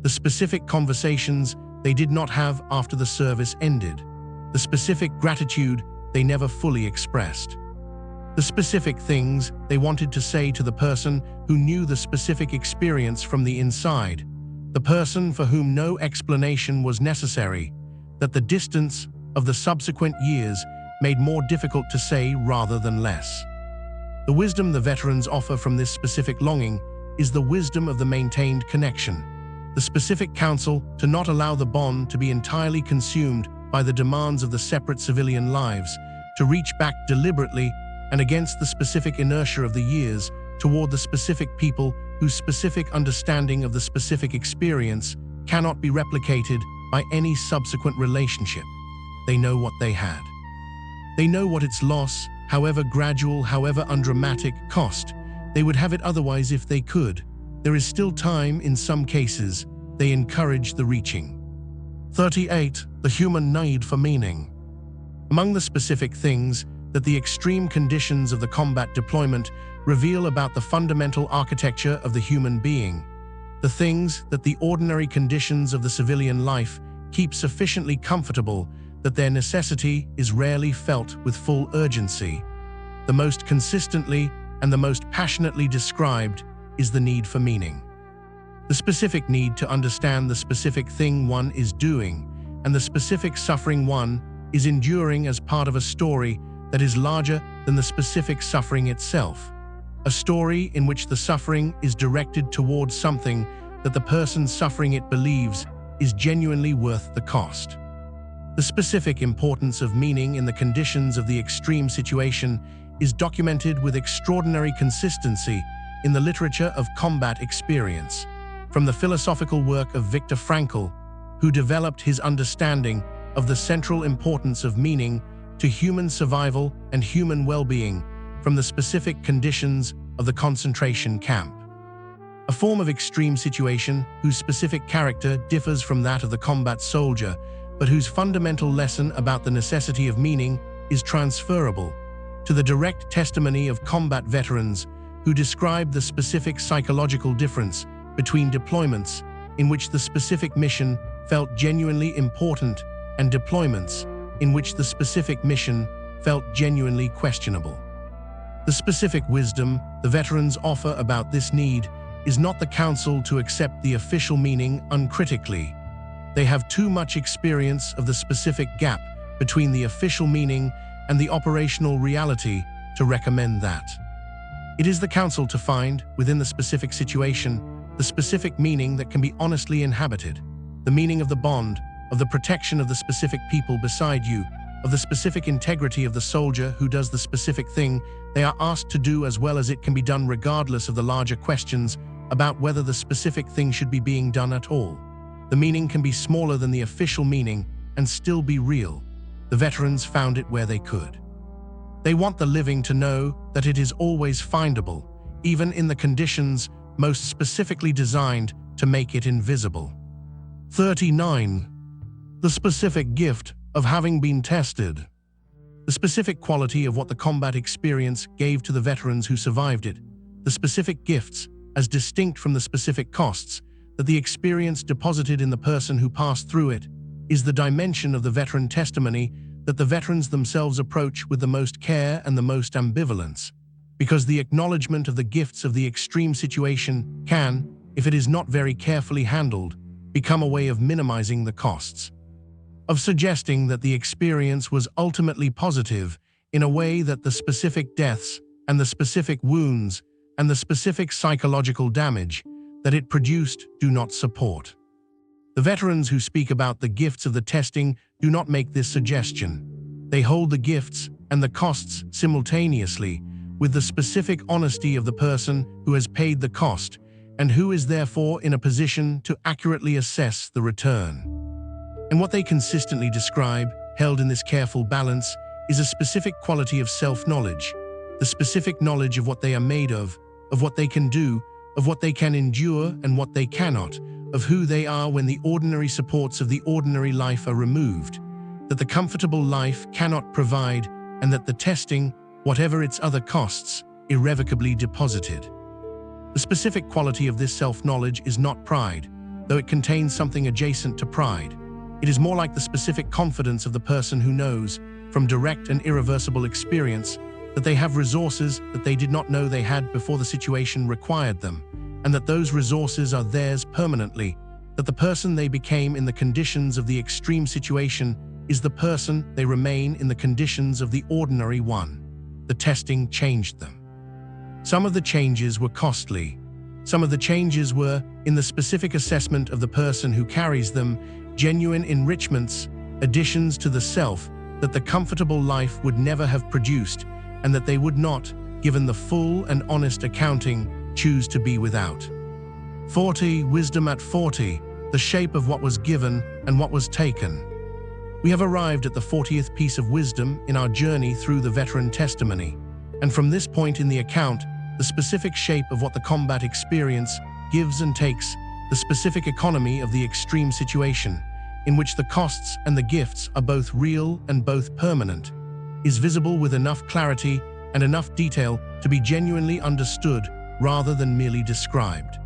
The specific conversations they did not have after the service ended. The specific gratitude they never fully expressed. The specific things they wanted to say to the person who knew the specific experience from the inside. The person for whom no explanation was necessary, that the distance of the subsequent years made more difficult to say rather than less. The wisdom the veterans offer from this specific longing is the wisdom of the maintained connection, the specific counsel to not allow the bond to be entirely consumed by the demands of the separate civilian lives, to reach back deliberately and against the specific inertia of the years toward the specific people whose specific understanding of the specific experience cannot be replicated by any subsequent relationship. They know what they had. They know what its loss, however gradual, however undramatic, cost. They would have it otherwise if they could. There is still time in some cases. They encourage the reaching. 38. The human need for meaning. Among the specific things that the extreme conditions of the combat deployment reveal about the fundamental architecture of the human being, the things that the ordinary conditions of the civilian life keep sufficiently comfortable that their necessity is rarely felt with full urgency. The most consistently and the most passionately described is the need for meaning. The specific need to understand the specific thing one is doing, and the specific suffering one is enduring as part of a story that is larger than the specific suffering itself. A story in which the suffering is directed towards something that the person suffering it believes is genuinely worth the cost. The specific importance of meaning in the conditions of the extreme situation is documented with extraordinary consistency in the literature of combat experience. From the philosophical work of Viktor Frankl, who developed his understanding of the central importance of meaning to human survival and human well-being from the specific conditions of the concentration camp. A form of extreme situation whose specific character differs from that of the combat soldier, but whose fundamental lesson about the necessity of meaning is transferable to the direct testimony of combat veterans who describe the specific psychological difference between deployments in which the specific mission felt genuinely important and deployments in which the specific mission felt genuinely questionable. The specific wisdom the veterans offer about this need is not the counsel to accept the official meaning uncritically. They have too much experience of the specific gap between the official meaning and the operational reality to recommend that. It is the counsel to find, within the specific situation, the specific meaning that can be honestly inhabited, the meaning of the bond, of the protection of the specific people beside you, of the specific integrity of the soldier who does the specific thing they are asked to do, as well as it can be done regardless of the larger questions about whether the specific thing should be being done at all. The meaning can be smaller than the official meaning and still be real. The veterans found it where they could. They want the living to know that it is always findable, even in the conditions most specifically designed to make it invisible. 39. The specific gift of having been tested. The specific quality of what the combat experience gave to the veterans who survived it, the specific gifts, as distinct from the specific costs, that the experience deposited in the person who passed through it, is the dimension of the veteran testimony that the veterans themselves approach with the most care and the most ambivalence, because the acknowledgement of the gifts of the extreme situation can, if it is not very carefully handled, become a way of minimizing the costs, of suggesting that the experience was ultimately positive in a way that the specific deaths and the specific wounds and the specific psychological damage that it produced do not support. The veterans who speak about the gifts of the testing do not make this suggestion. They hold the gifts and the costs simultaneously with the specific honesty of the person who has paid the cost and who is therefore in a position to accurately assess the return. And what they consistently describe, held in this careful balance, is a specific quality of self-knowledge, the specific knowledge of what they are made of what they can do, of what they can endure and what they cannot, of who they are when the ordinary supports of the ordinary life are removed, that the comfortable life cannot provide, and that the testing, whatever its other costs, irrevocably deposited. The specific quality of this self-knowledge is not pride, though it contains something adjacent to pride. It is more like the specific confidence of the person who knows, from direct and irreversible experience, that they have resources that they did not know they had before the situation required them, and that those resources are theirs permanently, that the person they became in the conditions of the extreme situation is the person they remain in the conditions of the ordinary one. The testing changed them. Some of the changes were costly. Some of the changes were, in the specific assessment of the person who carries them, genuine enrichments, additions to the self that the comfortable life would never have produced, and that they would not, given the full and honest accounting, choose to be without. 40. Wisdom at 40, the shape of what was given and what was taken. We have arrived at the 40th piece of wisdom in our journey through the veteran testimony, and from this point in the account, the specific shape of what the combat experience gives and takes, the specific economy of the extreme situation, in which the costs and the gifts are both real and both permanent, is visible with enough clarity and enough detail to be genuinely understood rather than merely described.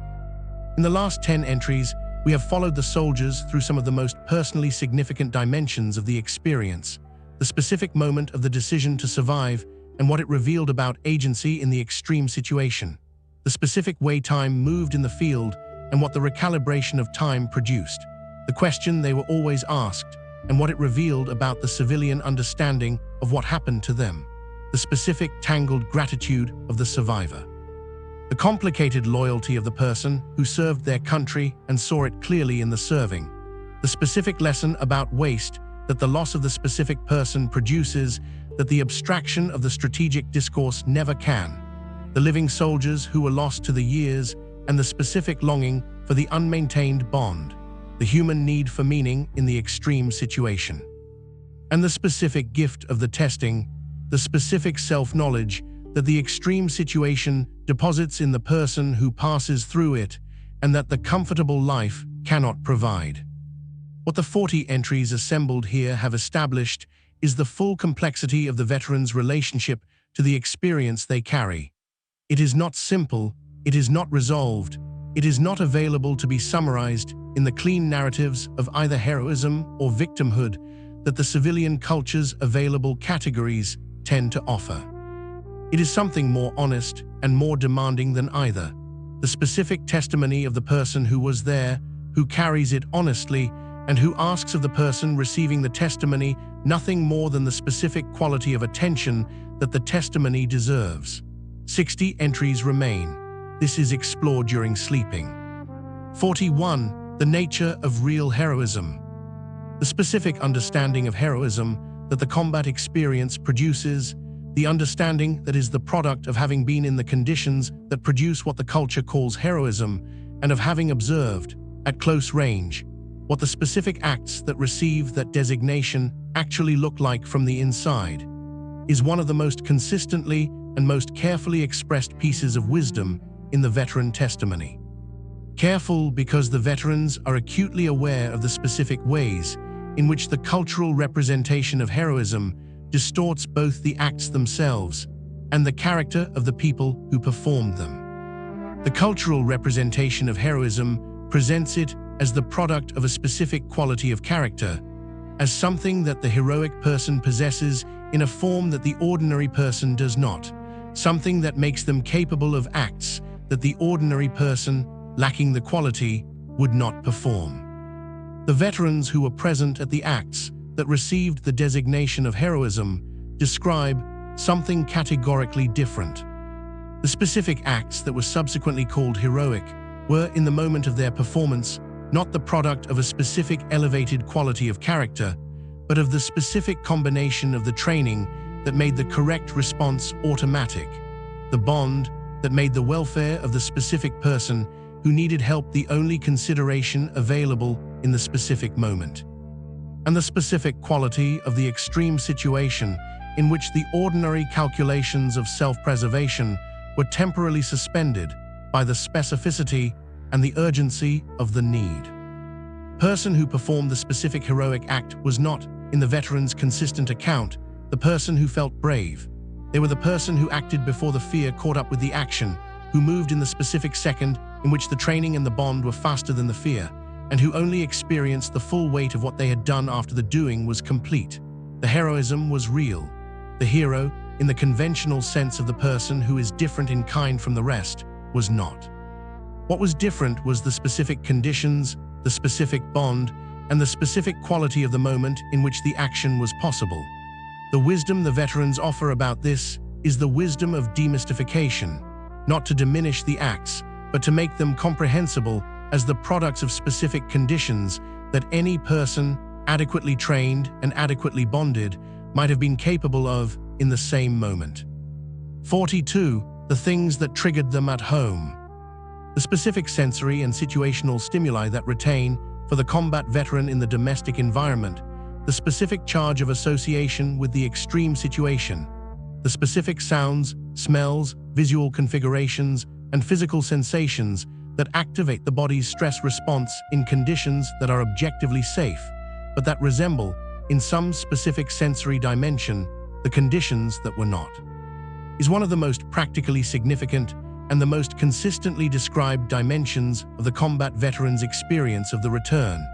In the last 10 entries, We have followed the soldiers through some of the most personally significant dimensions of the experience, the specific moment of the decision to survive and what it revealed about agency in the extreme situation, the specific way time moved in the field and what the recalibration of time produced, the question they were always asked and what it revealed about the civilian understanding of what happened to them, the specific tangled gratitude of the survivor. The complicated loyalty of the person who served their country and saw it clearly in the serving. The specific lesson about waste that the loss of the specific person produces that the abstraction of the strategic discourse never can. The living soldiers who were lost to the years and the specific longing for the unmaintained bond. The human need for meaning in the extreme situation. And the specific gift of the testing, the specific self-knowledge that the extreme situation deposits in the person who passes through it and that the comfortable life cannot provide. What the 40 entries assembled here have established is the full complexity of the veteran's relationship to the experience they carry. It is not simple, it is not resolved, it is not available to be summarized in the clean narratives of either heroism or victimhood that the civilian culture's available categories tend to offer. It is something more honest and more demanding than either. The specific testimony of the person who was there, who carries it honestly, and who asks of the person receiving the testimony nothing more than the specific quality of attention that the testimony deserves. 60 entries remain. This is explored during sleeping. 41. The nature of real heroism. The specific understanding of heroism that the combat experience produces, the understanding that is the product of having been in the conditions that produce what the culture calls heroism, and of having observed, at close range, what the specific acts that receive that designation actually look like from the inside, is one of the most consistently and most carefully expressed pieces of wisdom in the veteran testimony. Careful because the veterans are acutely aware of the specific ways in which the cultural representation of heroism distorts both the acts themselves and the character of the people who performed them. The cultural representation of heroism presents it as the product of a specific quality of character, as something that the heroic person possesses in a form that the ordinary person does not, something that makes them capable of acts that the ordinary person, lacking the quality, would not perform. The veterans who were present at the acts that received the designation of heroism describe something categorically different. The specific acts that were subsequently called heroic were, in the moment of their performance, not the product of a specific elevated quality of character, but of the specific combination of the training that made the correct response automatic, the bond that made the welfare of the specific person who needed help the only consideration available in the specific moment, and the specific quality of the extreme situation in which the ordinary calculations of self-preservation were temporarily suspended by the specificity and the urgency of the need. The person who performed the specific heroic act was not, in the veteran's consistent account, the person who felt brave. They were the person who acted before the fear caught up with the action, who moved in the specific second in which the training and the bond were faster than the fear, and who only experienced the full weight of what they had done after the doing was complete. The heroism was real. The hero, in the conventional sense of the person who is different in kind from the rest, was not. What was different was the specific conditions, the specific bond, and the specific quality of the moment in which the action was possible. The wisdom the veterans offer about this is the wisdom of demystification, not to diminish the acts, but to make them comprehensible as the products of specific conditions that any person, adequately trained and adequately bonded, might have been capable of in the same moment. 42. The things that triggered them at home. The specific sensory and situational stimuli that retain, for the combat veteran in the domestic environment, the specific charge of association with the extreme situation, the specific sounds, smells, visual configurations, and physical sensations that activate the body's stress response in conditions that are objectively safe, but that resemble, in some specific sensory dimension, the conditions that were not, is one of the most practically significant and the most consistently described dimensions of the combat veteran's experience of the return,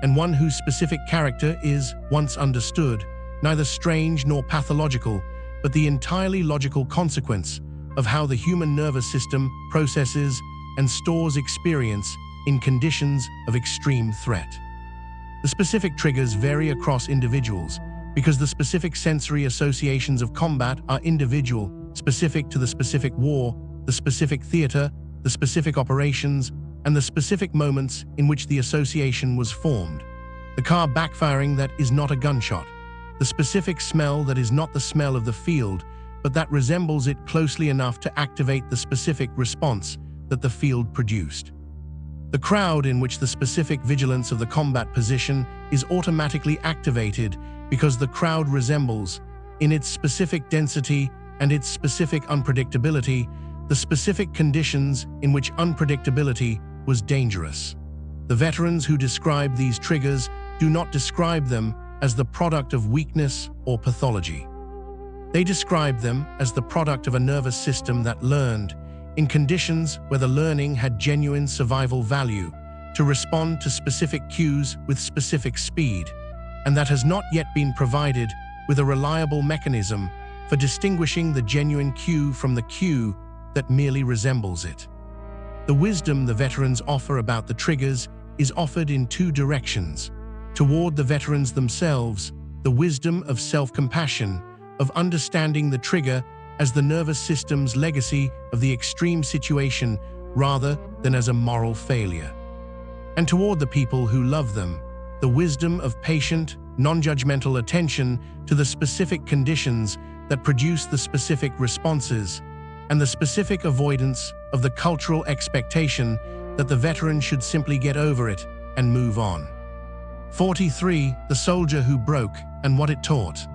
and one whose specific character is, once understood, neither strange nor pathological, but the entirely logical consequence of how the human nervous system processes and stores experience in conditions of extreme threat. The specific triggers vary across individuals because the specific sensory associations of combat are individual, specific to the specific war, the specific theater, the specific operations, and the specific moments in which the association was formed. The car backfiring that is not a gunshot. The specific smell that is not the smell of the field, but that resembles it closely enough to activate the specific response that the field produced. The crowd in which the specific vigilance of the combat position is automatically activated because the crowd resembles, in its specific density and its specific unpredictability, the specific conditions in which unpredictability was dangerous. The veterans who describe these triggers do not describe them as the product of weakness or pathology. They describe them as the product of a nervous system that learned, in conditions where the learning had genuine survival value, to respond to specific cues with specific speed, and that has not yet been provided with a reliable mechanism for distinguishing the genuine cue from the cue that merely resembles it. The wisdom the veterans offer about the triggers is offered in two directions. Toward the veterans themselves, the wisdom of self-compassion, of understanding the trigger as the nervous system's legacy of the extreme situation rather than as a moral failure. And toward the people who love them, the wisdom of patient, non-judgmental attention to the specific conditions that produce the specific responses, and the specific avoidance of the cultural expectation that the veteran should simply get over it and move on. 43. The soldier who broke and what it taught.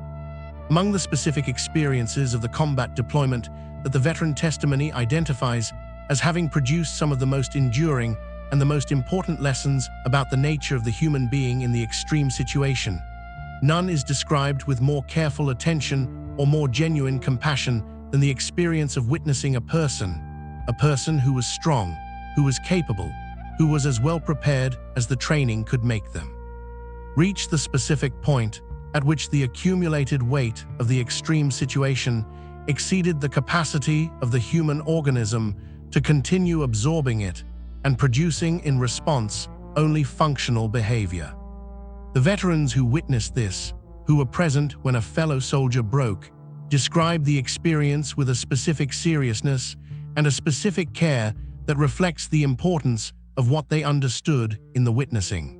Among the specific experiences of the combat deployment that the veteran testimony identifies as having produced some of the most enduring and the most important lessons about the nature of the human being in the extreme situation, none is described with more careful attention or more genuine compassion than the experience of witnessing a person who was strong, who was capable, who was as well prepared as the training could make them, reach the specific point at which the accumulated weight of the extreme situation exceeded the capacity of the human organism to continue absorbing it and producing in response only functional behavior. The veterans who witnessed this, who were present when a fellow soldier broke, describe the experience with a specific seriousness and a specific care that reflects the importance of what they understood in the witnessing.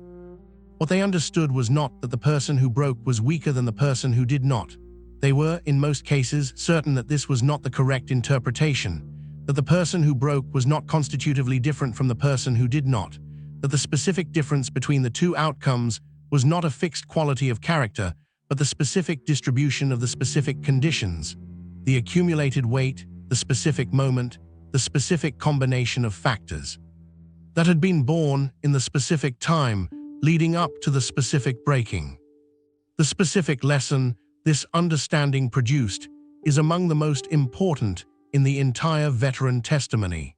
What they understood was not that the person who broke was weaker than the person who did not. They were, in most cases, certain that this was not the correct interpretation, that the person who broke was not constitutively different from the person who did not, that the specific difference between the two outcomes was not a fixed quality of character, but the specific distribution of the specific conditions, the accumulated weight, the specific moment, the specific combination of factors that had been born in the specific time leading up to the specific breaking. The specific lesson this understanding produced is among the most important in the entire veteran testimony.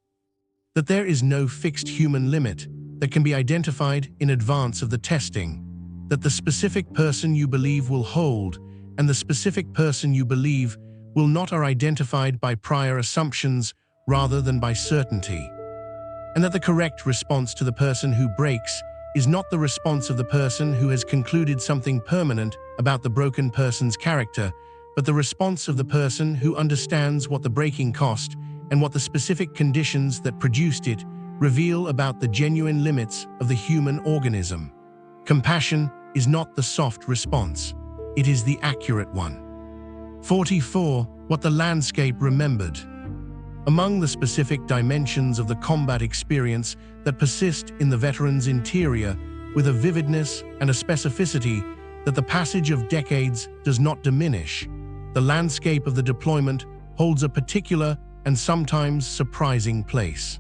That there is no fixed human limit that can be identified in advance of the testing, that the specific person you believe will hold and the specific person you believe will not are identified by prior assumptions rather than by certainty, and that the correct response to the person who breaks is not the response of the person who has concluded something permanent about the broken person's character, but the response of the person who understands what the breaking cost and what the specific conditions that produced it reveal about the genuine limits of the human organism. Compassion is not the soft response, it is the accurate one. 44. What the landscape remembered. Among the specific dimensions of the combat experience that persist in the veteran's interior with a vividness and a specificity that the passage of decades does not diminish, the landscape of the deployment holds a particular and sometimes surprising place.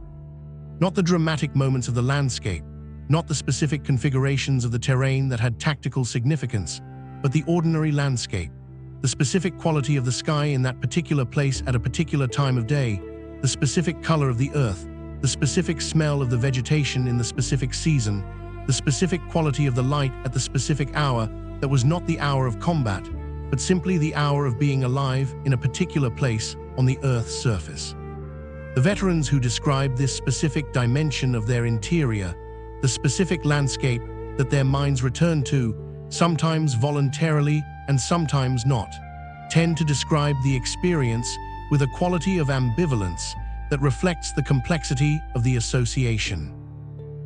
Not the dramatic moments of the landscape, not the specific configurations of the terrain that had tactical significance, but the ordinary landscape, the specific quality of the sky in that particular place at a particular time of day, the specific color of the earth, the specific smell of the vegetation in the specific season, the specific quality of the light at the specific hour that was not the hour of combat, but simply the hour of being alive in a particular place on the Earth's surface. The veterans who described this specific dimension of their interior, the specific landscape that their minds return to, sometimes voluntarily and sometimes not, tend to describe the experience with a quality of ambivalence that reflects the complexity of the association.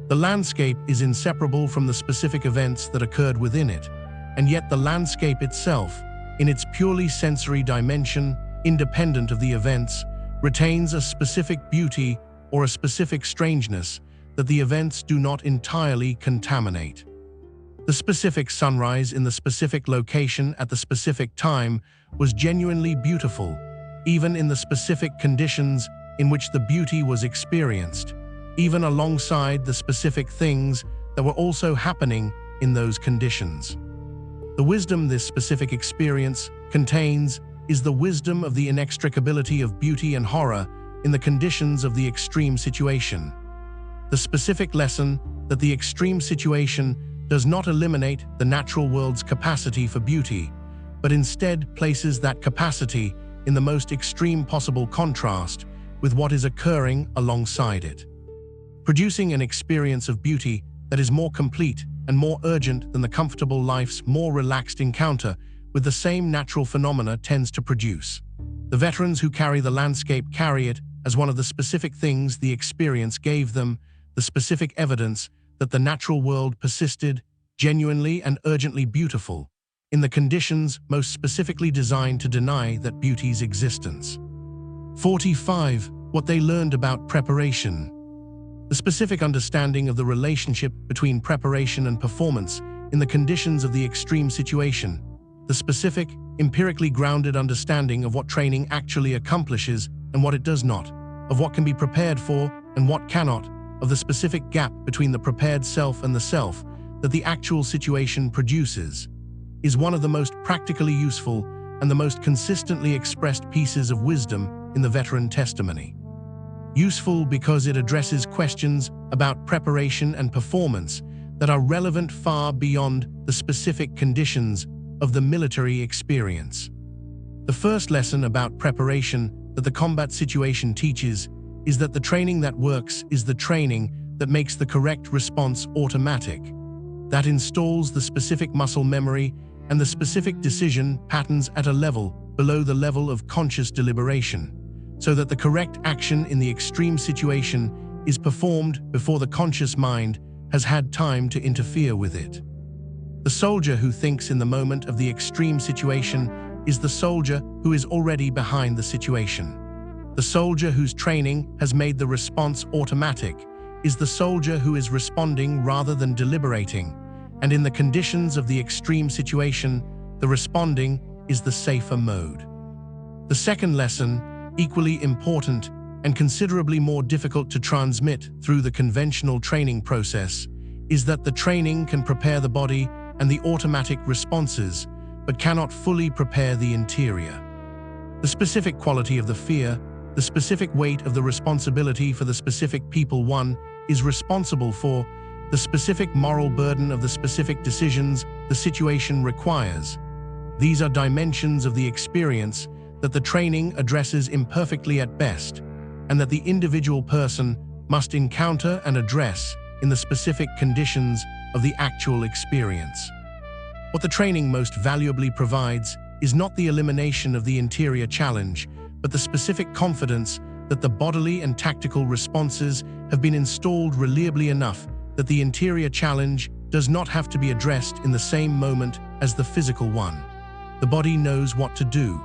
The landscape is inseparable from the specific events that occurred within it, and yet the landscape itself, in its purely sensory dimension, independent of the events, retains a specific beauty or a specific strangeness that the events do not entirely contaminate. The specific sunrise in the specific location at the specific time was genuinely beautiful, even in the specific conditions in which the beauty was experienced, even alongside the specific things that were also happening in those conditions. The wisdom this specific experience contains is the wisdom of the inextricability of beauty and horror in the conditions of the extreme situation. The specific lesson that the extreme situation does not eliminate the natural world's capacity for beauty, but instead places that capacity in the most extreme possible contrast with what is occurring alongside it, producing an experience of beauty that is more complete and more urgent than the comfortable life's more relaxed encounter with the same natural phenomena tends to produce. The veterans who carry the landscape carry it as one of the specific things the experience gave them, the specific evidence that the natural world persisted, genuinely and urgently beautiful, in the conditions most specifically designed to deny that beauty's existence. 45. What they learned about preparation. The specific understanding of the relationship between preparation and performance in the conditions of the extreme situation, the specific, empirically grounded understanding of what training actually accomplishes and what it does not, of what can be prepared for and what cannot, of the specific gap between the prepared self and the self that the actual situation produces, is one of the most practically useful and the most consistently expressed pieces of wisdom in the veteran testimony. Useful because it addresses questions about preparation and performance that are relevant far beyond the specific conditions of the military experience. The first lesson about preparation that the combat situation teaches is that the training that works is the training that makes the correct response automatic, that installs the specific muscle memory and the specific decision patterns at a level below the level of conscious deliberation, so that the correct action in the extreme situation is performed before the conscious mind has had time to interfere with it. The soldier who thinks in the moment of the extreme situation is the soldier who is already behind the situation. The soldier whose training has made the response automatic is the soldier who is responding rather than deliberating, and in the conditions of the extreme situation, the responding is the safer mode. The second lesson, equally important and considerably more difficult to transmit through the conventional training process, is that the training can prepare the body and the automatic responses, but cannot fully prepare the interior. The specific quality of the fear, the specific weight of the responsibility for the specific people one is responsible for, the specific moral burden of the specific decisions the situation requires. These are dimensions of the experience that the training addresses imperfectly at best, and that the individual person must encounter and address in the specific conditions of the actual experience. What the training most valuably provides is not the elimination of the interior challenge, but the specific confidence that the bodily and tactical responses have been installed reliably enough that the interior challenge does not have to be addressed in the same moment as the physical one. The body knows what to do.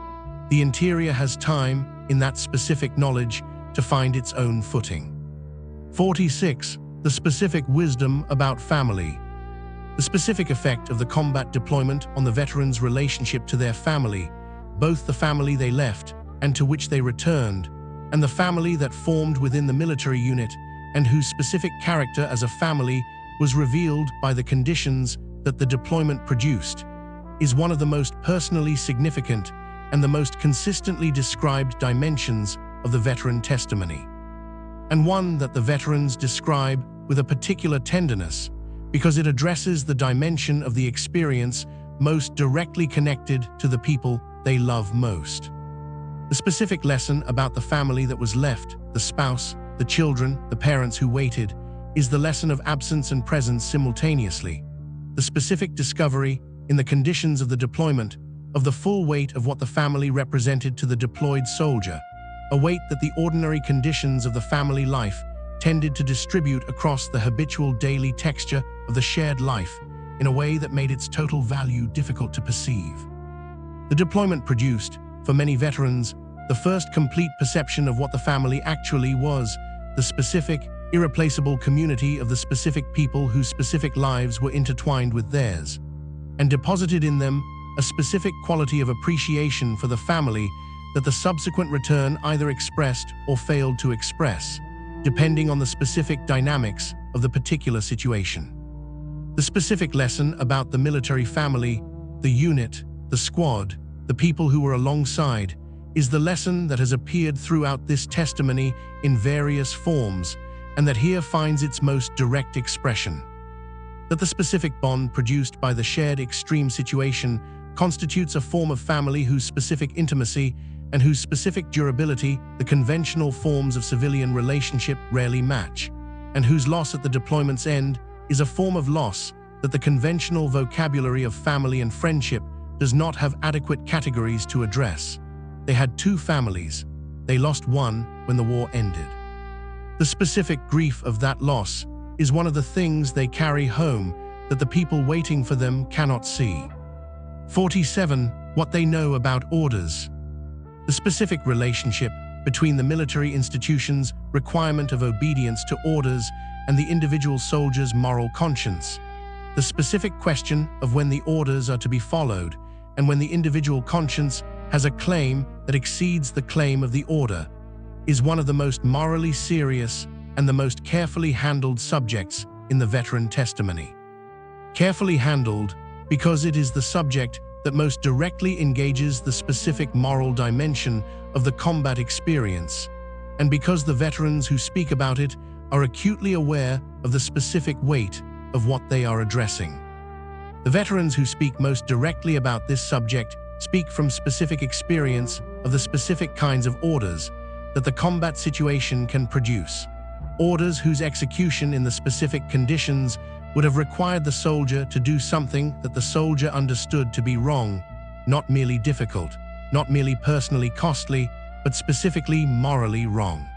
The interior has time, in that specific knowledge, to find its own footing. 46. The specific wisdom about family. The specific effect of the combat deployment on the veterans' relationship to their family, both the family they left and to which they returned, and the family that formed within the military unit and whose specific character as a family was revealed by the conditions that the deployment produced, is one of the most personally significant and the most consistently described dimensions of the veteran testimony, and one that the veterans describe with a particular tenderness because it addresses the dimension of the experience most directly connected to the people they love most. The specific lesson about the family that was left, the spouse, the children, the parents who waited, is the lesson of absence and presence simultaneously. The specific discovery, in the conditions of the deployment, of the full weight of what the family represented to the deployed soldier, a weight that the ordinary conditions of the family life tended to distribute across the habitual daily texture of the shared life in a way that made its total value difficult to perceive. The deployment produced, for many veterans, the first complete perception of what the family actually was, the specific, irreplaceable community of the specific people whose specific lives were intertwined with theirs, and deposited in them a specific quality of appreciation for the family that the subsequent return either expressed or failed to express, depending on the specific dynamics of the particular situation. The specific lesson about the military family, the unit, the squad, the people who were alongside, is the lesson that has appeared throughout this testimony in various forms, and that here finds its most direct expression. That the specific bond produced by the shared extreme situation constitutes a form of family whose specific intimacy and whose specific durability the conventional forms of civilian relationship rarely match, and whose loss at the deployment's end is a form of loss that the conventional vocabulary of family and friendship does not have adequate categories to address. They had two families. They lost one when the war ended. The specific grief of that loss is one of the things they carry home that the people waiting for them cannot see. 47. What they know about orders. The specific relationship between the military institution's requirement of obedience to orders and the individual soldier's moral conscience. The specific question of when the orders are to be followed and when the individual conscience has a claim that exceeds the claim of the order is one of the most morally serious and the most carefully handled subjects in the veteran testimony. Carefully handled because it is the subject that most directly engages the specific moral dimension of the combat experience, and because the veterans who speak about it are acutely aware of the specific weight of what they are addressing. The veterans who speak most directly about this subject speak from specific experience of the specific kinds of orders that the combat situation can produce. Orders whose execution in the specific conditions would have required the soldier to do something that the soldier understood to be wrong, not merely difficult, not merely personally costly, but specifically morally wrong.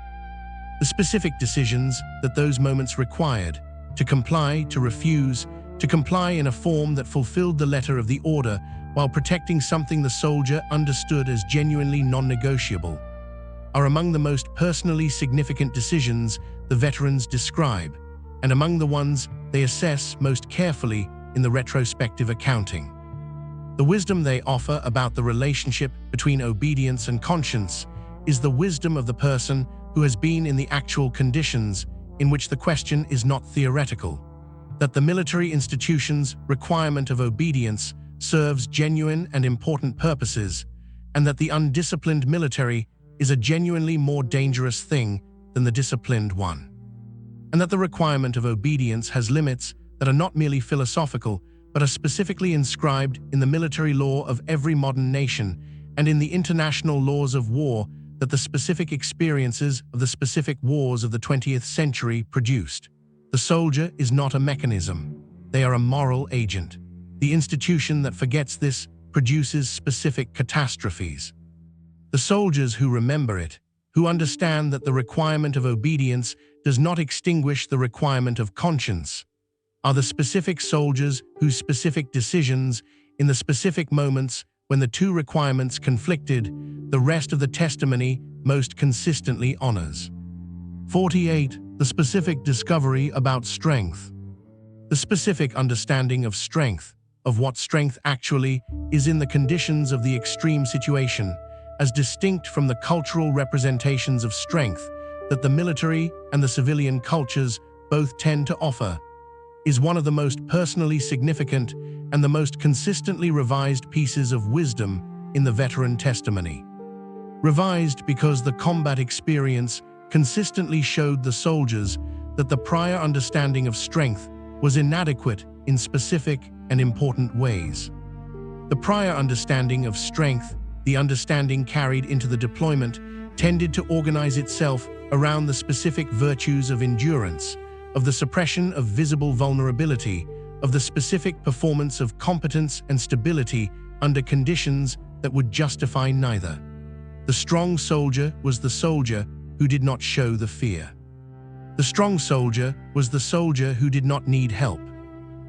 The specific decisions that those moments required, to comply, to refuse, to comply in a form that fulfilled the letter of the order while protecting something the soldier understood as genuinely non-negotiable, are among the most personally significant decisions the veterans describe, and among the ones they assess most carefully in the retrospective accounting. The wisdom they offer about the relationship between obedience and conscience is the wisdom of the person who has been in the actual conditions in which the question is not theoretical, that the military institution's requirement of obedience serves genuine and important purposes, and that the undisciplined military is a genuinely more dangerous thing than the disciplined one, and that the requirement of obedience has limits that are not merely philosophical, but are specifically inscribed in the military law of every modern nation and in the international laws of war that the specific experiences of the specific wars of the 20th century produced. The soldier is not a mechanism. They are a moral agent. The institution that forgets this produces specific catastrophes. The soldiers who remember it, who understand that the requirement of obedience does not extinguish the requirement of conscience, are the specific soldiers whose specific decisions, in the specific moments when the two requirements conflicted, the rest of the testimony most consistently honors. 48. The specific discovery about strength. The specific understanding of strength, of what strength actually is in the conditions of the extreme situation, as distinct from the cultural representations of strength that the military and the civilian cultures both tend to offer, is one of the most personally significant and the most consistently revised pieces of wisdom in the veteran testimony. Revised because the combat experience consistently showed the soldiers that the prior understanding of strength was inadequate in specific and important ways. The prior understanding of strength, the understanding carried into the deployment, tended to organize itself around the specific virtues of endurance, of the suppression of visible vulnerability, of the specific performance of competence and stability under conditions that would justify neither. The strong soldier was the soldier who did not show the fear. The strong soldier was the soldier who did not need help.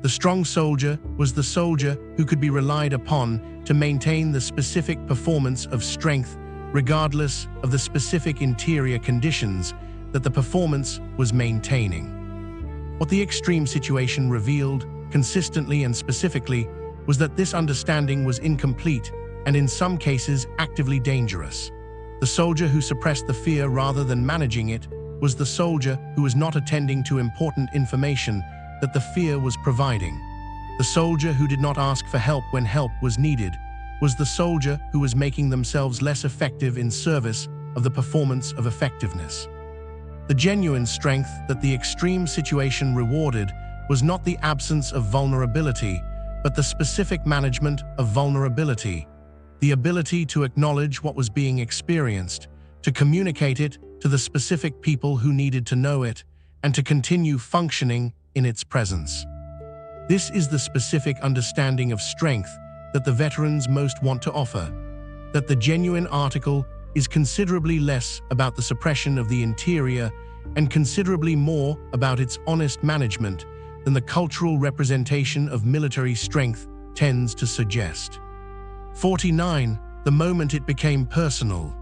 The strong soldier was the soldier who could be relied upon to maintain the specific performance of strength regardless of the specific interior conditions that the performance was maintaining. What the extreme situation revealed, consistently and specifically, was that this understanding was incomplete and in some cases actively dangerous. The soldier who suppressed the fear rather than managing it was the soldier who was not attending to important information that the fear was providing. The soldier who did not ask for help when help was needed was the soldier who was making themselves less effective in service of the performance of effectiveness. The genuine strength that the extreme situation rewarded was not the absence of vulnerability, but the specific management of vulnerability, the ability to acknowledge what was being experienced, to communicate it to the specific people who needed to know it, and to continue functioning in its presence. This is the specific understanding of strength that the veterans most want to offer, that the genuine article is considerably less about the suppression of the interior and considerably more about its honest management than the cultural representation of military strength tends to suggest. 49. The moment it became personal.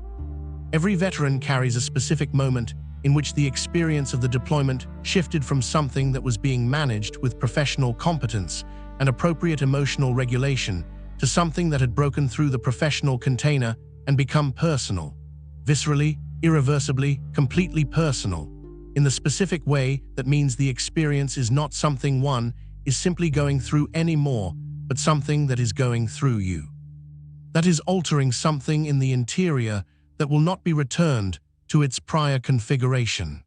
Every veteran carries a specific moment in which the experience of the deployment shifted from something that was being managed with professional competence and appropriate emotional regulation to something that had broken through the professional container and become personal, viscerally, irreversibly, completely personal, in the specific way that means the experience is not something one is simply going through anymore, but something that is going through you. That is altering something in the interior that will not be returned to its prior configuration.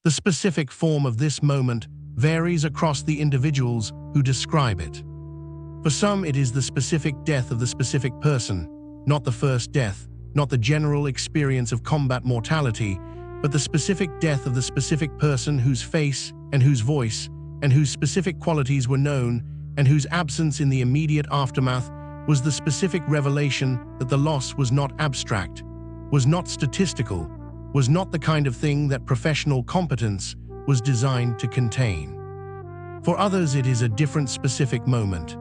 The specific form of this moment varies across the individuals who describe it. For some, it is the specific death of the specific person, not the first death, not the general experience of combat mortality, but the specific death of the specific person whose face and whose voice and whose specific qualities were known and whose absence in the immediate aftermath was the specific revelation that the loss was not abstract, was not statistical, was not the kind of thing that professional competence was designed to contain. For others, it is a different specific moment.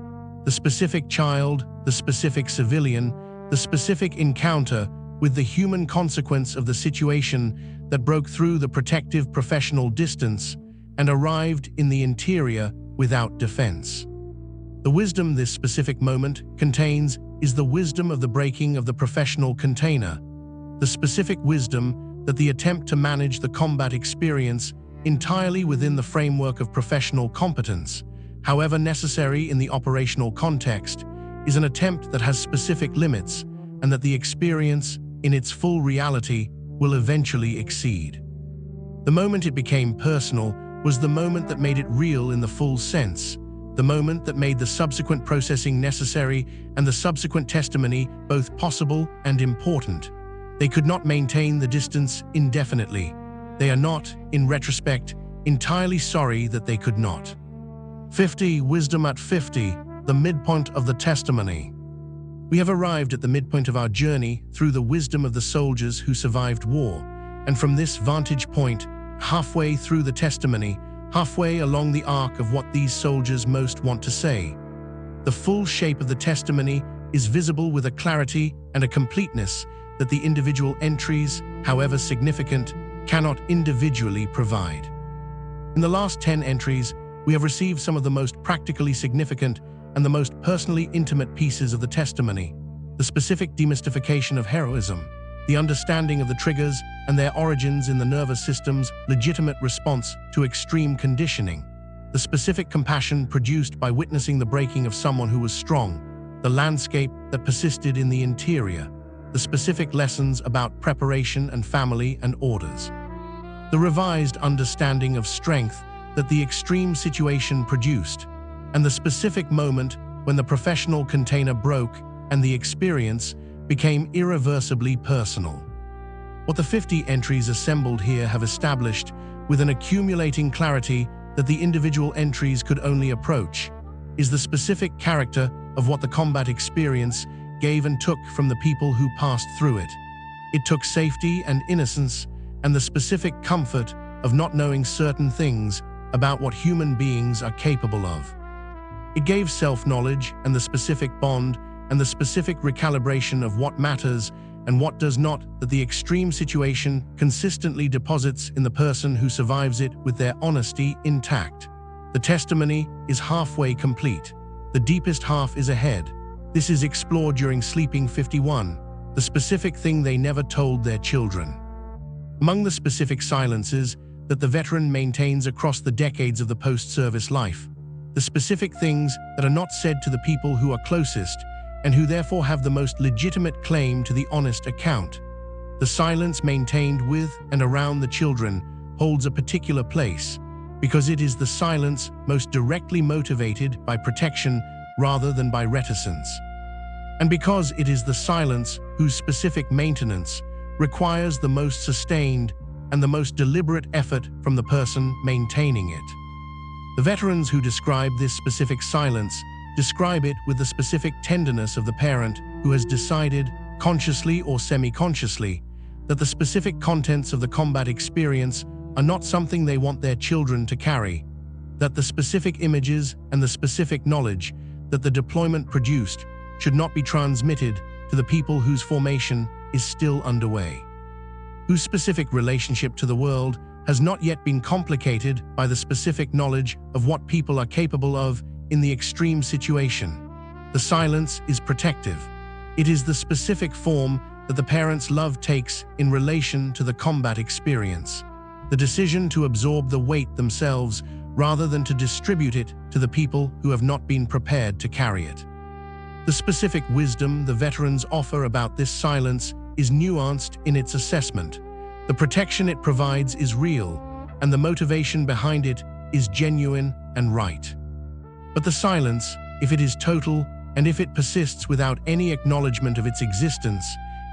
The specific child, the specific civilian, the specific encounter with the human consequence of the situation that broke through the protective professional distance and arrived in the interior without defense. The wisdom this specific moment contains is the wisdom of the breaking of the professional container, the specific wisdom that the attempt to manage the combat experience entirely within the framework of professional competence, however necessary in the operational context, is an attempt that has specific limits and that the experience, in its full reality, will eventually exceed. The moment it became personal was the moment that made it real in the full sense, the moment that made the subsequent processing necessary and the subsequent testimony both possible and important. They could not maintain the distance indefinitely. They are not, in retrospect, entirely sorry that they could not. 50. Wisdom at 50, the midpoint of the testimony. We have arrived at the midpoint of our journey through the wisdom of the soldiers who survived war, and from this vantage point, halfway through the testimony, halfway along the arc of what these soldiers most want to say, the full shape of the testimony is visible with a clarity and a completeness that the individual entries, however significant, cannot individually provide. In the last 10 entries, we have received some of the most practically significant and the most personally intimate pieces of the testimony, the specific demystification of heroism, the understanding of the triggers and their origins in the nervous system's legitimate response to extreme conditioning, the specific compassion produced by witnessing the breaking of someone who was strong, the landscape that persisted in the interior, the the specific lessons about preparation and family and orders. The revised understanding of strength that the extreme situation produced, and the specific moment when the professional container broke and the experience became irreversibly personal. What the 50 entries assembled here have established, with an accumulating clarity that the individual entries could only approach, is the specific character of what the combat experience gave and took from the people who passed through it. It took safety and innocence and the specific comfort of not knowing certain things about what human beings are capable of. It gave self-knowledge and the specific bond and the specific recalibration of what matters and what does not that the extreme situation consistently deposits in the person who survives it with their honesty intact. The testimony is halfway complete. The deepest half is ahead. This is explored during Sleeping 51, the specific thing they never told their children. Among the specific silences that the veteran maintains across the decades of the post-service life, the specific things that are not said to the people who are closest and who therefore have the most legitimate claim to the honest account. The silence maintained with and around the children holds a particular place, because it is the silence most directly motivated by protection rather than by reticence. And because it is the silence whose specific maintenance requires the most sustained and the most deliberate effort from the person maintaining it. The veterans who describe this specific silence describe it with the specific tenderness of the parent who has decided, consciously or semi-consciously, that the specific contents of the combat experience are not something they want their children to carry, that the specific images and the specific knowledge that the deployment produced should not be transmitted to the people whose formation is still underway, whose specific relationship to the world has not yet been complicated by the specific knowledge of what people are capable of in the extreme situation. The silence is protective. It is the specific form that the parents' love takes in relation to the combat experience. The decision to absorb the weight themselves rather than to distribute it to the people who have not been prepared to carry it. The specific wisdom the veterans offer about this silence is nuanced in its assessment. The protection it provides is real, and the motivation behind it is genuine and right. But the silence, if it is total and if it persists without any acknowledgement of its existence,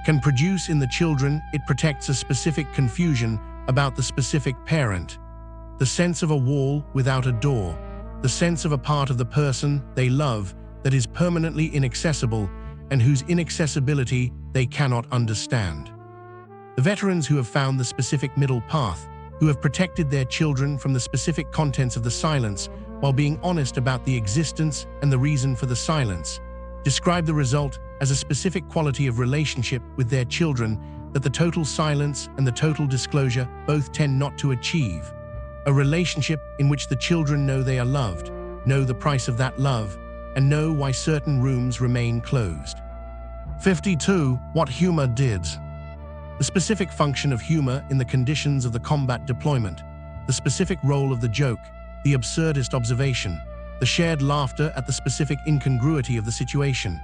can produce in the children it protects a specific confusion about the specific parent, the sense of a wall without a door, the sense of a part of the person they love that is permanently inaccessible and whose inaccessibility they cannot understand. The veterans who have found the specific middle path, who have protected their children from the specific contents of the silence while being honest about the existence and the reason for the silence, describe the result as a specific quality of relationship with their children that the total silence and the total disclosure both tend not to achieve. A relationship in which the children know they are loved, know the price of that love, and know why certain rooms remain closed. 52. What humor did. The specific function of humor in the conditions of the combat deployment, the specific role of the joke, the absurdist observation, the shared laughter at the specific incongruity of the situation,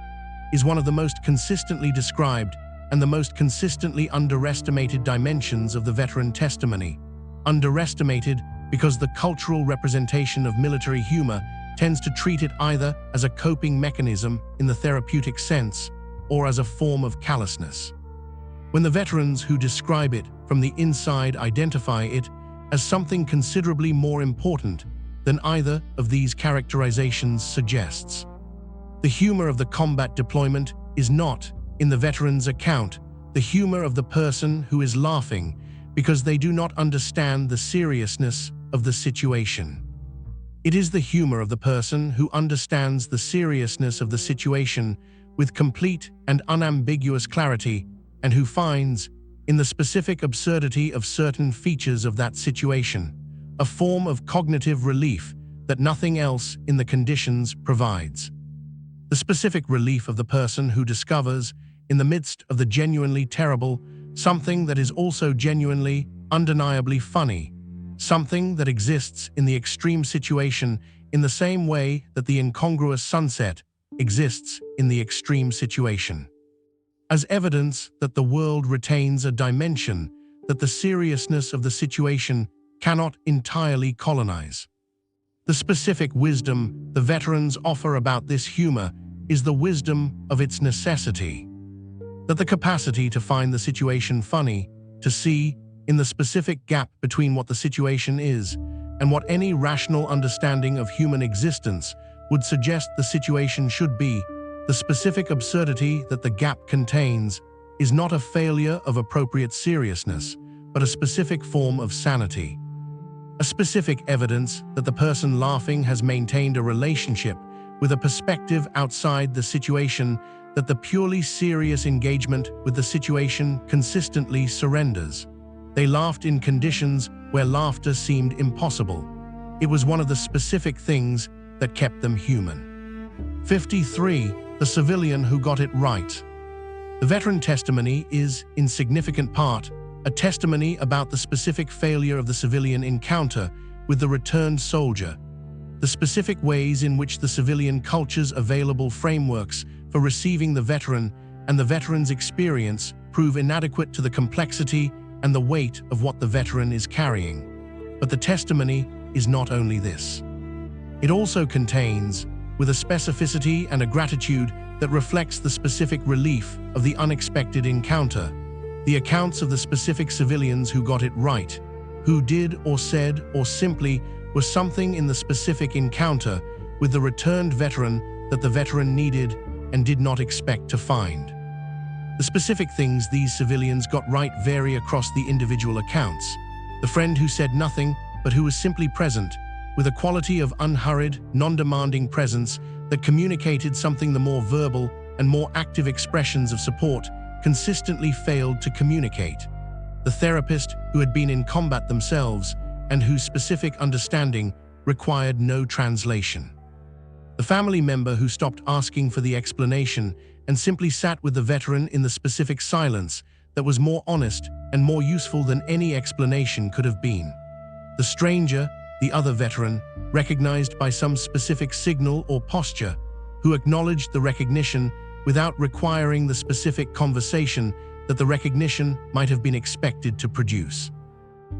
is one of the most consistently described and the most consistently underestimated dimensions of the veteran testimony. Underestimated because the cultural representation of military humor tends to treat it either as a coping mechanism in the therapeutic sense or as a form of callousness. When the veterans who describe it from the inside identify it as something considerably more important than either of these characterizations suggests. The humor of the combat deployment is not, in the veteran's account, the humor of the person who is laughing because they do not understand the seriousness of the situation. It is the humor of the person who understands the seriousness of the situation with complete and unambiguous clarity and who finds, in the specific absurdity of certain features of that situation, a form of cognitive relief that nothing else in the conditions provides. The specific relief of the person who discovers, in the midst of the genuinely terrible, something that is also genuinely, undeniably funny, something that exists in the extreme situation in the same way that the incongruous sunset exists in the extreme situation. as evidence that the world retains a dimension that the seriousness of the situation cannot entirely colonize. The specific wisdom the veterans offer about this humor is the wisdom of its necessity. That the capacity to find the situation funny, to see in the specific gap between what the situation is and what any rational understanding of human existence would suggest the situation should be, the specific absurdity that the gap contains is not a failure of appropriate seriousness, but a specific form of sanity. A specific evidence that the person laughing has maintained a relationship with a perspective outside the situation, that the purely serious engagement with the situation consistently surrenders. They laughed in conditions where laughter seemed impossible. It was one of the specific things that kept them human. 53. The civilian who got it right. The veteran testimony is, in significant part, a testimony about the specific failure of the civilian encounter with the returned soldier, the specific ways in which the civilian culture's available frameworks for receiving the veteran and the veteran's experience prove inadequate to the complexity and the weight of what the veteran is carrying. But the testimony is not only this. It also contains, with a specificity and a gratitude that reflects the specific relief of the unexpected encounter, the accounts of the specific civilians who got it right, who did or said or simply was something in the specific encounter with the returned veteran that the veteran needed and did not expect to find. The specific things these civilians got right vary across the individual accounts. The friend who said nothing but who was simply present, with a quality of unhurried, non-demanding presence that communicated something the more verbal and more active expressions of support consistently failed to communicate. The therapist who had been in combat themselves and whose specific understanding required no translation. The family member who stopped asking for the explanation and simply sat with the veteran in the specific silence that was more honest and more useful than any explanation could have been. The stranger, the other veteran, recognized by some specific signal or posture, who acknowledged the recognition without requiring the specific conversation that the recognition might have been expected to produce.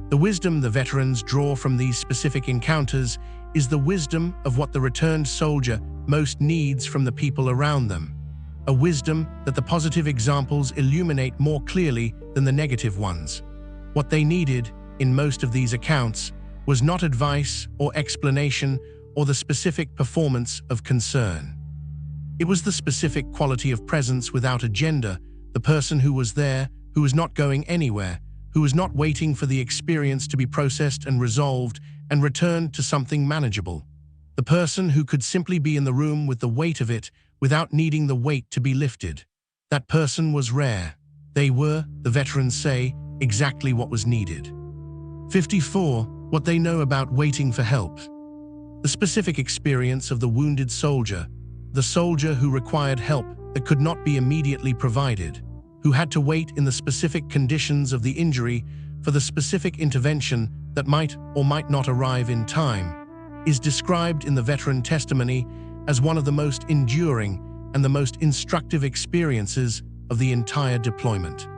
The wisdom the veterans draw from these specific encounters is the wisdom of what the returned soldier most needs from the people around them, a wisdom that the positive examples illuminate more clearly than the negative ones. What they needed, in most of these accounts, was not advice or explanation or the specific performance of concern. It was the specific quality of presence without agenda, the person who was there, who was not going anywhere, who was not waiting for the experience to be processed and resolved and returned to something manageable. The person who could simply be in the room with the weight of it without needing the weight to be lifted. That person was rare. They were, the veterans say, exactly what was needed. 54. What they know about waiting for help. The specific experience of the wounded soldier, the soldier who required help that could not be immediately provided, who had to wait in the specific conditions of the injury for the specific intervention that might or might not arrive in time, is described in the veteran testimony as one of the most enduring and the most instructive experiences of the entire deployment.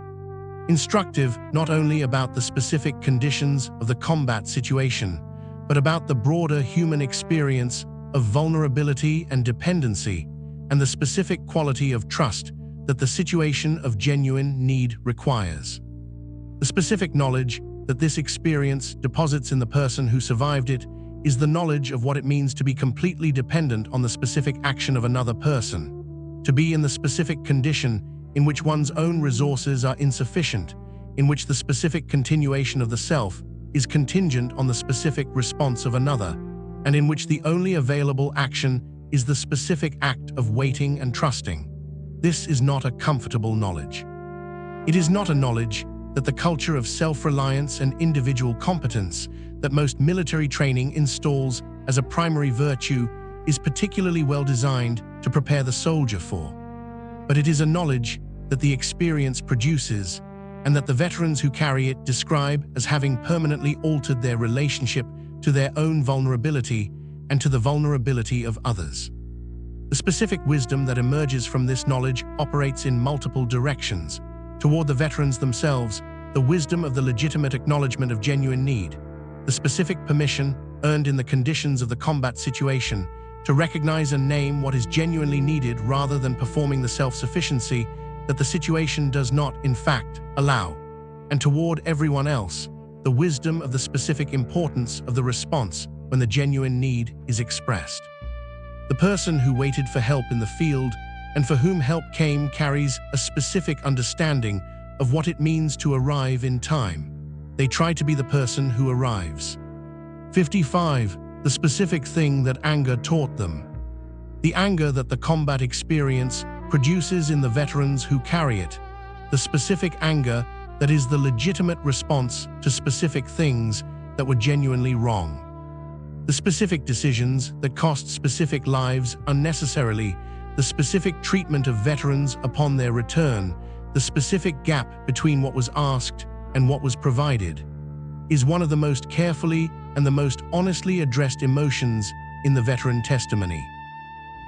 Instructive not only about the specific conditions of the combat situation, but about the broader human experience of vulnerability and dependency and the specific quality of trust that the situation of genuine need requires. The specific knowledge that this experience deposits in the person who survived it is the knowledge of what it means to be completely dependent on the specific action of another person, to be in the specific condition in which one's own resources are insufficient, in which the specific continuation of the self is contingent on the specific response of another, and in which the only available action is the specific act of waiting and trusting. This is not a comfortable knowledge. It is not a knowledge that the culture of self-reliance and individual competence that most military training installs as a primary virtue is particularly well designed to prepare the soldier for. But it is a knowledge that the experience produces and that the veterans who carry it describe as having permanently altered their relationship to their own vulnerability and to the vulnerability of others. The The specific wisdom that emerges from this knowledge operates in multiple directions. Toward the veterans themselves, the wisdom of the legitimate acknowledgement of genuine need, the specific permission, earned in the conditions of the combat situation, to recognize and name what is genuinely needed rather than performing the self-sufficiency that the situation does not, in fact, allow. And toward everyone else, the wisdom of the specific importance of the response when the genuine need is expressed. The person who waited for help in the field and for whom help came carries a specific understanding of what it means to arrive in time. They try to be the person who arrives. 55. The specific thing that anger taught them. The anger that the combat experience produces in the veterans who carry it. The specific anger that is the legitimate response to specific things that were genuinely wrong. The specific decisions that cost specific lives unnecessarily, the specific treatment of veterans upon their return, the specific gap between what was asked and what was provided, is one of the most carefully and the most honestly addressed emotions in the veteran testimony.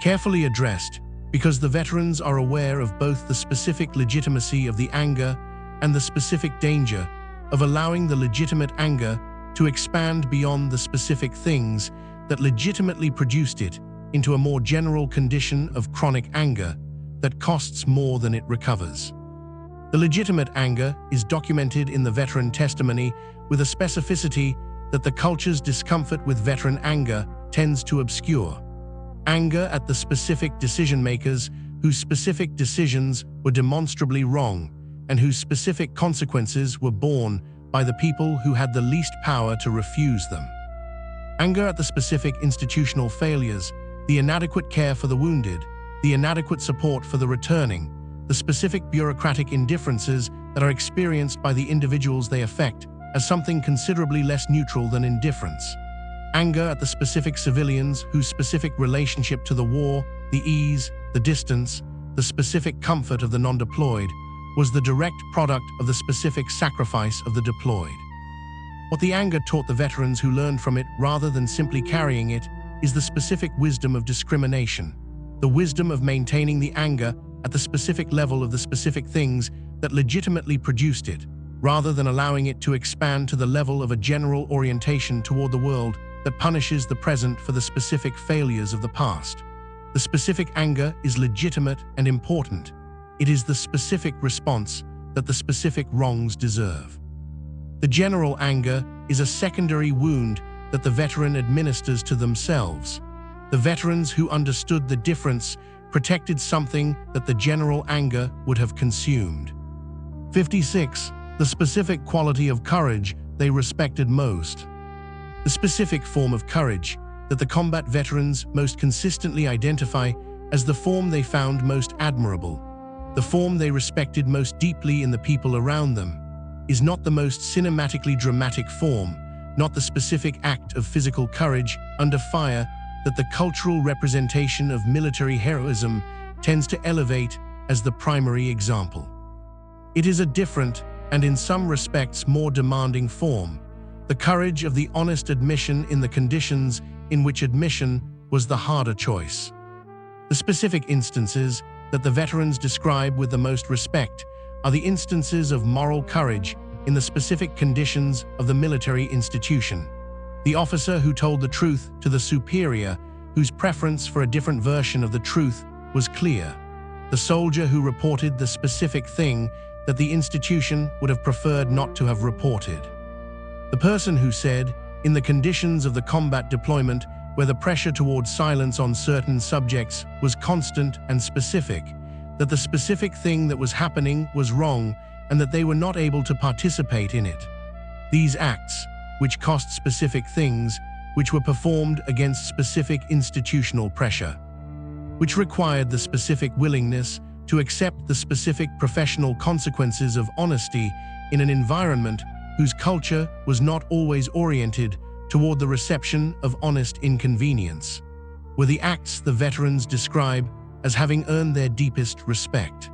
Carefully addressed because the veterans are aware of both the specific legitimacy of the anger and the specific danger of allowing the legitimate anger to expand beyond the specific things that legitimately produced it into a more general condition of chronic anger that costs more than it recovers. The legitimate anger is documented in the veteran testimony with a specificity that the culture's discomfort with veteran anger tends to obscure. Anger at the specific decision-makers whose specific decisions were demonstrably wrong and whose specific consequences were borne by the people who had the least power to refuse them. Anger at the specific institutional failures, the inadequate care for the wounded, the inadequate support for the returning, the specific bureaucratic indifferences that are experienced by the individuals they affect as something considerably less neutral than indifference. Anger at the specific civilians whose specific relationship to the war, the ease, the distance, the specific comfort of the non-deployed was the direct product of the specific sacrifice of the deployed. What the anger taught the veterans who learned from it rather than simply carrying it is the specific wisdom of discrimination, the wisdom of maintaining the anger at the specific level of the specific things that legitimately produced it, rather than allowing it to expand to the level of a general orientation toward the world that punishes the present for the specific failures of the past. The specific anger is legitimate and important. It is the specific response that the specific wrongs deserve. The general anger is a secondary wound that the veteran administers to themselves. The veterans who understood the difference protected something that the general anger would have consumed. 56. The specific quality of courage they respected most. The specific form of courage that the combat veterans most consistently identify as the form they found most admirable, the form they respected most deeply in the people around them, is not the most cinematically dramatic form, not the specific act of physical courage under fire that the cultural representation of military heroism tends to elevate as the primary example. It is a different, and in some respects more demanding form, the courage of the honest admission in the conditions in which admission was the harder choice. The specific instances that the veterans describe with the most respect are the instances of moral courage in the specific conditions of the military institution. The officer who told the truth to the superior, whose preference for a different version of the truth was clear. The soldier who reported the specific thing that the institution would have preferred not to have reported. The person who said, in the conditions of the combat deployment where the pressure towards silence on certain subjects was constant and specific, that the specific thing that was happening was wrong and that they were not able to participate in it. These acts, which cost specific things, which were performed against specific institutional pressure, which required the specific willingness to accept the specific professional consequences of honesty in an environment whose culture was not always oriented toward the reception of honest inconvenience, were the acts the veterans describe as having earned their deepest respect.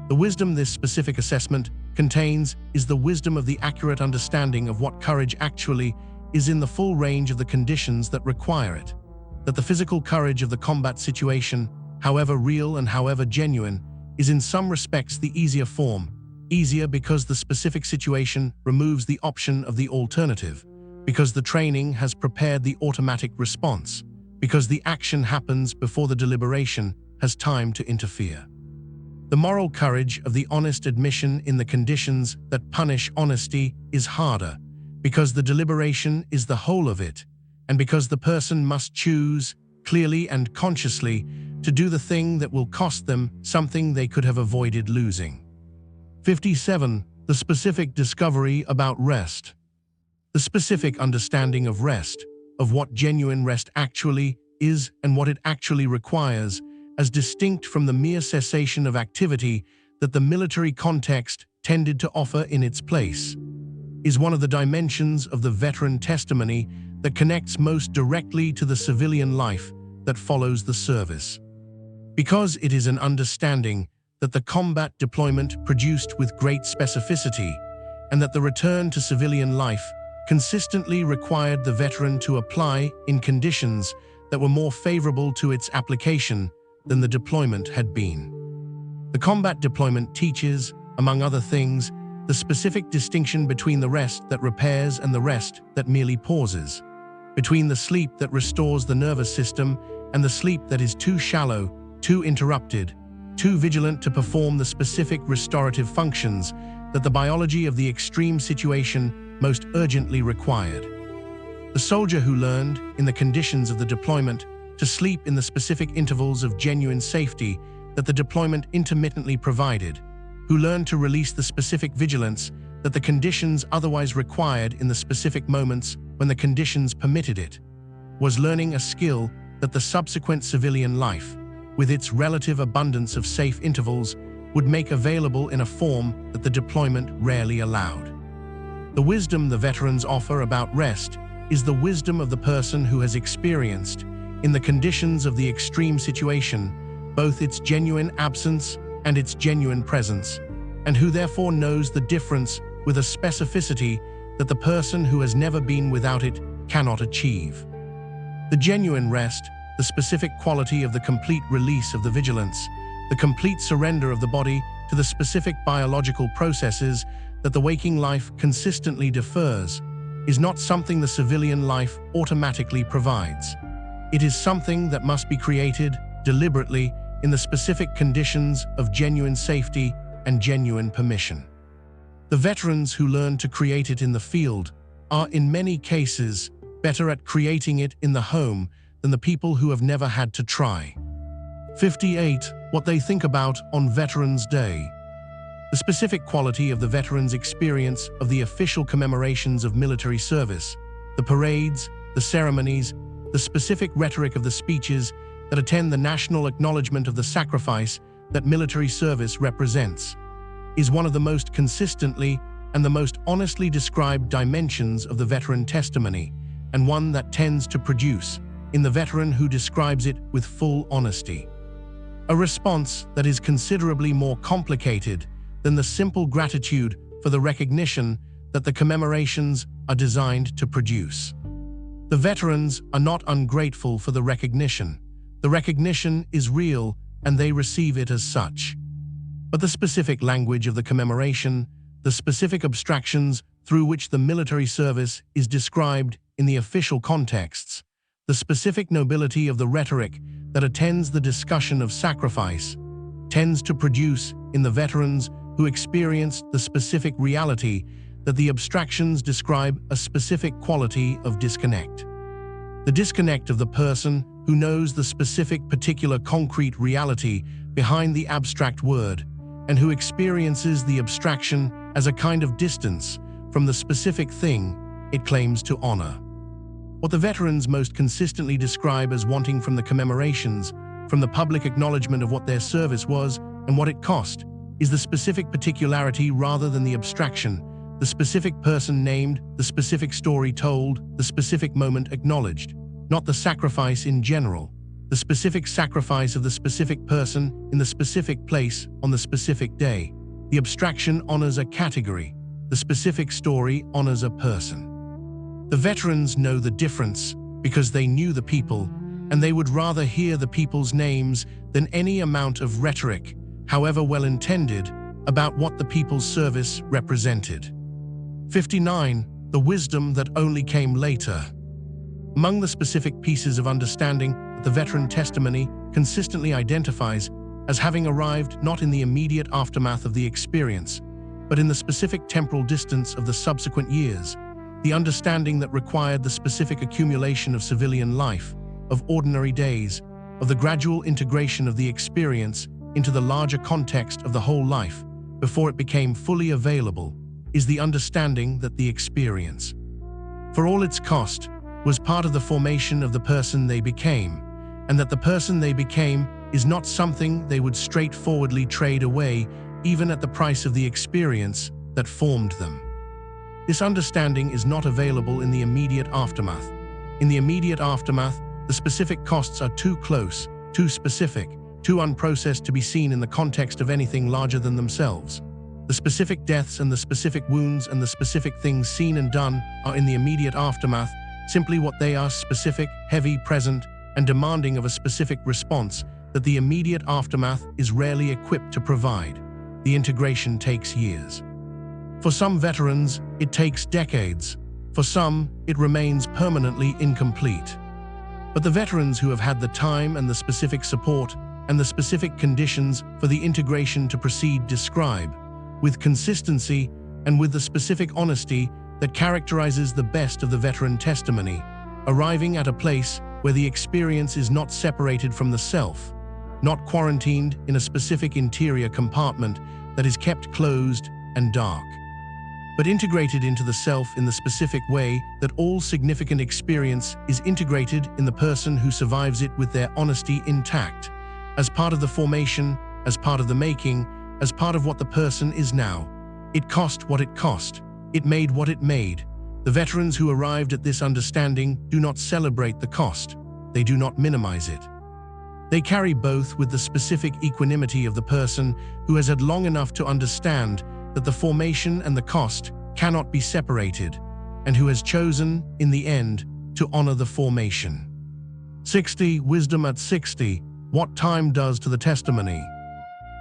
The wisdom this specific assessment contains is the wisdom of the accurate understanding of what courage actually is in the full range of the conditions that require it. that the physical courage of the combat situation, however real and however genuine, is in some respects the easier form. Easier because the specific situation removes the option of the alternative, because the training has prepared the automatic response, because the action happens before the deliberation has time to interfere. The moral courage of the honest admission in the conditions that punish honesty is harder, because the deliberation is the whole of it, and because the person must choose, clearly and consciously, to do the thing that will cost them something they could have avoided losing. 57. The specific discovery about rest. The specific understanding of rest, of what genuine rest actually is and what it actually requires, as distinct from the mere cessation of activity that the military context tended to offer in its place, is one of the dimensions of the veteran testimony that connects most directly to the civilian life that follows the service. Because it is an understanding that the combat deployment produced with great specificity, and that the return to civilian life consistently required the veteran to apply in conditions that were more favorable to its application than the deployment had been. The combat deployment teaches, among other things, the specific distinction between the rest that repairs and the rest that merely pauses, between the sleep that restores the nervous system and the sleep that is too shallow, too interrupted, too vigilant to perform the specific restorative functions that the biology of the extreme situation most urgently required. The soldier who learned, in the conditions of the deployment, to sleep in the specific intervals of genuine safety that the deployment intermittently provided, who learned to release the specific vigilance that the conditions otherwise required in the specific moments when the conditions permitted it, was learning a skill that the subsequent civilian life, with its relative abundance of safe intervals, would make available in a form that the deployment rarely allowed. The wisdom the veterans offer about rest is the wisdom of the person who has experienced, in the conditions of the extreme situation, both its genuine absence and its genuine presence, and who therefore knows the difference with a specificity that the person who has never been without it cannot achieve. The genuine rest, the specific quality of the complete release of the vigilance, the complete surrender of the body to the specific biological processes that the waking life consistently defers, is not something the civilian life automatically provides. It is something that must be created deliberately in the specific conditions of genuine safety and genuine permission. The veterans who learn to create it in the field are, in many cases, better at creating it in the home than the people who have never had to try. 58. What they think about on Veterans Day. The specific quality of the veterans' experience of the official commemorations of military service, the parades, the ceremonies, the specific rhetoric of the speeches that attend the national acknowledgement of the sacrifice that military service represents, is one of the most consistently and the most honestly described dimensions of the veteran testimony, and one that tends to produce, in the veteran who describes it with full honesty, a response that is considerably more complicated than the simple gratitude for the recognition that the commemorations are designed to produce. The veterans are not ungrateful for the recognition. The recognition is real and they receive it as such. But the specific language of the commemoration, the specific abstractions through which the military service is described in the official contexts, the specific nobility of the rhetoric that attends the discussion of sacrifice, tends to produce in the veterans who experienced the specific reality that the abstractions describe a specific quality of disconnect. The disconnect of the person who knows the specific particular concrete reality behind the abstract word, and who experiences the abstraction as a kind of distance from the specific thing it claims to honor. What the veterans most consistently describe as wanting from the commemorations, from the public acknowledgement of what their service was and what it cost, is the specific particularity rather than the abstraction, the specific person named, the specific story told, the specific moment acknowledged, not the sacrifice in general, the specific sacrifice of the specific person in the specific place on the specific day. The abstraction honors a category, the specific story honors a person. The veterans know the difference because they knew the people, and they would rather hear the people's names than any amount of rhetoric, however well-intended, about what the people's service represented. 59. The wisdom that only came later. Among the specific pieces of understanding that the veteran testimony consistently identifies as having arrived not in the immediate aftermath of the experience, but in the specific temporal distance of the subsequent years, the understanding that required the specific accumulation of civilian life, of ordinary days, of the gradual integration of the experience into the larger context of the whole life before it became fully available, is the understanding that the experience, for all its cost, was part of the formation of the person they became, and that the person they became is not something they would straightforwardly trade away even at the price of the experience that formed them. This understanding is not available in the immediate aftermath. In the immediate aftermath, the specific costs are too close, too specific, too unprocessed to be seen in the context of anything larger than themselves. The specific deaths and the specific wounds and the specific things seen and done are in the immediate aftermath simply what they are: specific, heavy, present, and demanding of a specific response that the immediate aftermath is rarely equipped to provide. The integration takes years. For some veterans, it takes decades. For some, it remains permanently incomplete. But the veterans who have had the time and the specific support and the specific conditions for the integration to proceed describe, with consistency and with the specific honesty that characterizes the best of the veteran testimony, arriving at a place where the experience is not separated from the self, not quarantined in a specific interior compartment that is kept closed and dark, but integrated into the self in the specific way that all significant experience is integrated in the person who survives it, with their honesty intact, as part of the formation, as part of the making, as part of what the person is now. It cost what it cost. It made what it made. The veterans who arrived at this understanding do not celebrate the cost. They do not minimize it. They carry both with the specific equanimity of the person who has had long enough to understand that the formation and the cost cannot be separated, and who has chosen, in the end, to honor the formation. 60. Wisdom at 60. What time does to the testimony.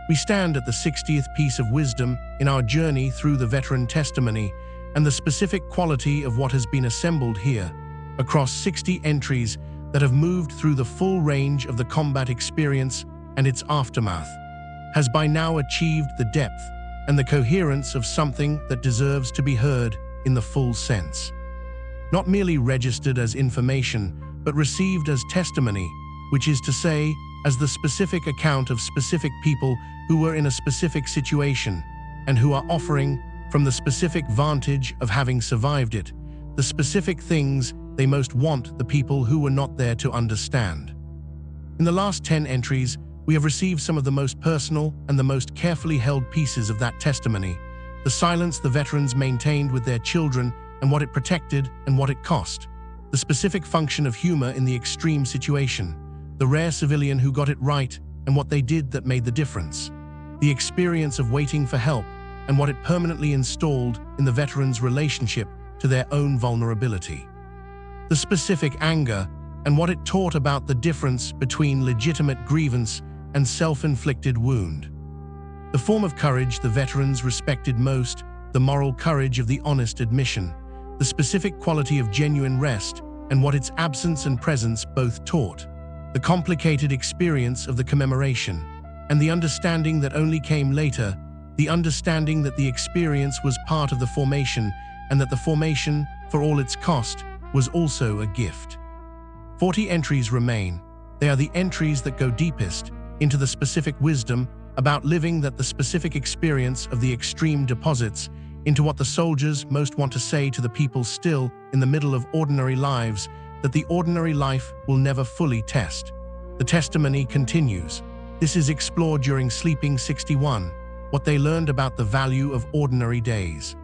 We stand at the 60th piece of wisdom in our journey through the veteran testimony, and the specific quality of what has been assembled here, across 60 entries that have moved through the full range of the combat experience and its aftermath, has by now achieved the depth and the coherence of something that deserves to be heard in the full sense. Not merely registered as information, but received as testimony, which is to say, as the specific account of specific people who were in a specific situation and who are offering, from the specific vantage of having survived it, the specific things they most want the people who were not there to understand. In the last 10 entries, we have received some of the most personal and the most carefully held pieces of that testimony, the silence the veterans maintained with their children and what it protected and what it cost, the specific function of humor in the extreme situation, the rare civilian who got it right and what they did that made the difference, the experience of waiting for help and what it permanently installed in the veteran's relationship to their own vulnerability, the specific anger and what it taught about the difference between legitimate grievance and self-inflicted wound, the form of courage the veterans respected most, the moral courage of the honest admission, the specific quality of genuine rest and what its absence and presence both taught, the complicated experience of the commemoration, and the understanding that only came later, the understanding that the experience was part of the formation and that the formation, for all its cost, was also a gift. 40 entries remain. They are the entries that go deepest into the specific wisdom about living that the specific experience of the extreme deposits into what the soldiers most want to say to the people still in the middle of ordinary lives that the ordinary life will never fully test. The testimony continues. This is explored during Sleeping 61, what they learned about the value of ordinary days.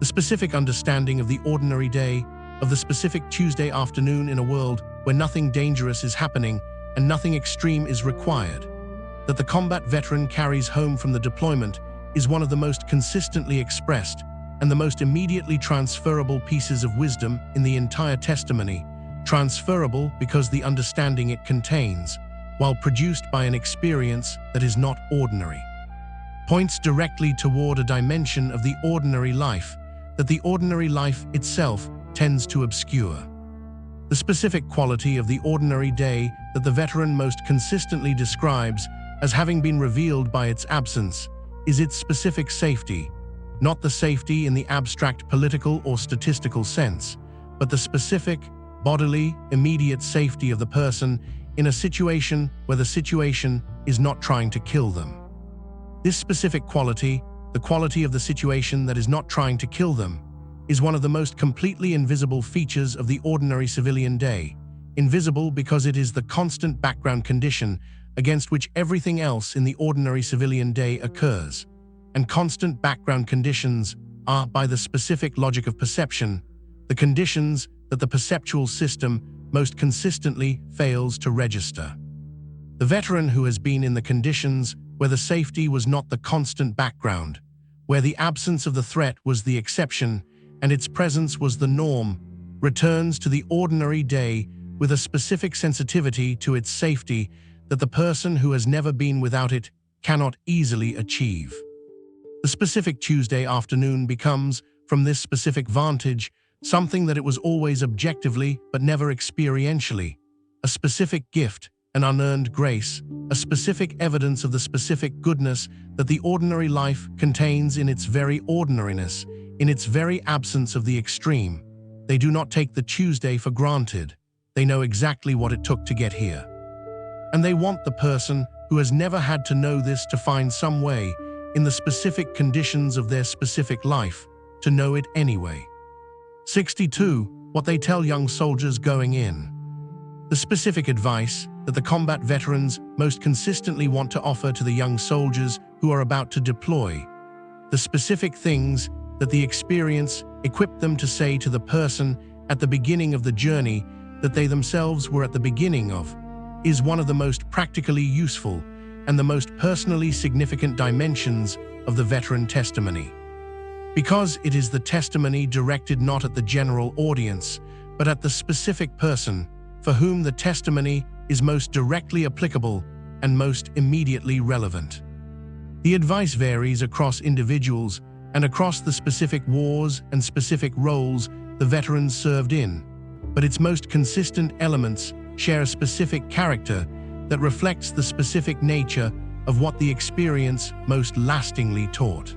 The specific understanding of the ordinary day, of the specific Tuesday afternoon in a world where nothing dangerous is happening and nothing extreme is required, that the combat veteran carries home from the deployment is one of the most consistently expressed and the most immediately transferable pieces of wisdom in the entire testimony, transferable because the understanding it contains, while produced by an experience that is not ordinary, points directly toward a dimension of the ordinary life that the ordinary life itself tends to obscure. The specific quality of the ordinary day that the veteran most consistently describes as having been revealed by its absence is its specific safety, not the safety in the abstract political or statistical sense, but the specific, bodily, immediate safety of the person in a situation where the situation is not trying to kill them. This specific quality, the quality of the situation that is not trying to kill them, is one of the most completely invisible features of the ordinary civilian day. Invisible because it is the constant background condition against which everything else in the ordinary civilian day occurs. And constant background conditions are, by the specific logic of perception, the conditions that the perceptual system most consistently fails to register. The veteran who has been in the conditions where the safety was not the constant background, where the absence of the threat was the exception and its presence was the norm, returns to the ordinary day with a specific sensitivity to its safety that the person who has never been without it cannot easily achieve. The specific Tuesday afternoon becomes, from this specific vantage, something that it was always objectively but never experientially, a specific gift, an unearned grace, a specific evidence of the specific goodness that the ordinary life contains in its very ordinariness, in its very absence of the extreme. They do not take the Tuesday for granted. They know exactly what it took to get here. And they want the person who has never had to know this to find some way, in the specific conditions of their specific life, to know it anyway. 62. What they tell young soldiers going in. The specific advice that the combat veterans most consistently want to offer to the young soldiers who are about to deploy. The specific things that the experience equipped them to say to the person at the beginning of the journey that they themselves were at the beginning of, is one of the most practically useful and the most personally significant dimensions of the veteran testimony. Because it is the testimony directed not at the general audience, but at the specific person for whom the testimony is most directly applicable and most immediately relevant. The advice varies across individuals and across the specific wars and specific roles the veterans served in, but its most consistent elements share a specific character that reflects the specific nature of what the experience most lastingly taught.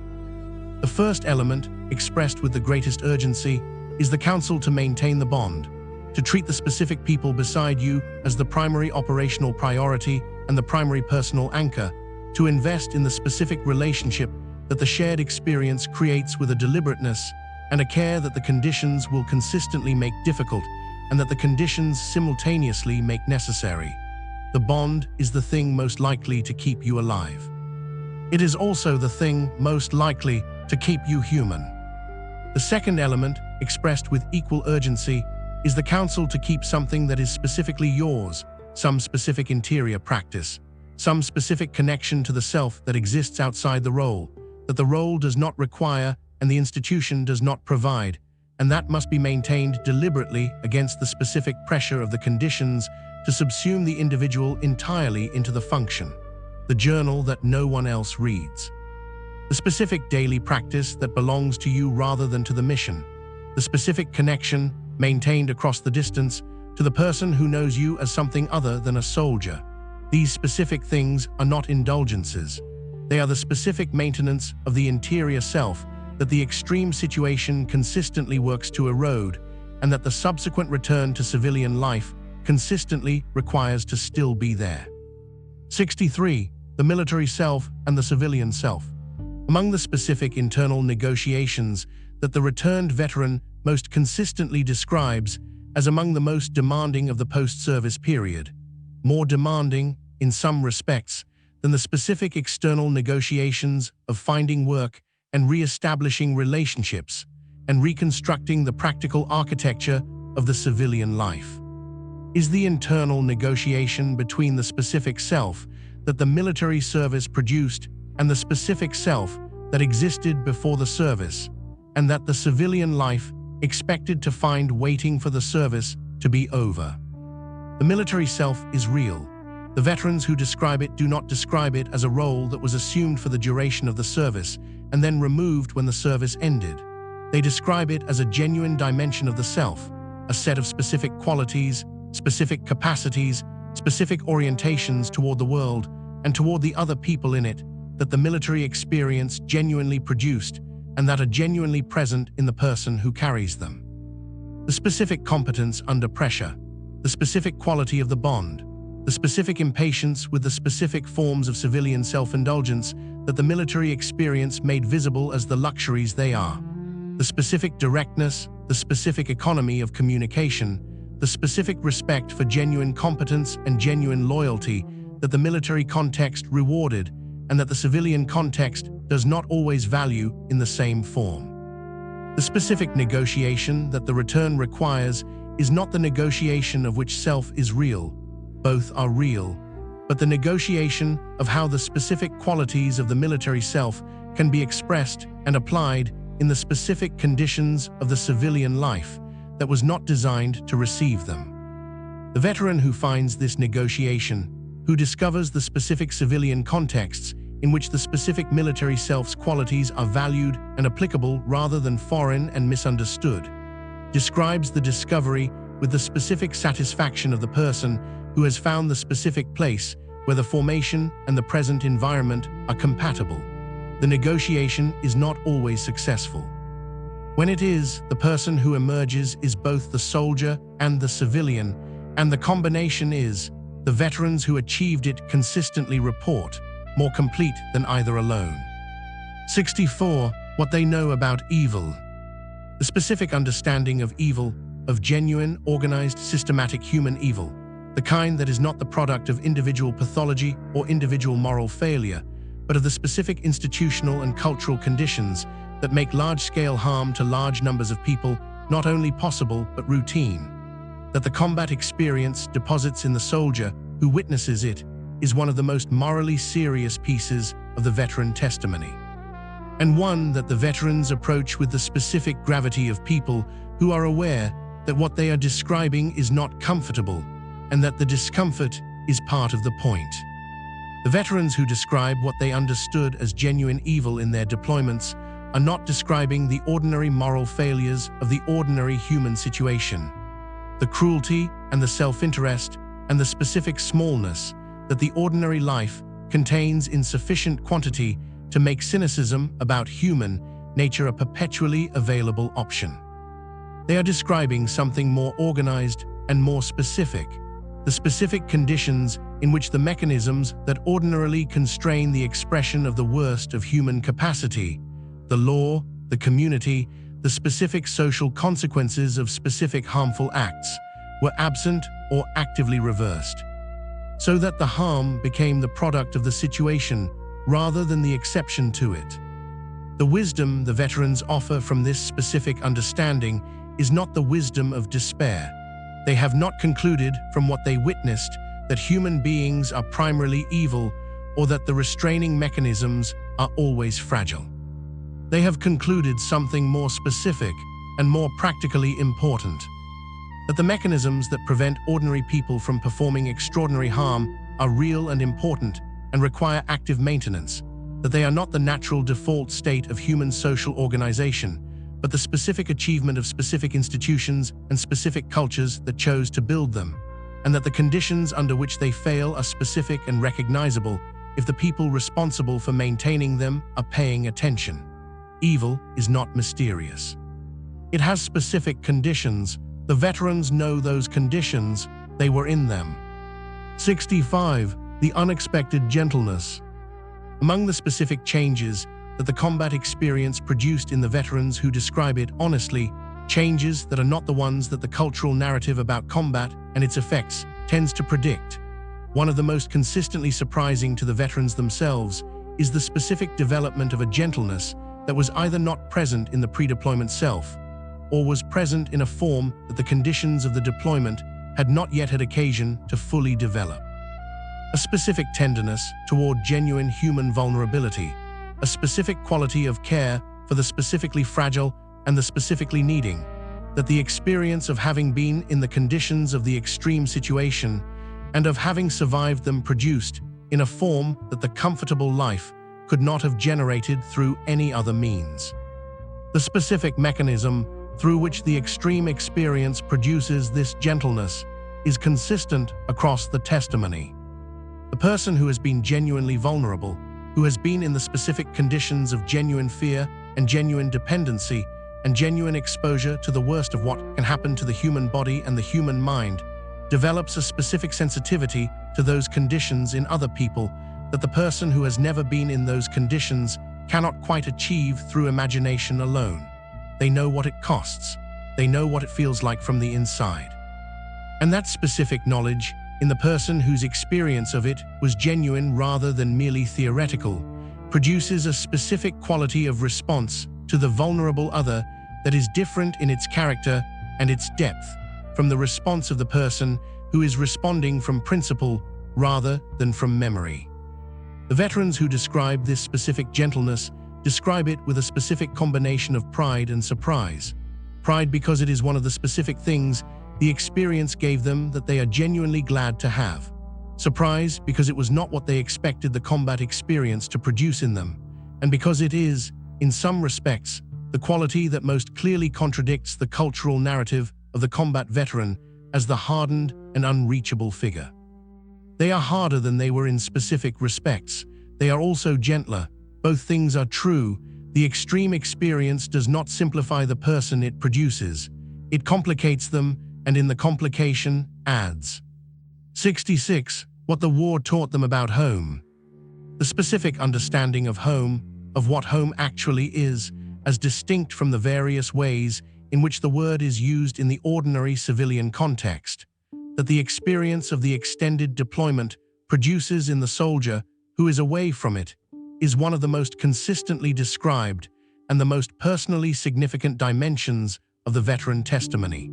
The first element, expressed with the greatest urgency, is the counsel to maintain the bond, to treat the specific people beside you as the primary operational priority and the primary personal anchor, to invest in the specific relationship that the shared experience creates with a deliberateness and a care that the conditions will consistently make difficult and that the conditions simultaneously make necessary. The bond is the thing most likely to keep you alive. It is also the thing most likely to keep you human. The second element, expressed with equal urgency, is the counsel to keep something that is specifically yours, some specific interior practice, some specific connection to the self that exists outside the role, that the role does not require and the institution does not provide, and that must be maintained deliberately against the specific pressure of the conditions to subsume the individual entirely into the function, the journal that no one else reads. The specific daily practice that belongs to you rather than to the mission, the specific connection maintained across the distance to the person who knows you as something other than a soldier. These specific things are not indulgences. They are the specific maintenance of the interior self that the extreme situation consistently works to erode, and that the subsequent return to civilian life consistently requires to still be there. 63. The military self and the civilian self. Among the specific internal negotiations that the returned veteran most consistently describes as among the most demanding of the post-service period, more demanding, in some respects, than the specific external negotiations of finding work and re-establishing relationships and reconstructing the practical architecture of the civilian life, is the internal negotiation between the specific self that the military service produced and the specific self that existed before the service, and that the civilian life expected to find waiting for the service to be over. The military self is real. The veterans who describe it do not describe it as a role that was assumed for the duration of the service and then removed when the service ended. They describe it as a genuine dimension of the self, a set of specific qualities, specific capacities, specific orientations toward the world and toward the other people in it that the military experience genuinely produced and that are genuinely present in the person who carries them. The specific competence under pressure, the specific quality of the bond, the specific impatience with the specific forms of civilian self-indulgence that the military experience made visible as the luxuries they are, the specific directness, the specific economy of communication, the specific respect for genuine competence and genuine loyalty that the military context rewarded and that the civilian context does not always value in the same form. The specific negotiation that the return requires is not the negotiation of which self is real, both are real, but the negotiation of how the specific qualities of the military self can be expressed and applied in the specific conditions of the civilian life that was not designed to receive them. The veteran who finds this negotiation, who discovers the specific civilian contexts in which the specific military self's qualities are valued and applicable rather than foreign and misunderstood, describes the discovery with the specific satisfaction of the person who has found the specific place where the formation and the present environment are compatible. The negotiation is not always successful. When it is, the person who emerges is both the soldier and the civilian, and the combination is, the veterans who achieved it consistently report, more complete than either alone. 64. What they know about evil. The specific understanding of evil, of genuine, organized, systematic human evil, the kind that is not the product of individual pathology or individual moral failure, but of the specific institutional and cultural conditions that make large-scale harm to large numbers of people not only possible but routine. That the combat experience deposits in the soldier who witnesses it is one of the most morally serious pieces of the veteran testimony, and one that the veterans approach with the specific gravity of people who are aware that what they are describing is not comfortable and that the discomfort is part of the point. The veterans who describe what they understood as genuine evil in their deployments are not describing the ordinary moral failures of the ordinary human situation, the cruelty and the self-interest and the specific smallness that the ordinary life contains in sufficient quantity to make cynicism about human nature a perpetually available option. They are describing something more organized and more specific, the specific conditions in which the mechanisms that ordinarily constrain the expression of the worst of human capacity, the law, the community, the specific social consequences of specific harmful acts, were absent or actively reversed, so that the harm became the product of the situation rather than the exception to it. The wisdom the veterans offer from this specific understanding is not the wisdom of despair. They have not concluded from what they witnessed that human beings are primarily evil or that the restraining mechanisms are always fragile. They have concluded something more specific and more practically important, that the mechanisms that prevent ordinary people from performing extraordinary harm are real and important and require active maintenance, that they are not the natural default state of human social organization, but the specific achievement of specific institutions and specific cultures that chose to build them, and that the conditions under which they fail are specific and recognizable if the people responsible for maintaining them are paying attention. Evil is not mysterious. It has specific conditions. The veterans know those conditions. They were in them. 65. The unexpected gentleness. Among the specific changes that the combat experience produced in the veterans who describe it honestly, changes that are not the ones that the cultural narrative about combat and its effects tends to predict. One of the most consistently surprising to the veterans themselves is the specific development of a gentleness that was either not present in the pre-deployment self, or was present in a form that the conditions of the deployment had not yet had occasion to fully develop. A specific tenderness toward genuine human vulnerability, a specific quality of care for the specifically fragile and the specifically needing, that the experience of having been in the conditions of the extreme situation and of having survived them produced in a form that the comfortable life could not have generated through any other means. The specific mechanism through which the extreme experience produces this gentleness is consistent across the testimony. The person who has been genuinely vulnerable, who has been in the specific conditions of genuine fear and genuine dependency and genuine exposure to the worst of what can happen to the human body and the human mind, develops a specific sensitivity to those conditions in other people that the person who has never been in those conditions cannot quite achieve through imagination alone. They know what it costs. They know what it feels like from the inside. And that specific knowledge in the person whose experience of it was genuine rather than merely theoretical produces a specific quality of response to the vulnerable other that is different in its character and its depth from the response of the person who is responding from principle rather than from memory. The veterans who describe this specific gentleness describe it with a specific combination of pride and surprise. Pride because it is one of the specific things the experience gave them that they are genuinely glad to have. Surprise because it was not what they expected the combat experience to produce in them, and because it is, in some respects, the quality that most clearly contradicts the cultural narrative of the combat veteran as the hardened and unreachable figure. They are harder than they were in specific respects. They are also gentler. Both things are true. The extreme experience does not simplify the person it produces. It complicates them, and in the complication, adds. 66. What the war taught them about home. The specific understanding of home, of what home actually is, as distinct from the various ways in which the word is used in the ordinary civilian context, that the experience of the extended deployment produces in the soldier who is away from it, is one of the most consistently described and the most personally significant dimensions of the veteran testimony.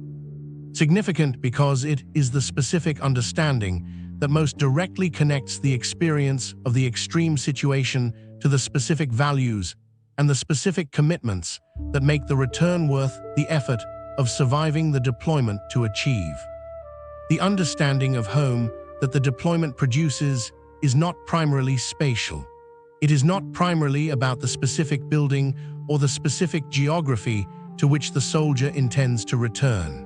Significant because it is the specific understanding that most directly connects the experience of the extreme situation to the specific values and the specific commitments that make the return worth the effort of surviving the deployment to achieve. The understanding of home that the deployment produces is not primarily spatial. It is not primarily about the specific building or the specific geography to which the soldier intends to return.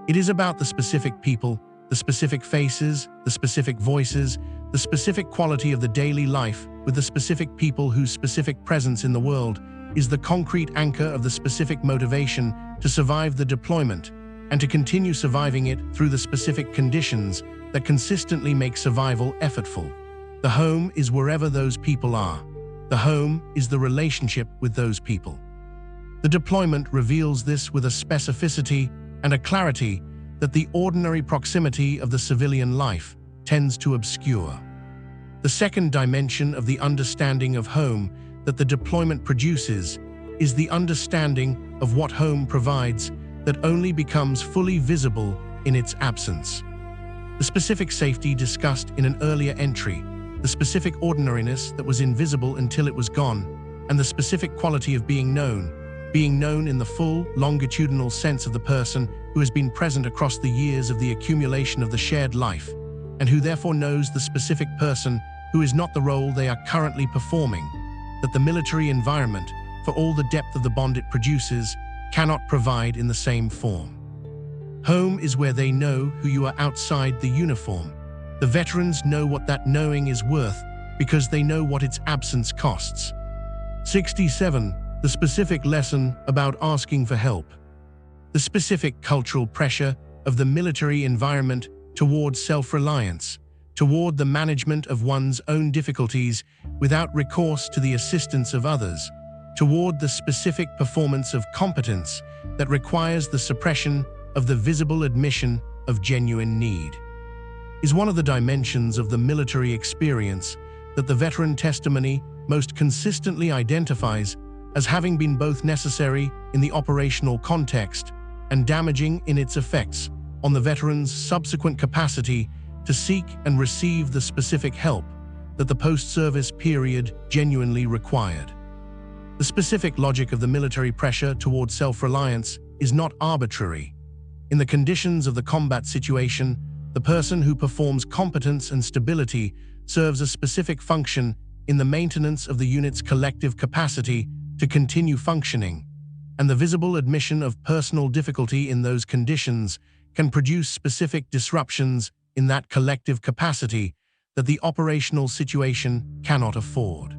It is about the specific people, the specific faces, the specific voices, the specific quality of the daily life with the specific people whose specific presence in the world is the concrete anchor of the specific motivation to survive the deployment and to continue surviving it through the specific conditions that consistently make survival effortful. The home is wherever those people are. The home is the relationship with those people. The deployment reveals this with a specificity and a clarity that the ordinary proximity of the civilian life tends to obscure. The second dimension of the understanding of home that the deployment produces is the understanding of what home provides that only becomes fully visible in its absence. The specific safety discussed in an earlier entry, the specific ordinariness that was invisible until it was gone, and the specific quality of being known in the full, longitudinal sense of the person who has been present across the years of the accumulation of the shared life, and who therefore knows the specific person who is not the role they are currently performing, that the military environment, for all the depth of the bond it produces, cannot provide in the same form. Home is where they know who you are outside the uniform. The veterans know what that knowing is worth because they know what its absence costs. 67. The specific lesson about asking for help. The specific cultural pressure of the military environment toward self-reliance, toward the management of one's own difficulties without recourse to the assistance of others, toward the specific performance of competence that requires the suppression of the visible admission of genuine need, is one of the dimensions of the military experience that the veteran testimony most consistently identifies as having been both necessary in the operational context and damaging in its effects on the veteran's subsequent capacity to seek and receive the specific help that the post-service period genuinely required. The specific logic of the military pressure toward self-reliance is not arbitrary. In the conditions of the combat situation, the person who performs competence and stability serves a specific function in the maintenance of the unit's collective capacity to continue functioning, and the visible admission of personal difficulty in those conditions can produce specific disruptions in that collective capacity that the operational situation cannot afford.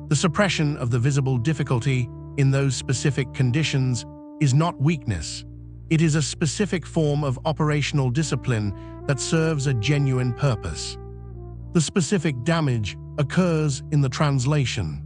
The suppression of the visible difficulty in those specific conditions is not weakness. It is a specific form of operational discipline that serves a genuine purpose. The specific damage occurs in the translation.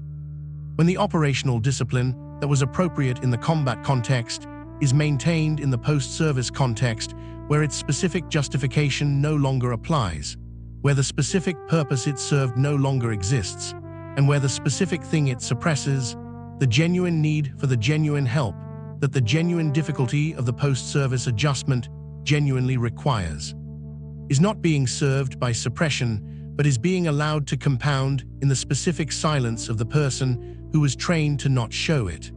When the operational discipline that was appropriate in the combat context is maintained in the post-service context, where its specific justification no longer applies, where the specific purpose it served no longer exists, and where the specific thing it suppresses, the genuine need for the genuine help that the genuine difficulty of the post-service adjustment genuinely requires, is not being served by suppression, but is being allowed to compound in the specific silence of the person who was trained to not show it.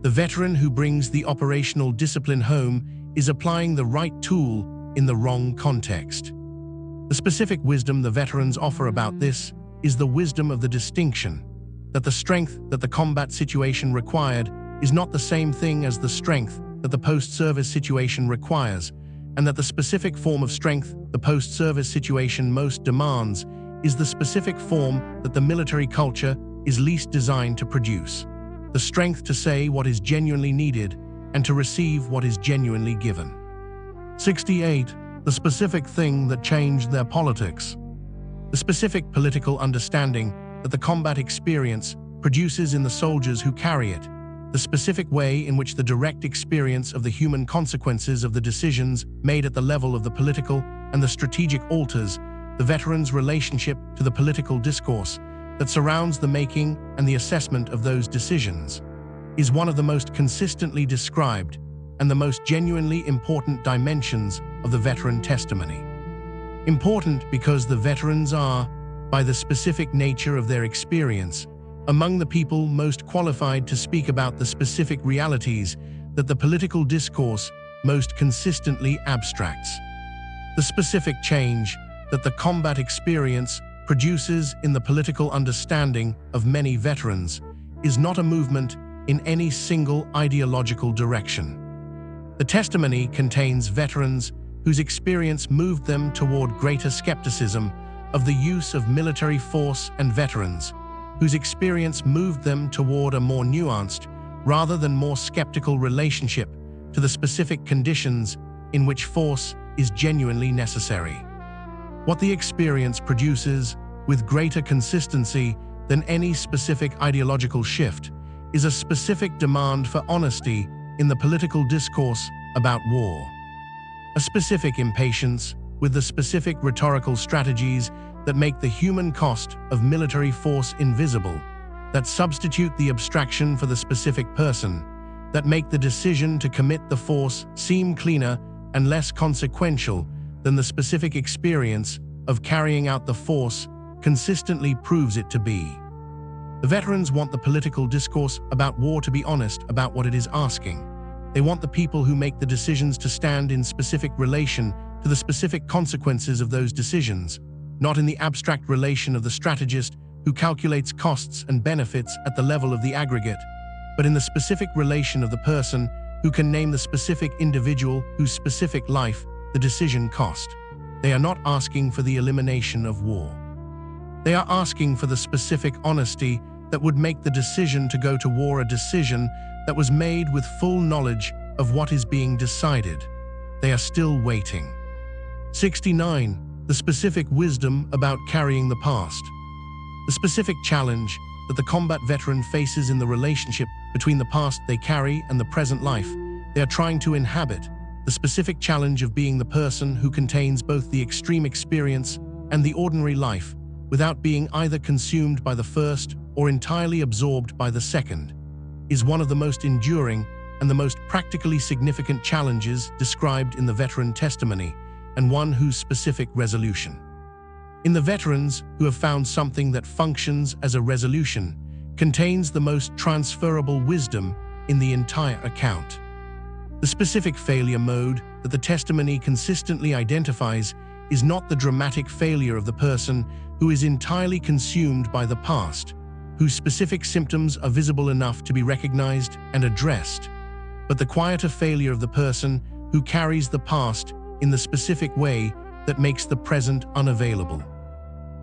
The veteran who brings the operational discipline home is applying the right tool in the wrong context. The specific wisdom the veterans offer about this is the wisdom of the distinction, that the strength that the combat situation required is not the same thing as the strength that the post-service situation requires, and that the specific form of strength the post-service situation most demands is the specific form that the military culture is least designed to produce. The strength to say what is genuinely needed and to receive what is genuinely given. 68. The specific thing that changed their politics. The specific political understanding that the combat experience produces in the soldiers who carry it, the specific way in which the direct experience of the human consequences of the decisions made at the level of the political and the strategic alters the veteran's relationship to the political discourse that surrounds the making and the assessment of those decisions, is one of the most consistently described and the most genuinely important dimensions of the veteran testimony. Important because the veterans are, by the specific nature of their experience, among the people most qualified to speak about the specific realities that the political discourse most consistently abstracts. The specific change that the combat experience produces in the political understanding of many veterans is not a movement in any single ideological direction. The testimony contains veterans whose experience moved them toward greater skepticism of the use of military force and veterans whose experience moved them toward a more nuanced, rather than more skeptical relationship to the specific conditions in which force is genuinely necessary. What the experience produces, with greater consistency than any specific ideological shift, is a specific demand for honesty in the political discourse about war. A specific impatience with the specific rhetorical strategies that make the human cost of military force invisible, that substitute the abstraction for the specific person, that make the decision to commit the force seem cleaner and less consequential than the specific experience of carrying out the force consistently proves it to be. The veterans want the political discourse about war to be honest about what it is asking. They want the people who make the decisions to stand in specific relation to the specific consequences of those decisions, not in the abstract relation of the strategist who calculates costs and benefits at the level of the aggregate, but in the specific relation of the person who can name the specific individual whose specific life the decision cost. They are not asking for the elimination of war. They are asking for the specific honesty that would make the decision to go to war a decision that was made with full knowledge of what is being decided. They are still waiting. 69. The specific wisdom about carrying the past. The specific challenge that the combat veteran faces in the relationship between the past they carry and the present life they are trying to inhabit, the specific challenge of being the person who contains both the extreme experience and the ordinary life without being either consumed by the first or entirely absorbed by the second, is one of the most enduring and the most practically significant challenges described in the veteran testimony, and one whose specific resolution. In the veterans who have found something that functions as a resolution, contains the most transferable wisdom in the entire account. The specific failure mode that the testimony consistently identifies is not the dramatic failure of the person who is entirely consumed by the past, whose specific symptoms are visible enough to be recognized and addressed, but the quieter failure of the person who carries the past in the specific way that makes the present unavailable,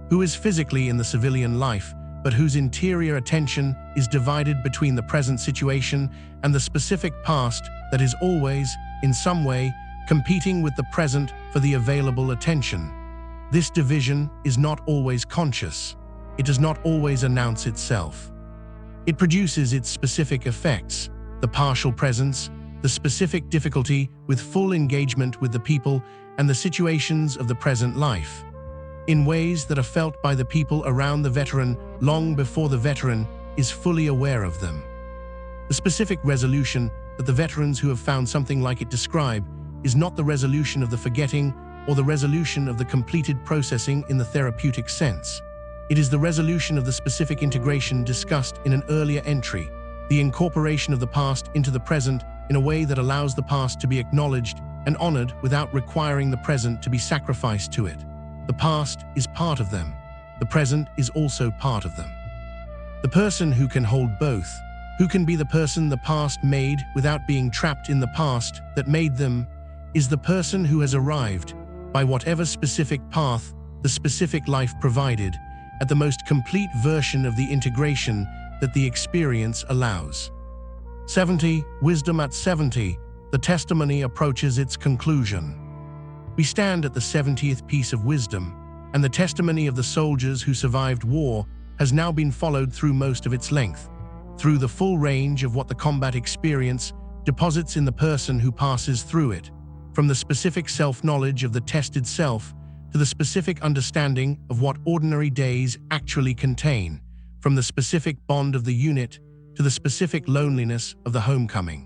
who is physically in the civilian life, but whose interior attention is divided between the present situation and the specific past that is always, in some way, competing with the present for the available attention. This division is not always conscious. It does not always announce itself. It produces its specific effects, the partial presence, the specific difficulty with full engagement with the people and the situations of the present life, in ways that are felt by the people around the veteran long before the veteran is fully aware of them. The specific resolution that the veterans who have found something like it describe is not the resolution of the forgetting or the resolution of the completed processing in the therapeutic sense. It is the resolution of the specific integration discussed in an earlier entry, the incorporation of the past into the present in a way that allows the past to be acknowledged and honored without requiring the present to be sacrificed to it. The past is part of them. The present is also part of them. The person who can hold both, who can be the person the past made without being trapped in the past that made them, is the person who has arrived, by whatever specific path the specific life provided, at the most complete version of the integration that the experience allows. 70. Wisdom at 70. The testimony approaches its conclusion. We stand at the 70th piece of wisdom, and the testimony of the soldiers who survived war has now been followed through most of its length, through the full range of what the combat experience deposits in the person who passes through it, from the specific self-knowledge of the tested self to the specific understanding of what ordinary days actually contain, from the specific bond of the unit to the specific loneliness of the homecoming.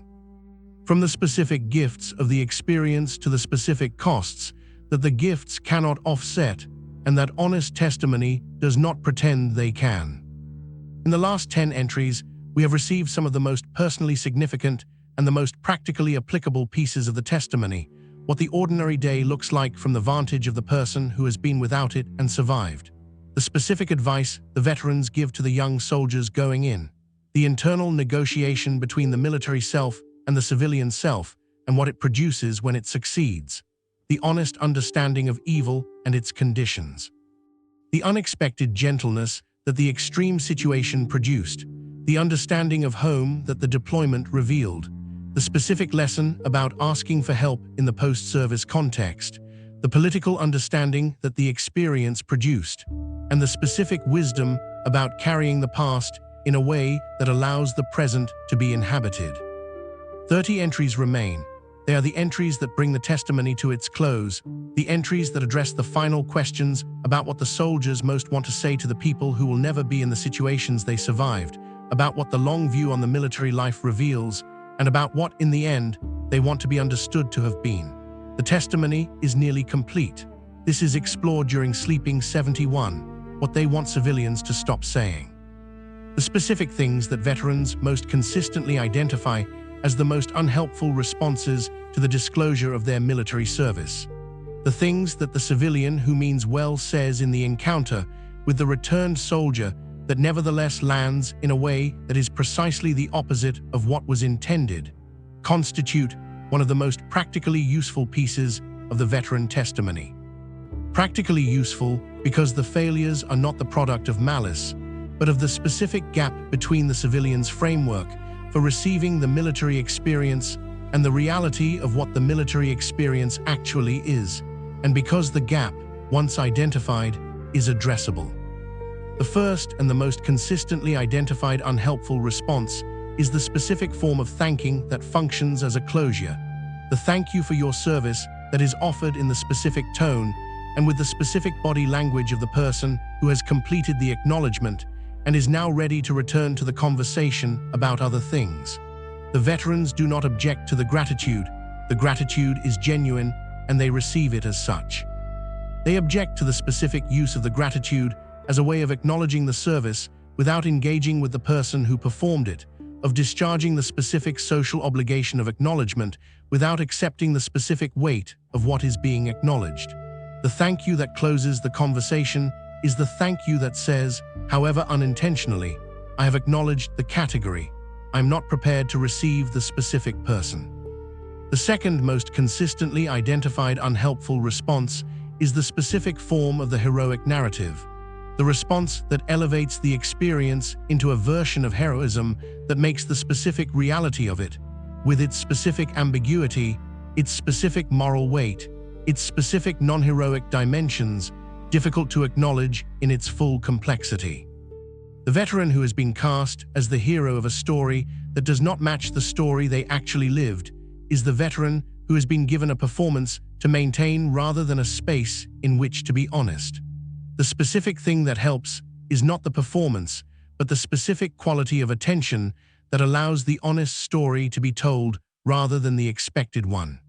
From the specific gifts of the experience to the specific costs that the gifts cannot offset and that honest testimony does not pretend they can. In the last 10 entries, we have received some of the most personally significant and the most practically applicable pieces of the testimony, what the ordinary day looks like from the vantage of the person who has been without it and survived, the specific advice the veterans give to the young soldiers going in, the internal negotiation between the military self and the civilian self, and what it produces when it succeeds, the honest understanding of evil and its conditions, the unexpected gentleness that the extreme situation produced, the understanding of home that the deployment revealed, the specific lesson about asking for help in the post-service context, the political understanding that the experience produced, and the specific wisdom about carrying the past in a way that allows the present to be inhabited. 30 entries remain. They are the entries that bring the testimony to its close, the entries that address the final questions about what the soldiers most want to say to the people who will never be in the situations they survived, about what the long view on the military life reveals, and about what, in the end, they want to be understood to have been. The testimony is nearly complete. This is explored during Sleeping 71, what they want civilians to stop saying. The specific things that veterans most consistently identify as the most unhelpful responses to the disclosure of their military service. The things that the civilian who means well says in the encounter with the returned soldier that nevertheless lands in a way that is precisely the opposite of what was intended, constitute one of the most practically useful pieces of the veteran testimony. Practically useful because the failures are not the product of malice, but of the specific gap between the civilian's framework for receiving the military experience and the reality of what the military experience actually is, and because the gap, once identified, is addressable. The first and the most consistently identified unhelpful response is the specific form of thanking that functions as a closure, the thank you for your service that is offered in the specific tone and with the specific body language of the person who has completed the acknowledgement and is now ready to return to the conversation about other things. The veterans do not object to the gratitude is genuine and they receive it as such. They object to the specific use of the gratitude as a way of acknowledging the service without engaging with the person who performed it, of discharging the specific social obligation of acknowledgement without accepting the specific weight of what is being acknowledged. The thank you that closes the conversation is the thank you that says, however unintentionally, I have acknowledged the category. I'm not prepared to receive the specific person. The second most consistently identified unhelpful response is the specific form of the heroic narrative, the response that elevates the experience into a version of heroism that makes the specific reality of it, with its specific ambiguity, its specific moral weight, its specific non-heroic dimensions, difficult to acknowledge in its full complexity. The veteran who has been cast as the hero of a story that does not match the story they actually lived is the veteran who has been given a performance to maintain rather than a space in which to be honest. The specific thing that helps is not the performance, but the specific quality of attention that allows the honest story to be told rather than the expected one.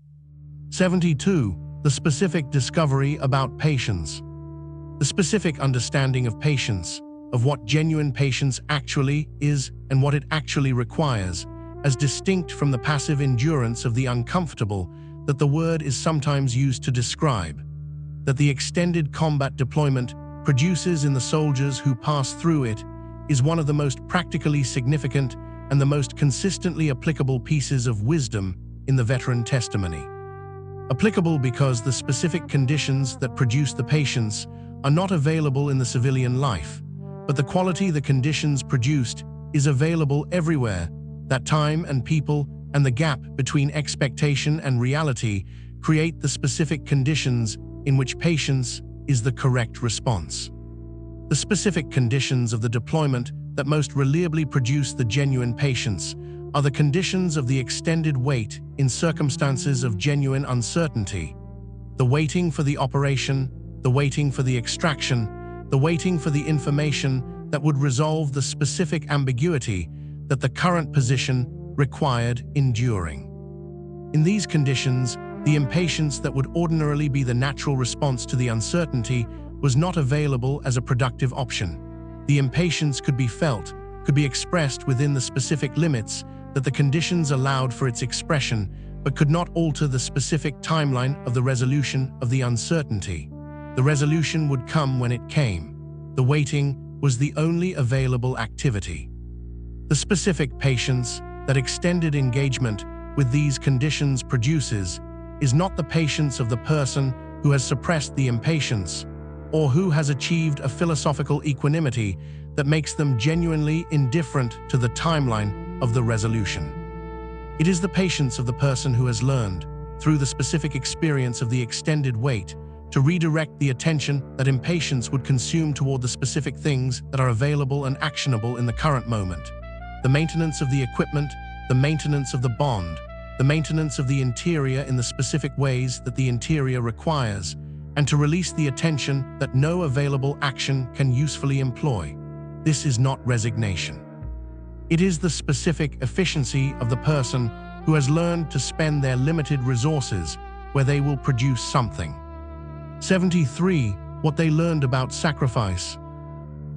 72. The specific discovery about patience. The specific understanding of patience, of what genuine patience actually is and what it actually requires, as distinct from the passive endurance of the uncomfortable that the word is sometimes used to describe, that the extended combat deployment produces in the soldiers who pass through it, is one of the most practically significant and the most consistently applicable pieces of wisdom in the veteran testimony. Applicable because the specific conditions that produce the patience are not available in the civilian life, but the quality the conditions produced is available everywhere. That time and people and the gap between expectation and reality create the specific conditions in which patience is the correct response. The specific conditions of the deployment that most reliably produce the genuine patience are the conditions of the extended wait in circumstances of genuine uncertainty, the waiting for the operation, the waiting for the extraction, the waiting for the information that would resolve the specific ambiguity that the current position required enduring. In these conditions, the impatience that would ordinarily be the natural response to the uncertainty was not available as a productive option. The impatience could be felt, could be expressed within the specific limits that the conditions allowed for its expression, but could not alter the specific timeline of the resolution of the uncertainty. The resolution would come when it came. The waiting was the only available activity. The specific patience that extended engagement with these conditions produces is not the patience of the person who has suppressed the impatience or who has achieved a philosophical equanimity that makes them genuinely indifferent to the timeline of the resolution. It is the patience of the person who has learned, through the specific experience of the extended wait, to redirect the attention that impatience would consume toward the specific things that are available and actionable in the current moment. The maintenance of the equipment, the maintenance of the bond, the maintenance of the interior in the specific ways that the interior requires, and to release the attention that no available action can usefully employ. This is not resignation. It is the specific efficiency of the person who has learned to spend their limited resources where they will produce something. 73. What they learned about sacrifice.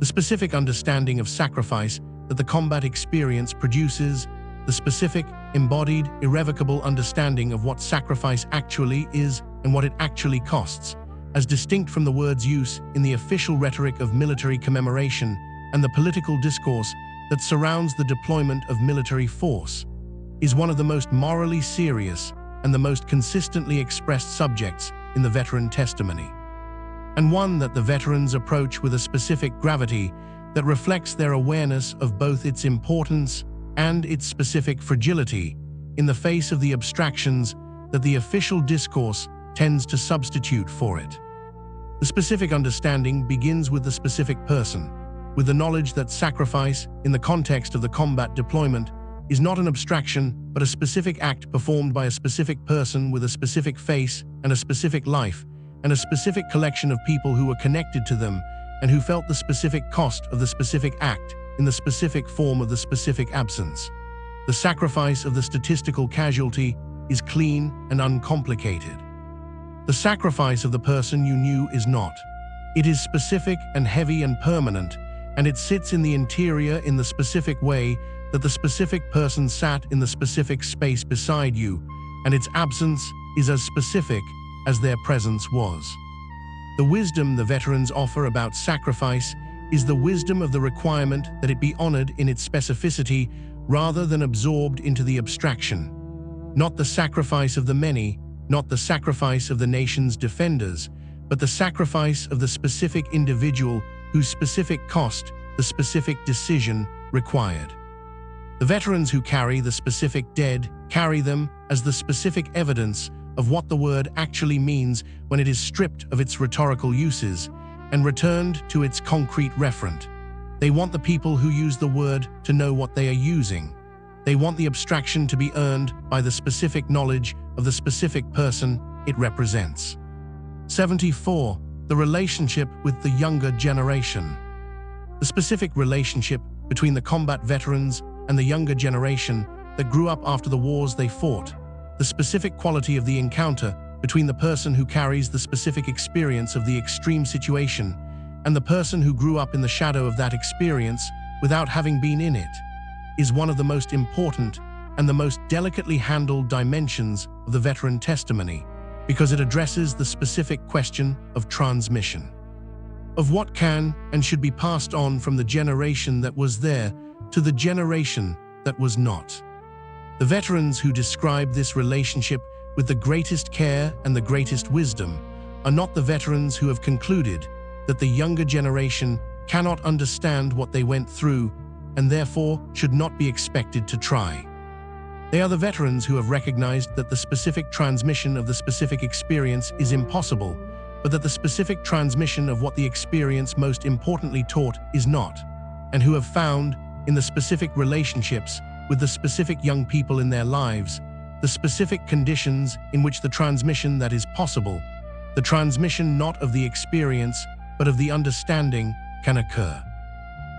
The specific understanding of sacrifice that the combat experience produces, the specific, embodied, irrevocable understanding of what sacrifice actually is and what it actually costs, as distinct from the word's use in the official rhetoric of military commemoration and the political discourse that surrounds the deployment of military force, is one of the most morally serious and the most consistently expressed subjects in the veteran testimony, and one that the veterans approach with a specific gravity that reflects their awareness of both its importance and its specific fragility in the face of the abstractions that the official discourse tends to substitute for it. The specific understanding begins with the specific person, with the knowledge that sacrifice, in the context of the combat deployment, is not an abstraction but a specific act performed by a specific person with a specific face and a specific life, and a specific collection of people who were connected to them and who felt the specific cost of the specific act in the specific form of the specific absence. The sacrifice of the statistical casualty is clean and uncomplicated. The sacrifice of the person you knew is not. It is specific and heavy and permanent, and it sits in the interior in the specific way that the specific person sat in the specific space beside you, and its absence is as specific as their presence was. The wisdom the veterans offer about sacrifice is the wisdom of the requirement that it be honored in its specificity rather than absorbed into the abstraction. Not the sacrifice of the many, not the sacrifice of the nation's defenders, but the sacrifice of the specific individual whose specific cost, the specific decision required. The veterans who carry the specific dead carry them as the specific evidence of what the word actually means when it is stripped of its rhetorical uses and returned to its concrete referent. They want the people who use the word to know what they are using. They want the abstraction to be earned by the specific knowledge of the specific person it represents. 74. The relationship with the younger generation. The specific relationship between the combat veterans and the younger generation that grew up after the wars they fought. The specific quality of the encounter between the person who carries the specific experience of the extreme situation and the person who grew up in the shadow of that experience without having been in it is one of the most important and the most delicately handled dimensions of the veteran testimony, because it addresses the specific question of transmission, of what can and should be passed on from the generation that was there to the generation that was not. The veterans who describe this relationship with the greatest care and the greatest wisdom are not the veterans who have concluded that the younger generation cannot understand what they went through and therefore should not be expected to try. They are the veterans who have recognized that the specific transmission of the specific experience is impossible, but that the specific transmission of what the experience most importantly taught is not, and who have found, in the specific relationships with the specific young people in their lives, the specific conditions in which the transmission that is possible, the transmission not of the experience, but of the understanding, can occur.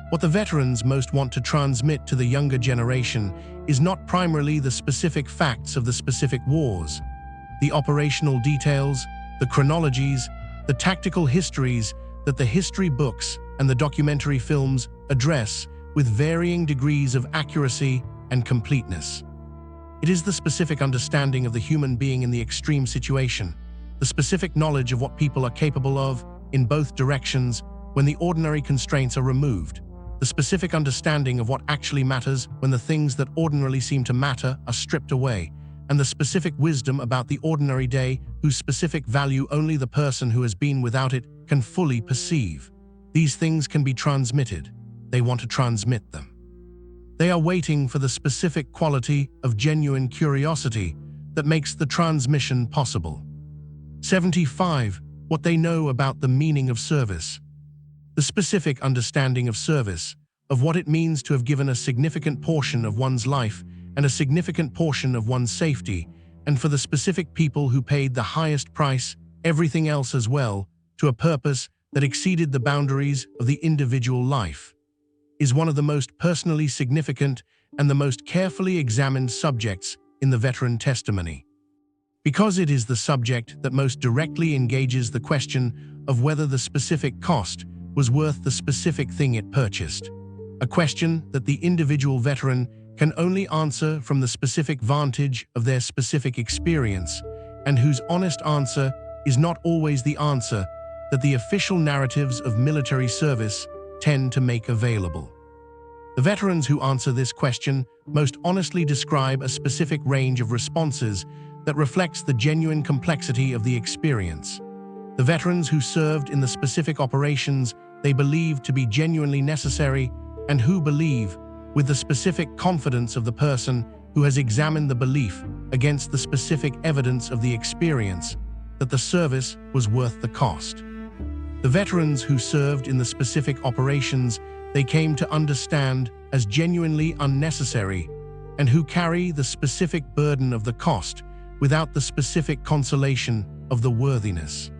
What the veterans most want to transmit to the younger generation is not primarily the specific facts of the specific wars, the operational details, the chronologies, the tactical histories that the history books and the documentary films address with varying degrees of accuracy and completeness. It is the specific understanding of the human being in the extreme situation, the specific knowledge of what people are capable of in both directions when the ordinary constraints are removed, the specific understanding of what actually matters when the things that ordinarily seem to matter are stripped away, and the specific wisdom about the ordinary day whose specific value only the person who has been without it can fully perceive. These things can be transmitted. They want to transmit them. They are waiting for the specific quality of genuine curiosity that makes the transmission possible. 75. What they know about the meaning of service. The specific understanding of service, of what it means to have given a significant portion of one's life and a significant portion of one's safety, and for the specific people who paid the highest price, everything else as well, to a purpose that exceeded the boundaries of the individual life, is one of the most personally significant and the most carefully examined subjects in the veteran testimony. Because it is the subject that most directly engages the question of whether the specific cost was worth the specific thing it purchased, a question that the individual veteran can only answer from the specific vantage of their specific experience, and whose honest answer is not always the answer that the official narratives of military service tend to make available. The veterans who answer this question most honestly describe a specific range of responses that reflects the genuine complexity of the experience. The veterans who served in the specific operations they believe to be genuinely necessary, and who believe, with the specific confidence of the person who has examined the belief against the specific evidence of the experience, that the service was worth the cost. The veterans who served in the specific operations they came to understand as genuinely unnecessary, and who carry the specific burden of the cost without the specific consolation of the worthiness.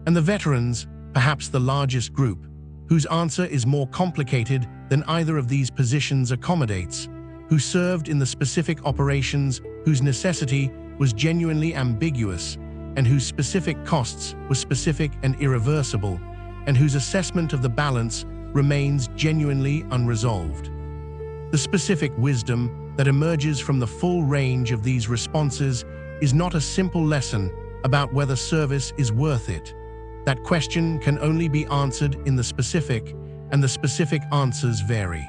And the veterans, perhaps the largest group, whose answer is more complicated than either of these positions accommodates, who served in the specific operations whose necessity was genuinely ambiguous, and whose specific costs were specific and irreversible, and whose assessment of the balance remains genuinely unresolved. The The specific wisdom that emerges from the full range of these responses is not a simple lesson about whether service is worth it. That question can only be answered in the specific, and the specific answers vary.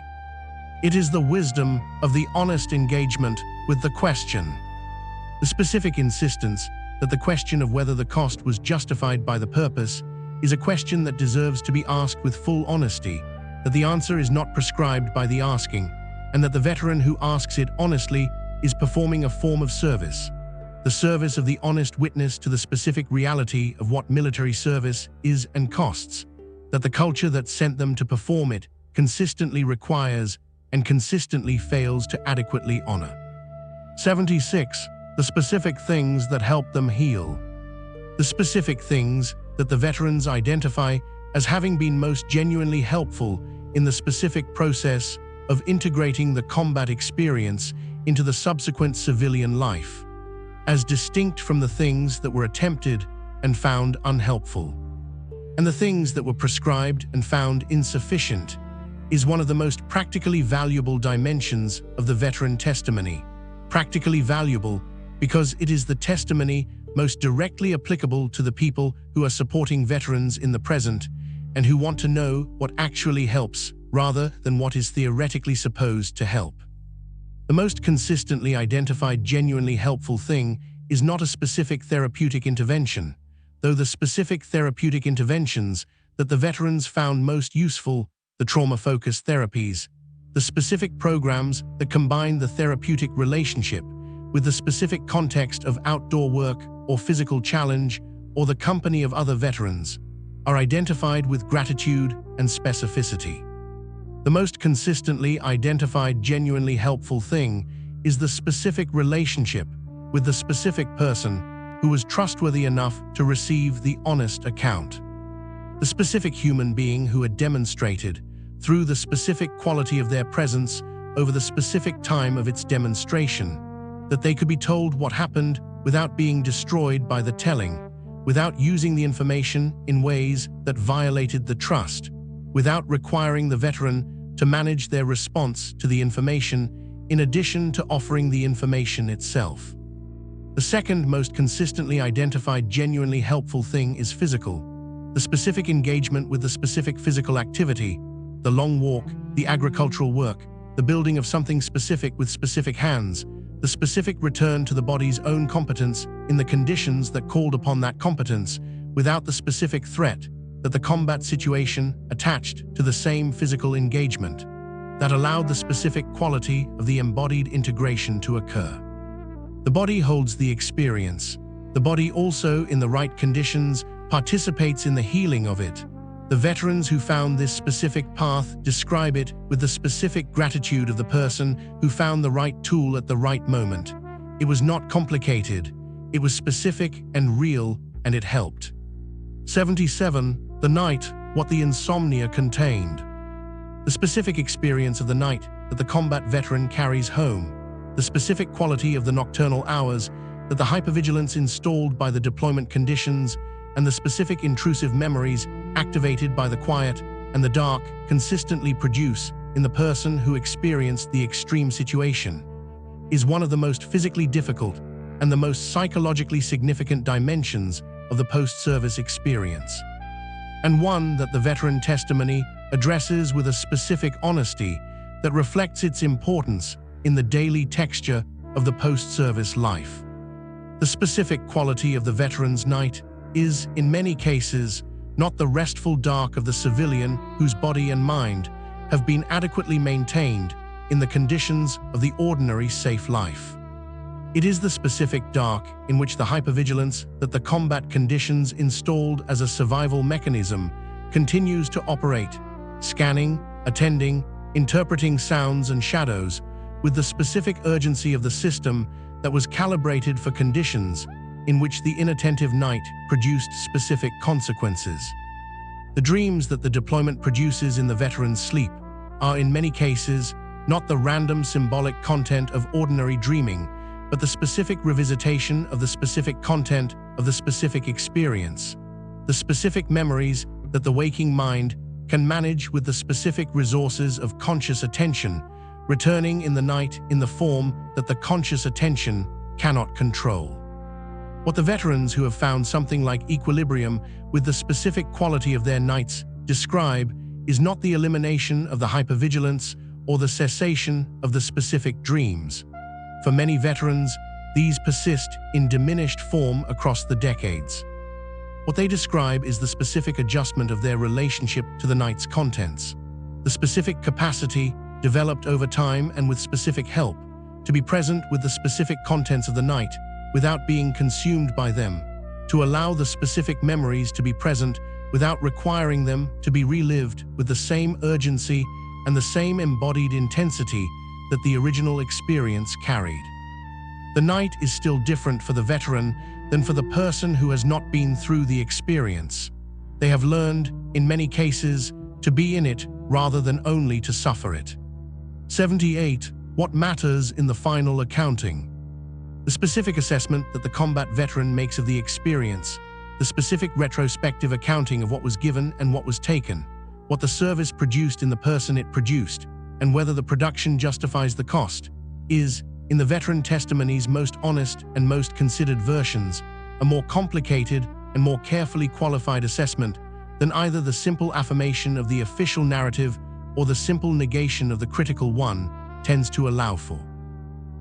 It is the wisdom of the honest engagement with the question. The specific insistence that the question of whether the cost was justified by the purpose is a question that deserves to be asked with full honesty, that the answer is not prescribed by the asking, and that the veteran who asks it honestly is performing a form of service. The service of the honest witness to the specific reality of what military service is and costs, that the culture that sent them to perform it consistently requires and consistently fails to adequately honor. 76. The specific things that help them heal. The specific things that the veterans identify as having been most genuinely helpful in the specific process of integrating the combat experience into the subsequent civilian life, as distinct from the things that were attempted and found unhelpful. And the things that were prescribed and found insufficient is one of the most practically valuable dimensions of the veteran testimony. Practically valuable because it is the testimony most directly applicable to the people who are supporting veterans in the present and who want to know what actually helps rather than what is theoretically supposed to help. The most consistently identified genuinely helpful thing is not a specific therapeutic intervention, though the specific therapeutic interventions that the veterans found most useful, the trauma-focused therapies, the specific programs that combine the therapeutic relationship with the specific context of outdoor work or physical challenge or the company of other veterans, are identified with gratitude and specificity. The most consistently identified genuinely helpful thing is the specific relationship with the specific person who was trustworthy enough to receive the honest account. The specific human being who had demonstrated, through the specific quality of their presence over the specific time of its demonstration, that they could be told what happened without being destroyed by the telling, without using the information in ways that violated the trust, without requiring the veteran to manage their response to the information in addition to offering the information itself. The second most consistently identified genuinely helpful thing is physical. The specific engagement with the specific physical activity, the long walk, the agricultural work, the building of something specific with specific hands, the specific return to the body's own competence in the conditions that called upon that competence without the specific threat that the combat situation attached to the same physical engagement, that allowed the specific quality of the embodied integration to occur. The body holds the experience. The body also, in the right conditions, participates in the healing of it. The veterans who found this specific path describe it with the specific gratitude of the person who found the right tool at the right moment. It was not complicated. It was specific and real, and it helped. 77. The night, what the insomnia contained. The specific experience of the night that the combat veteran carries home. The specific quality of the nocturnal hours that the hypervigilance installed by the deployment conditions and the specific intrusive memories activated by the quiet and the dark consistently produce in the person who experienced the extreme situation, is one of the most physically difficult and the most psychologically significant dimensions of the post-service experience, and one that the veteran testimony addresses with a specific honesty that reflects its importance in the daily texture of the post-service life. The specific quality of the veteran's night is, in many cases, not the restful dark of the civilian whose body and mind have been adequately maintained in the conditions of the ordinary safe life. It is the specific dark in which the hypervigilance that the combat conditions installed as a survival mechanism continues to operate, scanning, attending, interpreting sounds and shadows with the specific urgency of the system that was calibrated for conditions in which the inattentive night produced specific consequences. The dreams that the deployment produces in the veteran's sleep are in many cases not the random symbolic content of ordinary dreaming, but the specific revisitation of the specific content of the specific experience, the specific memories that the waking mind can manage with the specific resources of conscious attention returning in the night in the form that the conscious attention cannot control. What the veterans who have found something like equilibrium with the specific quality of their nights describe is not the elimination of the hypervigilance or the cessation of the specific dreams. For many veterans, these persist in diminished form across the decades. What they describe is the specific adjustment of their relationship to the night's contents, the specific capacity developed over time and with specific help to be present with the specific contents of the night without being consumed by them, to allow the specific memories to be present without requiring them to be relived with the same urgency and the same embodied intensity that the original experience carried. The night is still different for the veteran than for the person who has not been through the experience. They have learned, in many cases, to be in it rather than only to suffer it. 78. What matters in the final accounting? The specific assessment that the combat veteran makes of the experience, the specific retrospective accounting of what was given and what was taken, what the service produced in the person it produced, and whether the production justifies the cost, is, in the veteran testimony's most honest and most considered versions, a more complicated and more carefully qualified assessment than either the simple affirmation of the official narrative or the simple negation of the critical one tends to allow for.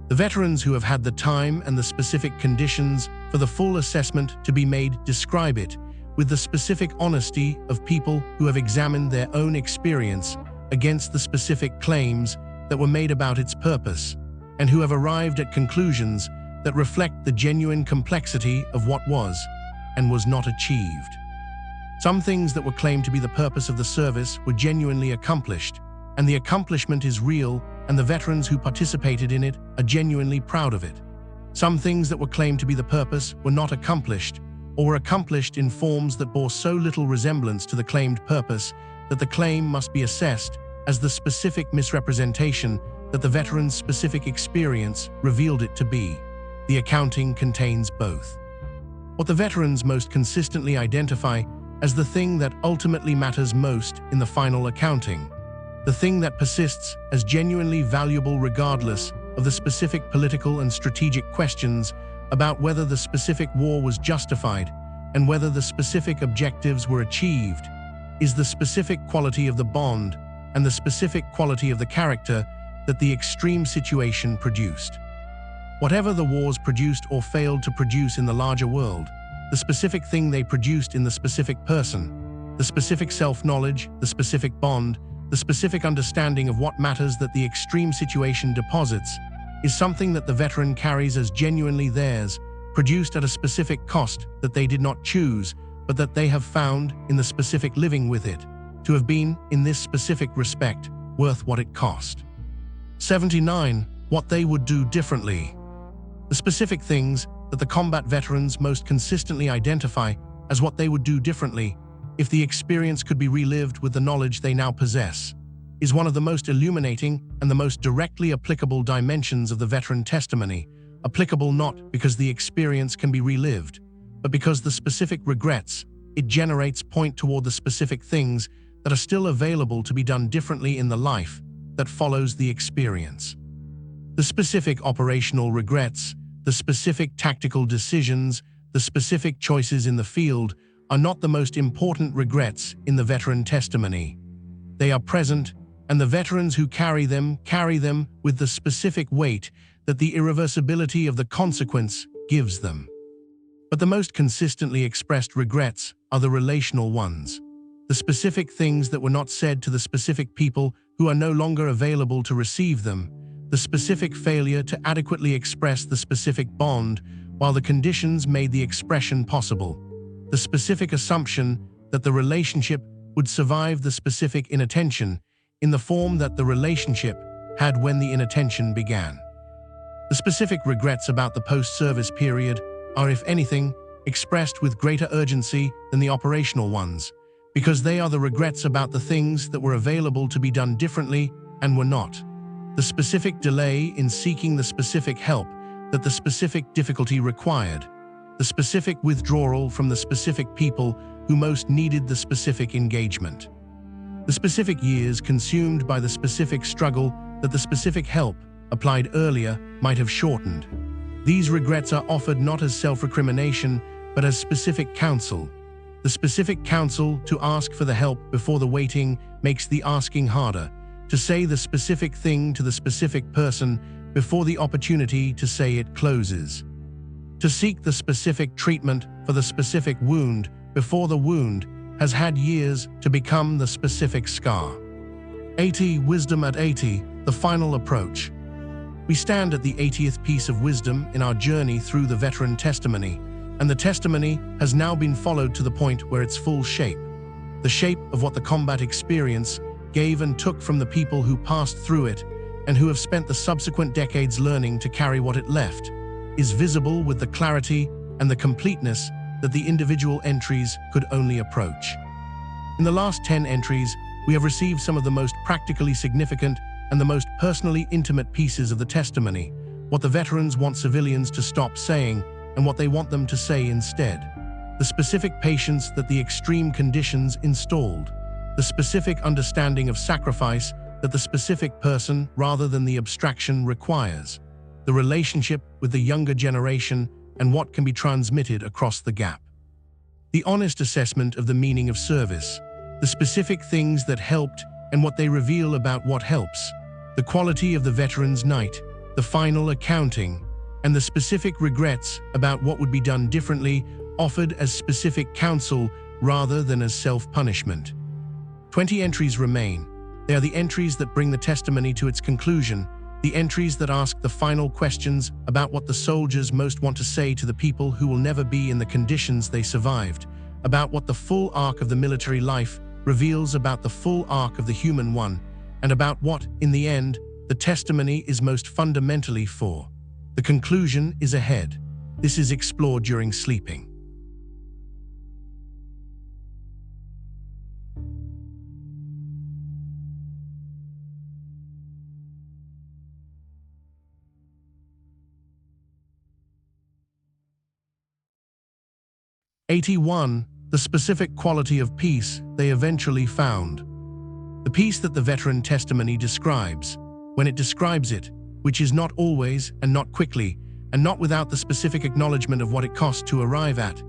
The veterans who have had the time and the specific conditions for the full assessment to be made describe it with the specific honesty of people who have examined their own experience against the specific claims that were made about its purpose, and who have arrived at conclusions that reflect the genuine complexity of what was and was not achieved. Some things that were claimed to be the purpose of the service were genuinely accomplished, and the accomplishment is real, and the veterans who participated in it are genuinely proud of it. Some things that were claimed to be the purpose were not accomplished, or were accomplished in forms that bore so little resemblance to the claimed purpose that the claim must be assessed as the specific misrepresentation that the veteran's specific experience revealed it to be. The accounting contains both. What the veterans most consistently identify as the thing that ultimately matters most in the final accounting, the thing that persists as genuinely valuable regardless of the specific political and strategic questions about whether the specific war was justified and whether the specific objectives were achieved, is the specific quality of the bond and the specific quality of the character that the extreme situation produced. Whatever the wars produced or failed to produce in the larger world, the specific thing they produced in the specific person, the specific self-knowledge, the specific bond, the specific understanding of what matters that the extreme situation deposits, is something that the veteran carries as genuinely theirs, produced at a specific cost that they did not choose, but that they have found, in the specific living with it, to have been, in this specific respect, worth what it cost. 79. What they would do differently. The specific things that the combat veterans most consistently identify as what they would do differently if the experience could be relived with the knowledge they now possess, is one of the most illuminating and the most directly applicable dimensions of the veteran testimony, applicable not because the experience can be relived, but because the specific regrets it generates point toward the specific things that are still available to be done differently in the life that follows the experience. The specific operational regrets, the specific tactical decisions, the specific choices in the field are not the most important regrets in the veteran testimony. They are present, and the veterans who carry them with the specific weight that the irreversibility of the consequence gives them. But the most consistently expressed regrets are the relational ones, the specific things that were not said to the specific people who are no longer available to receive them, the specific failure to adequately express the specific bond while the conditions made the expression possible, the specific assumption that the relationship would survive the specific inattention in the form that the relationship had when the inattention began. The specific regrets about the post-service period are, if anything, expressed with greater urgency than the operational ones, because they are the regrets about the things that were available to be done differently and were not. The specific delay in seeking the specific help that the specific difficulty required, the specific withdrawal from the specific people who most needed the specific engagement. The specific years consumed by the specific struggle that the specific help applied earlier might have shortened. These regrets are offered not as self-recrimination, but as specific counsel. The specific counsel to ask for the help before the waiting makes the asking harder, to say the specific thing to the specific person before the opportunity to say it closes. To seek the specific treatment for the specific wound before the wound has had years to become the specific scar. 80. Wisdom at 80, the final approach. We stand at the 80th piece of wisdom in our journey through the veteran testimony, and the testimony has now been followed to the point where its full shape, the shape of what the combat experience gave and took from the people who passed through it and who have spent the subsequent decades learning to carry what it left, is visible with the clarity and the completeness that the individual entries could only approach. In the last 10 entries, we have received some of the most practically significant and the most personally intimate pieces of the testimony, what the veterans want civilians to stop saying and what they want them to say instead. The specific patience that the extreme conditions installed, the specific understanding of sacrifice that the specific person rather than the abstraction requires, the relationship with the younger generation and what can be transmitted across the gap. The honest assessment of the meaning of service, the specific things that helped and what they reveal about what helps, the quality of the veteran's night, the final accounting, and the specific regrets about what would be done differently, offered as specific counsel rather than as self-punishment. 20 entries remain. They are the entries that bring the testimony to its conclusion, the entries that ask the final questions about what the soldiers most want to say to the people who will never be in the conditions they survived, about what the full arc of the military life reveals about the full arc of the human one, and about what, in the end, the testimony is most fundamentally for. The conclusion is ahead. This is explored during sleeping. '81. The specific quality of peace they eventually found. The peace that the veteran testimony describes, when it describes it, which is not always and not quickly, and not without the specific acknowledgement of what it costs to arrive at,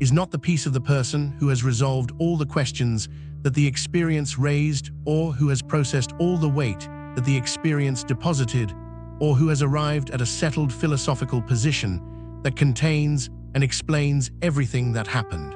is not the peace of the person who has resolved all the questions that the experience raised or who has processed all the weight that the experience deposited or who has arrived at a settled philosophical position that contains and explains everything that happened.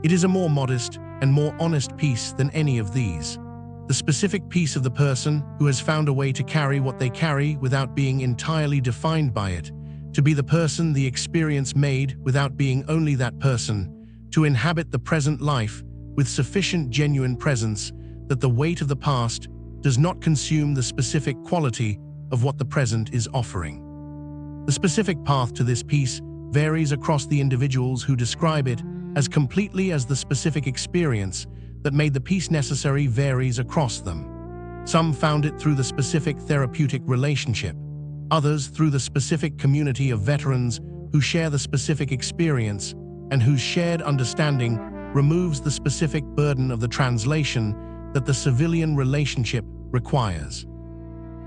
It is a more modest and more honest peace than any of these. The specific peace of the person who has found a way to carry what they carry without being entirely defined by it, to be the person the experience made without being only that person, to inhabit the present life with sufficient genuine presence that the weight of the past does not consume the specific quality of what the present is offering. The specific path to this peace varies across the individuals who describe it as completely as the specific experience that made the peace necessary varies across them. Some found it through the specific therapeutic relationship, others through the specific community of veterans who share the specific experience and whose shared understanding removes the specific burden of the translation that the civilian relationship requires.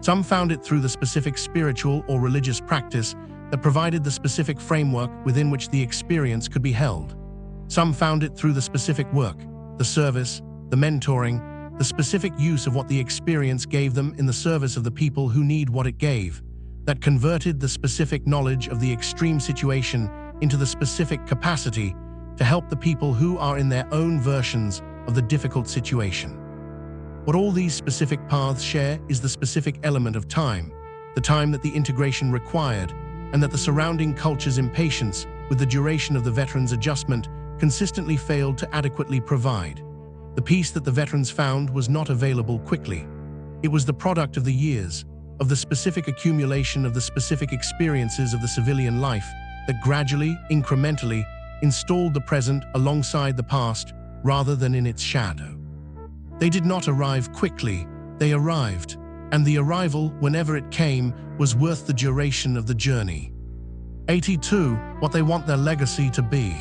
Some found it through the specific spiritual or religious practice that provided the specific framework within which the experience could be held. Some found it through the specific work, the service, the mentoring, the specific use of what the experience gave them in the service of the people who need what it gave, that converted the specific knowledge of the extreme situation into the specific capacity to help the people who are in their own versions of the difficult situation. What all these specific paths share is the specific element of time, the time that the integration required, and that the surrounding culture's impatience with the duration of the veterans' adjustment consistently failed to adequately provide. The peace that the veterans found was not available quickly. It was the product of the years, of the specific accumulation of the specific experiences of the civilian life that gradually, incrementally, installed the present alongside the past rather than in its shadow. They did not arrive quickly, they arrived, and the arrival, whenever it came, was worth the duration of the journey. 82. What they want their legacy to be.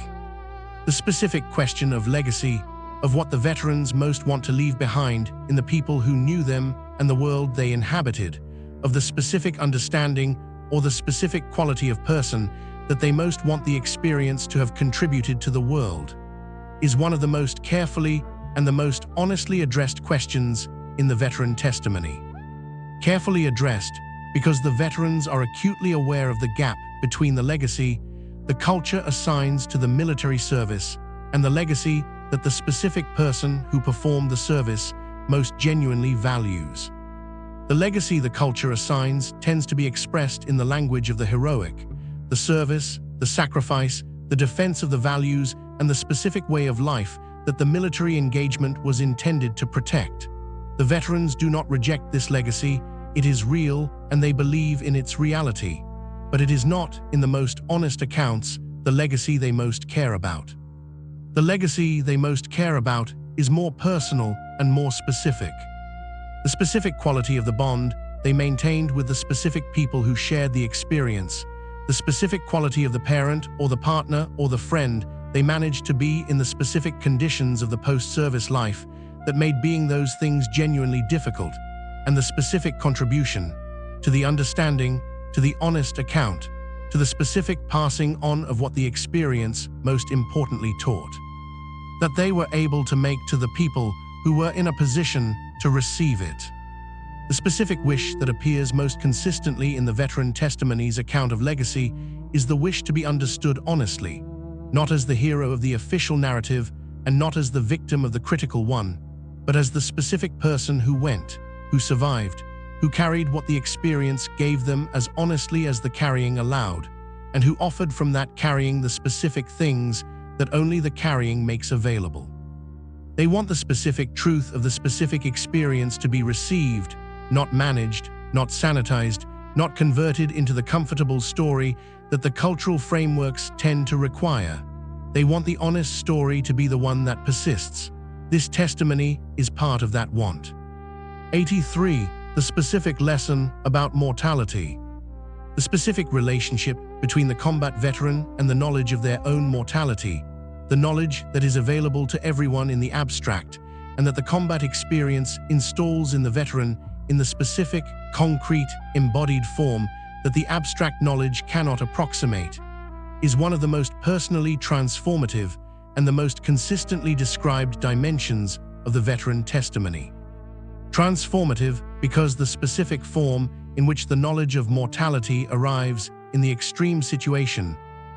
The specific question of legacy of what the veterans most want to leave behind in the people who knew them and the world they inhabited, of the specific understanding or the specific quality of person that they most want the experience to have contributed to the world, is one of the most carefully and the most honestly addressed questions in the veteran testimony. Carefully addressed because the veterans are acutely aware of the gap between the legacy the culture assigns to the military service and the legacy that the specific person who performed the service most genuinely values. The legacy the culture assigns tends to be expressed in the language of the heroic, the service, the sacrifice, the defense of the values, and the specific way of life that the military engagement was intended to protect. The veterans do not reject this legacy. It is real, and they believe in its reality. But it is not, in the most honest accounts, the legacy they most care about. The legacy they most care about is more personal and more specific. The specific quality of the bond they maintained with the specific people who shared the experience, the specific quality of the parent or the partner or the friend they managed to be in the specific conditions of the post-service life that made being those things genuinely difficult, and the specific contribution to the understanding, to the honest account, to the specific passing on of what the experience most importantly taught, that they were able to make to the people who were in a position to receive it. The specific wish that appears most consistently in the veteran testimony's account of legacy is the wish to be understood honestly, not as the hero of the official narrative and not as the victim of the critical one, but as the specific person who went, who survived, who carried what the experience gave them as honestly as the carrying allowed, and who offered from that carrying the specific things that only the carrying makes available. They want the specific truth of the specific experience to be received, not managed, not sanitized, not converted into the comfortable story that the cultural frameworks tend to require. They want the honest story to be the one that persists. This testimony is part of that want. 83. The specific lesson about mortality. The specific relationship between the combat veteran and the knowledge of their own mortality, the knowledge that is available to everyone in the abstract, and that the combat experience installs in the veteran in the specific, concrete, embodied form that the abstract knowledge cannot approximate, is one of the most personally transformative and the most consistently described dimensions of the veteran testimony. Transformative because the specific form in which the knowledge of mortality arrives in the extreme situation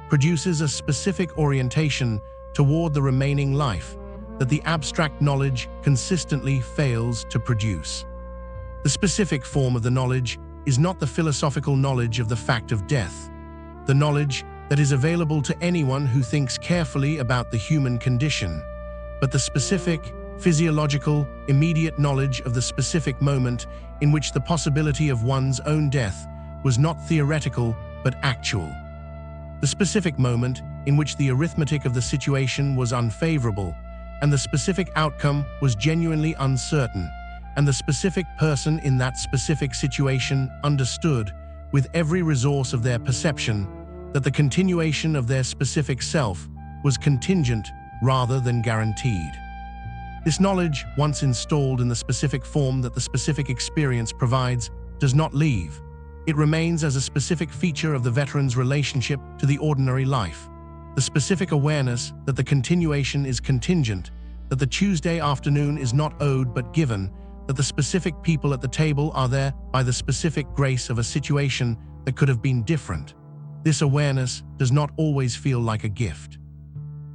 produces a specific orientation toward the remaining life that the abstract knowledge consistently fails to produce. The specific form of the knowledge is not the philosophical knowledge of the fact of death, the knowledge that is available to anyone who thinks carefully about the human condition, but the specific, physiological, immediate knowledge of the specific moment in which the possibility of one's own death was not theoretical but actual. The specific moment in which the arithmetic of the situation was unfavorable, and the specific outcome was genuinely uncertain, and the specific person in that specific situation understood, with every resource of their perception, that the continuation of their specific self was contingent rather than guaranteed. This knowledge, once installed in the specific form that the specific experience provides, does not leave. It remains as a specific feature of the veteran's relationship to the ordinary life. The specific awareness that the continuation is contingent, that the Tuesday afternoon is not owed but given, that the specific people at the table are there by the specific grace of a situation that could have been different. This awareness does not always feel like a gift.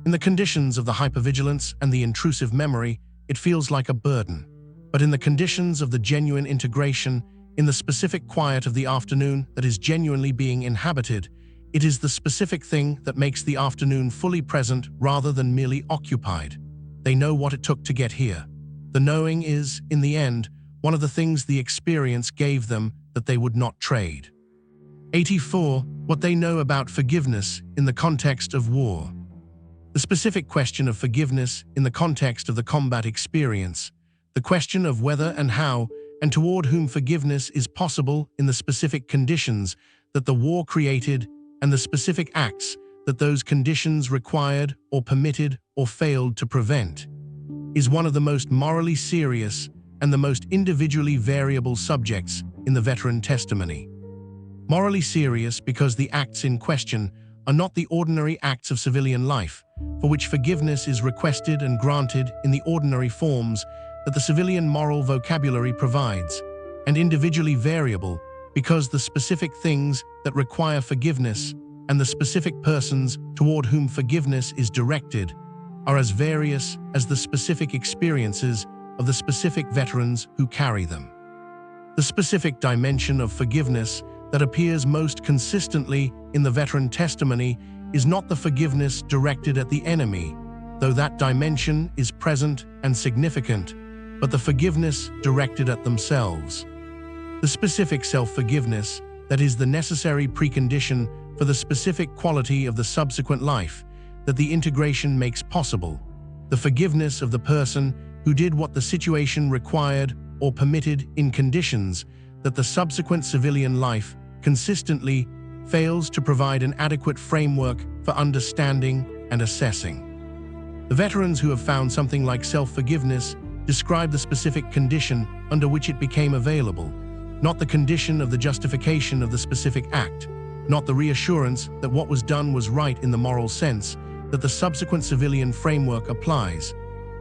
In the conditions of the hypervigilance and the intrusive memory, it feels like a burden. But in the conditions of the genuine integration, in the specific quiet of the afternoon that is genuinely being inhabited, it is the specific thing that makes the afternoon fully present rather than merely occupied. They know what it took to get here. The knowing is, in the end, one of the things the experience gave them that they would not trade. 84. What they know about forgiveness in the context of war. The specific question of forgiveness in the context of the combat experience, the question of whether and how and toward whom forgiveness is possible in the specific conditions that the war created and the specific acts that those conditions required or permitted or failed to prevent, is one of the most morally serious and the most individually variable subjects in the veteran testimony. Morally serious because the acts in question are not the ordinary acts of civilian life, for which forgiveness is requested and granted in the ordinary forms that the civilian moral vocabulary provides, and individually variable because the specific things that require forgiveness and the specific persons toward whom forgiveness is directed are as various as the specific experiences of the specific veterans who carry them. The specific dimension of forgiveness that appears most consistently in the veteran testimony is not the forgiveness directed at the enemy, though that dimension is present and significant, but the forgiveness directed at themselves. The specific self-forgiveness that is the necessary precondition for the specific quality of the subsequent life that the integration makes possible, the forgiveness of the person who did what the situation required or permitted in conditions that the subsequent civilian life consistently fails to provide an adequate framework for understanding and assessing. The veterans who have found something like self-forgiveness describe the specific condition under which it became available, not the condition of the justification of the specific act, not the reassurance that what was done was right in the moral sense that the subsequent civilian framework applies,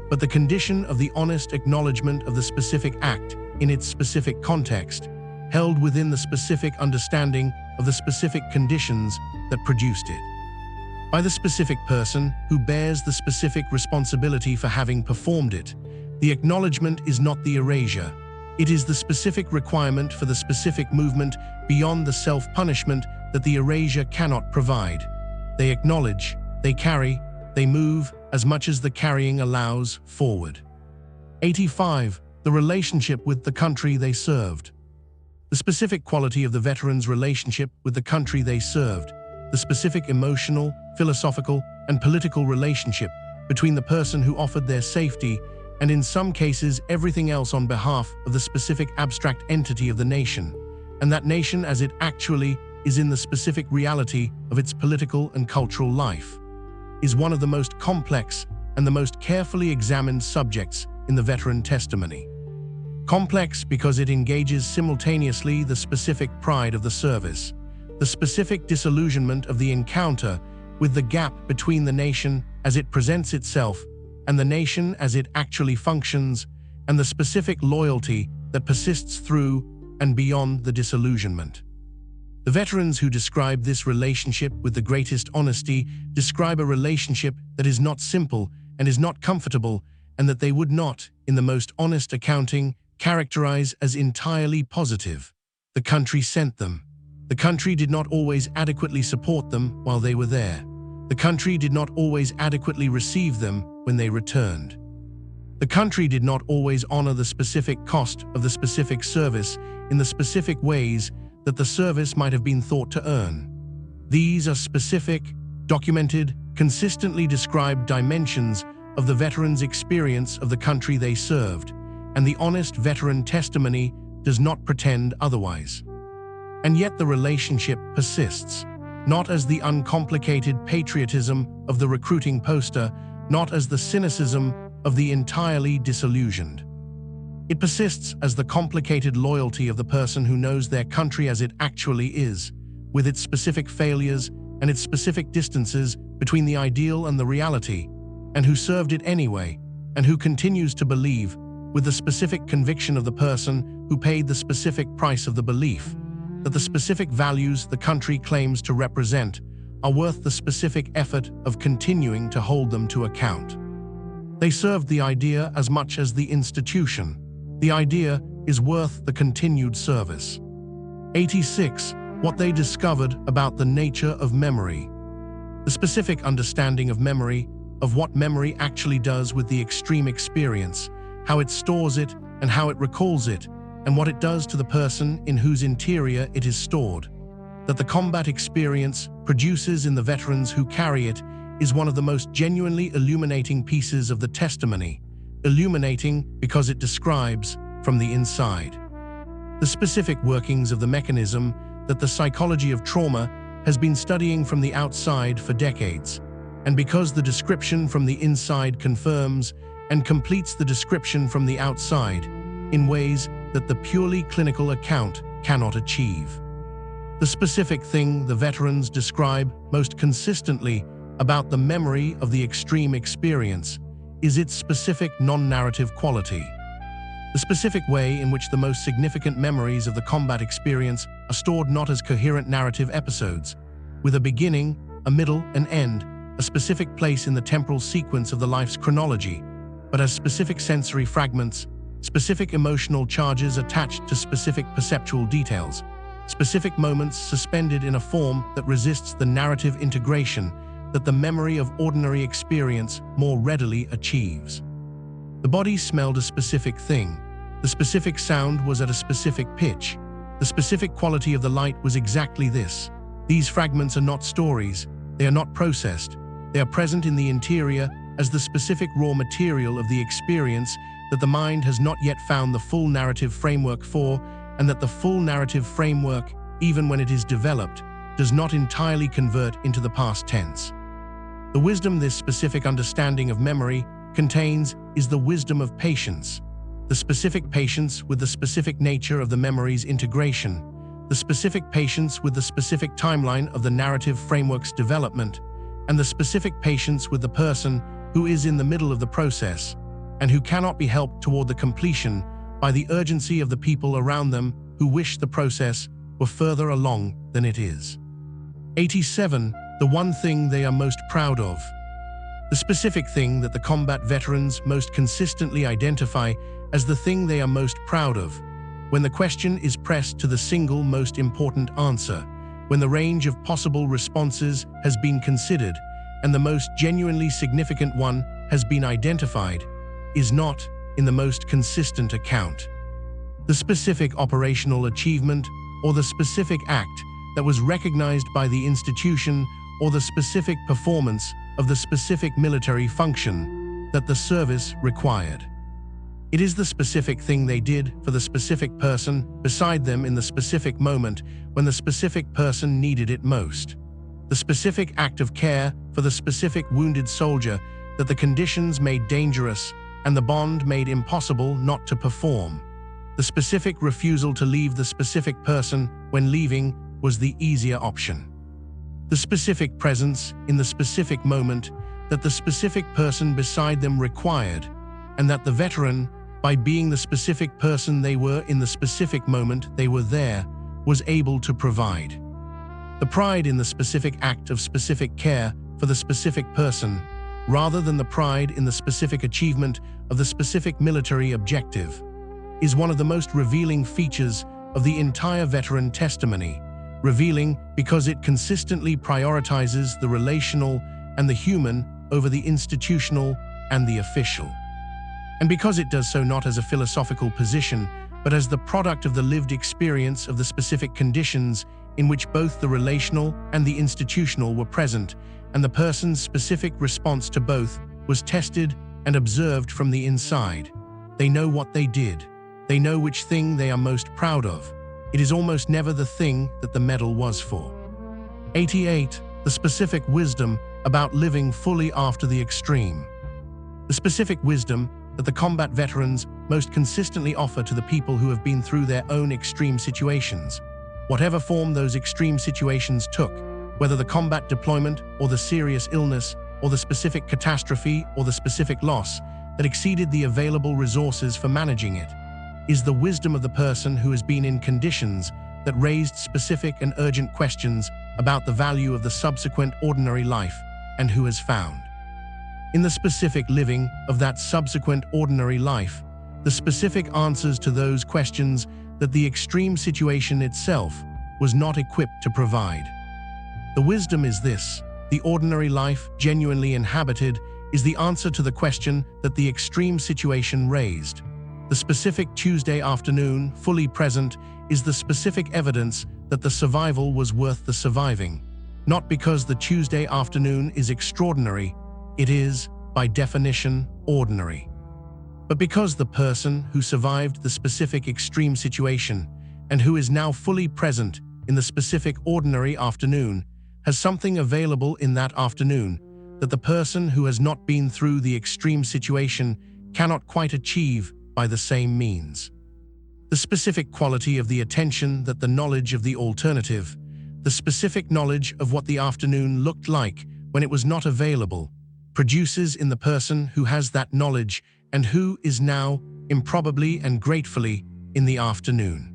but the condition of the honest acknowledgement of the specific act in its specific context, held within the specific understanding of the specific conditions that produced it. By the specific person who bears the specific responsibility for having performed it, the acknowledgement is not the erasure. It is the specific requirement for the specific movement beyond the self-punishment that the erasure cannot provide. They acknowledge, they carry, they move as much as the carrying allows forward. 85. The relationship with the country they served. The specific quality of the veteran's relationship with the country they served, the specific emotional, philosophical, and political relationship between the person who offered their safety and in some cases everything else on behalf of the specific abstract entity of the nation, and that nation as it actually is in the specific reality of its political and cultural life, is one of the most complex and the most carefully examined subjects in the veteran testimony. Complex because it engages simultaneously the specific pride of the service, the specific disillusionment of the encounter with the gap between the nation as it presents itself and the nation as it actually functions, and the specific loyalty that persists through and beyond the disillusionment. The veterans who describe this relationship with the greatest honesty describe a relationship that is not simple and is not comfortable, and that they would not, in the most honest accounting, characterize as entirely positive. The country sent them. The country did not always adequately support them while they were there. The country did not always adequately receive them when they returned. The country did not always honor the specific cost of the specific service in the specific ways that the service might have been thought to earn. These are specific, documented, consistently described dimensions of the veteran's experience of the country they served, and the honest veteran testimony does not pretend otherwise. And yet the relationship persists, not as the uncomplicated patriotism of the recruiting poster, not as the cynicism of the entirely disillusioned. It persists as the complicated loyalty of the person who knows their country as it actually is, with its specific failures and its specific distances between the ideal and the reality, and who served it anyway, and who continues to believe, with the specific conviction of the person who paid the specific price of the belief, that the specific values the country claims to represent are worth the specific effort of continuing to hold them to account. They served the idea as much as the institution. The idea is worth the continued service. 86. What they discovered about the nature of memory. The specific understanding of memory, of what memory actually does with the extreme experience, how it stores it and how it recalls it, and what it does to the person in whose interior it is stored, that the combat experience produces in the veterans who carry it is one of the most genuinely illuminating pieces of the testimony, illuminating because it describes from the inside the specific workings of the mechanism that the psychology of trauma has been studying from the outside for decades, and because the description from the inside confirms and completes the description from the outside in ways that the purely clinical account cannot achieve. The specific thing the veterans describe most consistently about the memory of the extreme experience is its specific non-narrative quality. The specific way in which the most significant memories of the combat experience are stored not as coherent narrative episodes, with a beginning, a middle, and end, a specific place in the temporal sequence of the life's chronology, but as specific sensory fragments, specific emotional charges attached to specific perceptual details, specific moments suspended in a form that resists the narrative integration that the memory of ordinary experience more readily achieves. The body smelled a specific thing. The specific sound was at a specific pitch. The specific quality of the light was exactly this. These fragments are not stories. They are not processed. They are present in the interior as the specific raw material of the experience that the mind has not yet found the full narrative framework for, and that the full narrative framework, even when it is developed, does not entirely convert into the past tense. The wisdom this specific understanding of memory contains is the wisdom of patience, the specific patience with the specific nature of the memory's integration, the specific patience with the specific timeline of the narrative framework's development, and the specific patience with the person who is in the middle of the process and who cannot be helped toward the completion by the urgency of the people around them who wish the process were further along than it is. 87. The one thing they are most proud of. The specific thing that the combat veterans most consistently identify as the thing they are most proud of, when the question is pressed to the single most important answer, when the range of possible responses has been considered and the most genuinely significant one has been identified, is not in the most consistent account. The specific operational achievement or the specific act that was recognized by the institution or the specific performance of the specific military function that the service required. It is the specific thing they did for the specific person beside them in the specific moment when the specific person needed it most. The specific act of care for the specific wounded soldier that the conditions made dangerous and the bond made impossible not to perform. The specific refusal to leave the specific person when leaving was the easier option. The specific presence in the specific moment that the specific person beside them required, and that the veteran, by being the specific person they were in the specific moment they were there, was able to provide. The pride in the specific act of specific care for the specific person, rather than the pride in the specific achievement of the specific military objective, is one of the most revealing features of the entire veteran testimony, revealing because it consistently prioritizes the relational and the human over the institutional and the official. And because it does so not as a philosophical position, but as the product of the lived experience of the specific conditions in which both the relational and the institutional were present, and the person's specific response to both was tested and observed from the inside. They know what they did. They know which thing they are most proud of. It is almost never the thing that the medal was for. 88. The specific wisdom about living fully after the extreme. The specific wisdom that the combat veterans most consistently offer to the people who have been through their own extreme situations, whatever form those extreme situations took, whether the combat deployment or the serious illness or the specific catastrophe or the specific loss that exceeded the available resources for managing it, is the wisdom of the person who has been in conditions that raised specific and urgent questions about the value of the subsequent ordinary life and who has found, in the specific living of that subsequent ordinary life, the specific answers to those questions that the extreme situation itself was not equipped to provide. The wisdom is this: the ordinary life, genuinely inhabited, is the answer to the question that the extreme situation raised. The specific Tuesday afternoon, fully present, is the specific evidence that the survival was worth the surviving. Not because the Tuesday afternoon is extraordinary, it is, by definition, ordinary, but because the person who survived the specific extreme situation and who is now fully present in the specific ordinary afternoon has something available in that afternoon that the person who has not been through the extreme situation cannot quite achieve by the same means. The specific quality of the attention that the knowledge of the alternative, the specific knowledge of what the afternoon looked like when it was not available, produces in the person who has that knowledge and who is now, improbably and gratefully, in the afternoon.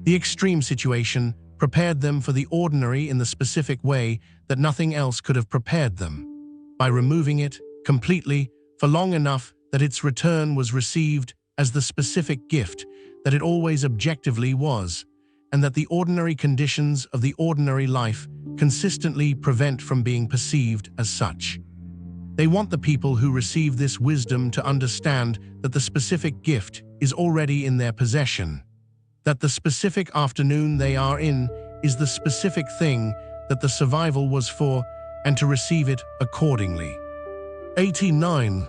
The extreme situation prepared them for the ordinary in the specific way that nothing else could have prepared them, by removing it completely for long enough that its return was received as the specific gift that it always objectively was, and that the ordinary conditions of the ordinary life consistently prevent from being perceived as such. They want the people who receive this wisdom to understand that the specific gift is already in their possession, that the specific afternoon they are in is the specific thing that the survival was for, and to receive it accordingly. 89.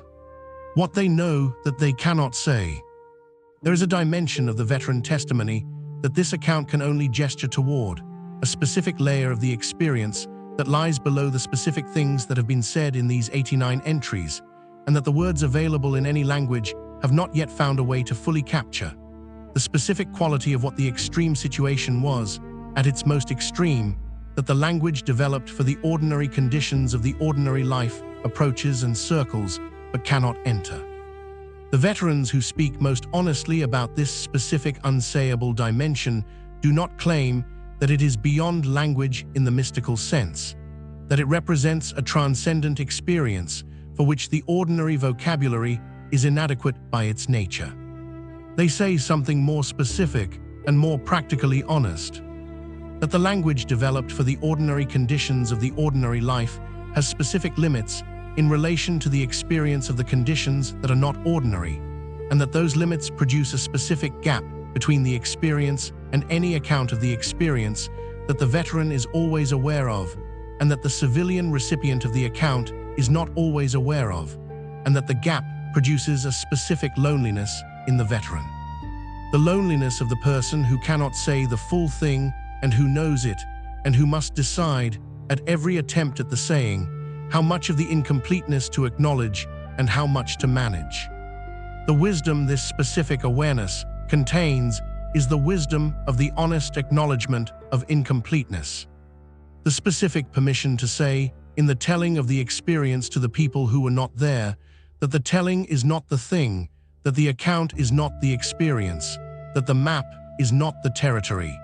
What they know that they cannot say. There is a dimension of the veteran testimony that this account can only gesture toward, a specific layer of the experience that lies below the specific things that have been said in these 89 entries, and that the words available in any language have not yet found a way to fully capture. The specific quality of what the extreme situation was, at its most extreme, that the language developed for the ordinary conditions of the ordinary life approaches and circles, but cannot enter. The veterans who speak most honestly about this specific unsayable dimension do not claim that it is beyond language in the mystical sense, that it represents a transcendent experience for which the ordinary vocabulary is inadequate by its nature. They say something more specific and more practically honest, that the language developed for the ordinary conditions of the ordinary life has specific limits in relation to the experience of the conditions that are not ordinary, and that those limits produce a specific gap between the experience and any account of the experience that the veteran is always aware of, and that the civilian recipient of the account is not always aware of, and that the gap produces a specific loneliness in the veteran. The loneliness of the person who cannot say the full thing and who knows it, and who must decide, at every attempt at the saying, how much of the incompleteness to acknowledge and how much to manage. The wisdom this specific awareness contains is the wisdom of the honest acknowledgement of incompleteness. The specific permission to say, in the telling of the experience to the people who were not there, that the telling is not the thing, that the account is not the experience, that the map is not the territory,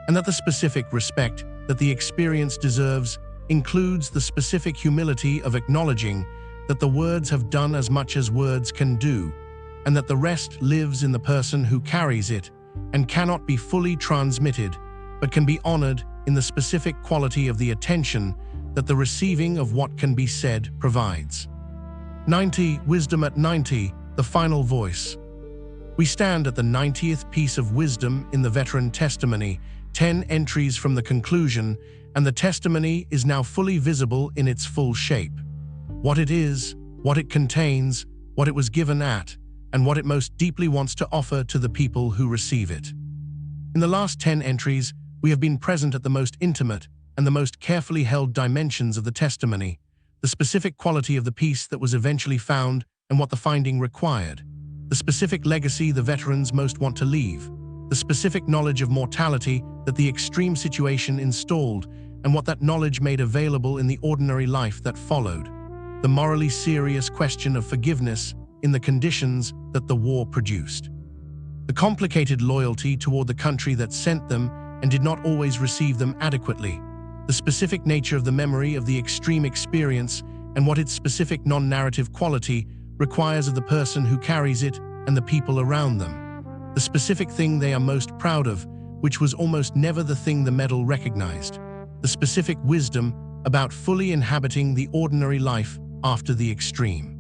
and that the specific respect that the experience deserves includes the specific humility of acknowledging that the words have done as much as words can do, and that the rest lives in the person who carries it and cannot be fully transmitted, but can be honored in the specific quality of the attention that the receiving of what can be said provides. 90. Wisdom at 90, the final voice. We stand at the 90th piece of wisdom in the veteran testimony, 10 entries from the conclusion, and the testimony is now fully visible in its full shape. What it is, what it contains, what it was given at, and what it most deeply wants to offer to the people who receive it. In the last 10 entries, we have been present at the most intimate and the most carefully held dimensions of the testimony, the specific quality of the piece that was eventually found and what the finding required, the specific legacy the veterans most want to leave, the specific knowledge of mortality that the extreme situation installed, and what that knowledge made available in the ordinary life that followed, the morally serious question of forgiveness in the conditions that the war produced, the complicated loyalty toward the country that sent them and did not always receive them adequately, the specific nature of the memory of the extreme experience and what its specific non-narrative quality requires of the person who carries it and the people around them, the specific thing they are most proud of, which was almost never the thing the medal recognized, the specific wisdom about fully inhabiting the ordinary life after the extreme,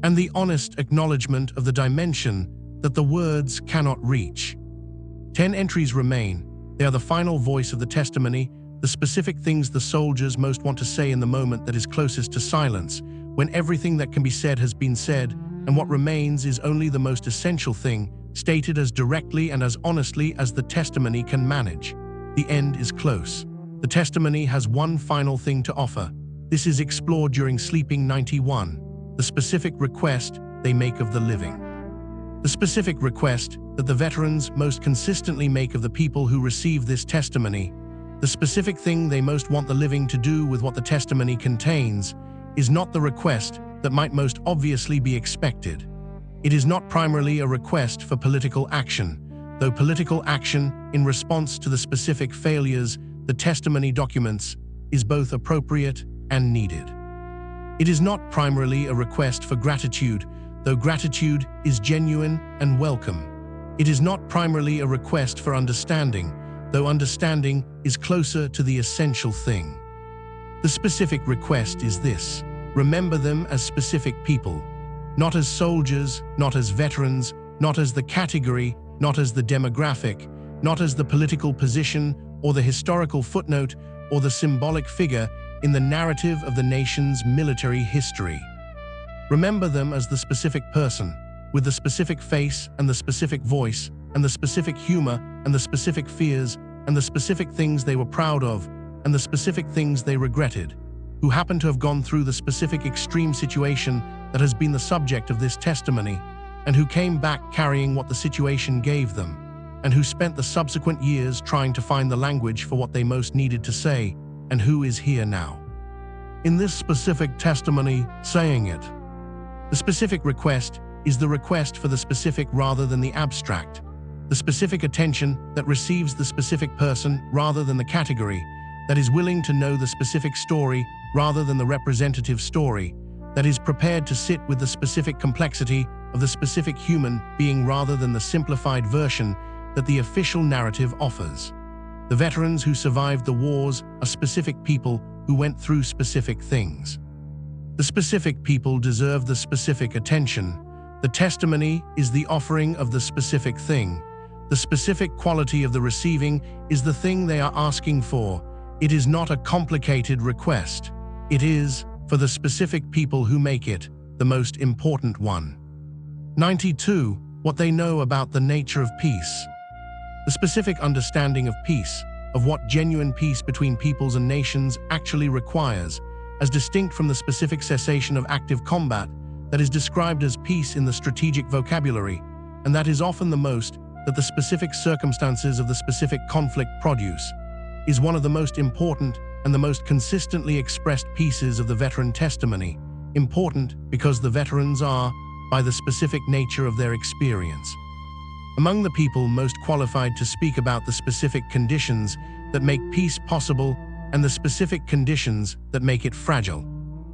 and the honest acknowledgement of the dimension that the words cannot reach. 10 entries remain. They are the final voice of the testimony, the specific things the soldiers most want to say in the moment that is closest to silence, when everything that can be said has been said, and what remains is only the most essential thing, stated as directly and as honestly as the testimony can manage. The end is close. The testimony has one final thing to offer. This is explored during Sleeping 91. The specific request they make of the living. The specific request that the veterans most consistently make of the people who receive this testimony, the specific thing they most want the living to do with what the testimony contains, is not the request that might most obviously be expected. It is not primarily a request for political action, though political action in response to the specific failures the testimony documents is both appropriate and needed. It is not primarily a request for gratitude, though gratitude is genuine and welcome. It is not primarily a request for understanding, though understanding is closer to the essential thing. The specific request is this: remember them as specific people, not as soldiers, not as veterans, not as the category, not as the demographic, not as the political position or the historical footnote or the symbolic figure in the narrative of the nation's military history. Remember them as the specific person, with the specific face and the specific voice and the specific humor and the specific fears and the specific things they were proud of and the specific things they regretted, who happen to have gone through the specific extreme situation that has been the subject of this testimony, and who came back carrying what the situation gave them, and who spent the subsequent years trying to find the language for what they most needed to say, and who is here now. In this specific testimony, saying it. The specific request is the request for the specific rather than the abstract, the specific attention that receives the specific person rather than the category, that is willing to know the specific story rather than the representative story, that is prepared to sit with the specific complexity of the specific human being rather than the simplified version that the official narrative offers. The veterans who survived the wars are specific people who went through specific things. The specific people deserve the specific attention. The testimony is the offering of the specific thing. The specific quality of the receiving is the thing they are asking for. It is not a complicated request. It is, for the specific people who make it, the most important one. 92. What they know about the nature of peace. The specific understanding of peace, of what genuine peace between peoples and nations actually requires, as distinct from the specific cessation of active combat that is described as peace in the strategic vocabulary, and that is often the most that the specific circumstances of the specific conflict produce, is one of the most important and the most consistently expressed pieces of the veteran testimony, important because the veterans are, by the specific nature of their experience, among the people most qualified to speak about the specific conditions that make peace possible and the specific conditions that make it fragile,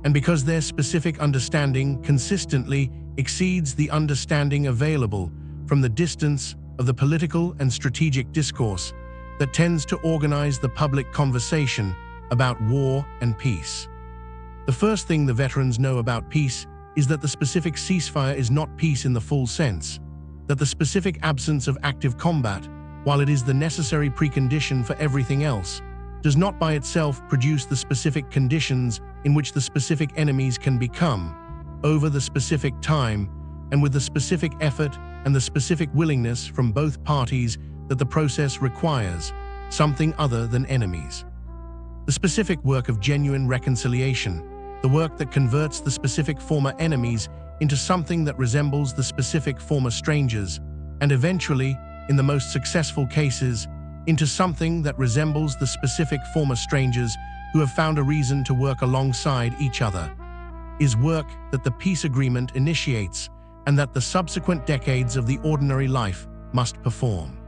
and because their specific understanding consistently exceeds the understanding available from the distance of the political and strategic discourse that tends to organize the public conversation about war and peace. The first thing the veterans know about peace is that the specific ceasefire is not peace in the full sense, that the specific absence of active combat, while it is the necessary precondition for everything else, does not by itself produce the specific conditions in which the specific enemies can become, over the specific time, and with the specific effort and the specific willingness from both parties that the process requires, something other than enemies. The specific work of genuine reconciliation, the work that converts the specific former enemies into something that resembles the specific former strangers, and eventually, in the most successful cases, into something that resembles the specific former strangers who have found a reason to work alongside each other, is work that the peace agreement initiates and that the subsequent decades of the ordinary life must perform.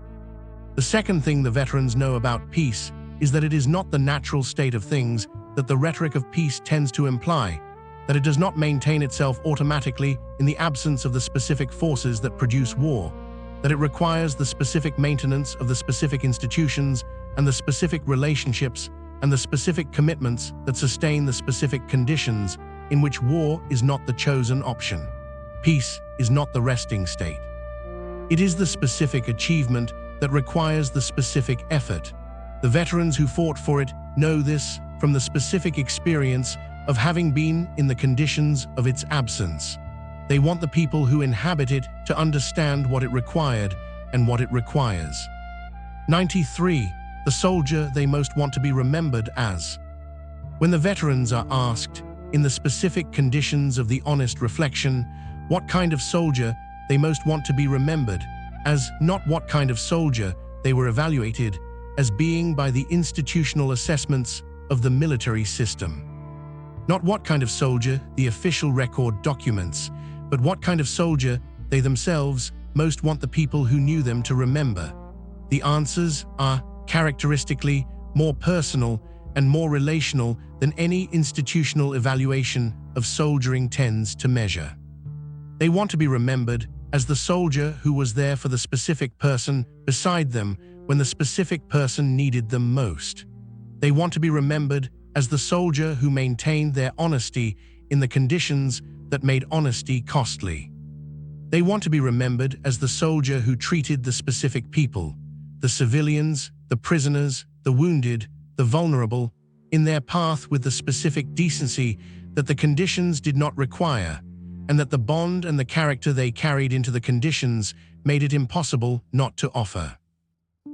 The second thing the veterans know about peace is that it is not the natural state of things that the rhetoric of peace tends to imply, that it does not maintain itself automatically in the absence of the specific forces that produce war, that it requires the specific maintenance of the specific institutions and the specific relationships and the specific commitments that sustain the specific conditions in which war is not the chosen option. Peace is not the resting state. It is the specific achievement that requires the specific effort. The veterans who fought for it know this from the specific experience of having been in the conditions of its absence. They want the people who inhabit it to understand what it required and what it requires. 93. The soldier they most want to be remembered as. When the veterans are asked, in the specific conditions of the honest reflection, what kind of soldier they most want to be remembered as, not what kind of soldier they were evaluated as being by the institutional assessments of the military system. Not what kind of soldier the official record documents, but what kind of soldier they themselves most want the people who knew them to remember. The answers are characteristically more personal and more relational than any institutional evaluation of soldiering tends to measure. They want to be remembered as the soldier who was there for the specific person beside them when the specific person needed them most. They want to be remembered as the soldier who maintained their honesty in the conditions that made honesty costly. They want to be remembered as the soldier who treated the specific people, the civilians, the prisoners, the wounded, the vulnerable, in their path with the specific decency that the conditions did not require, and that the bond and the character they carried into the conditions made it impossible not to offer.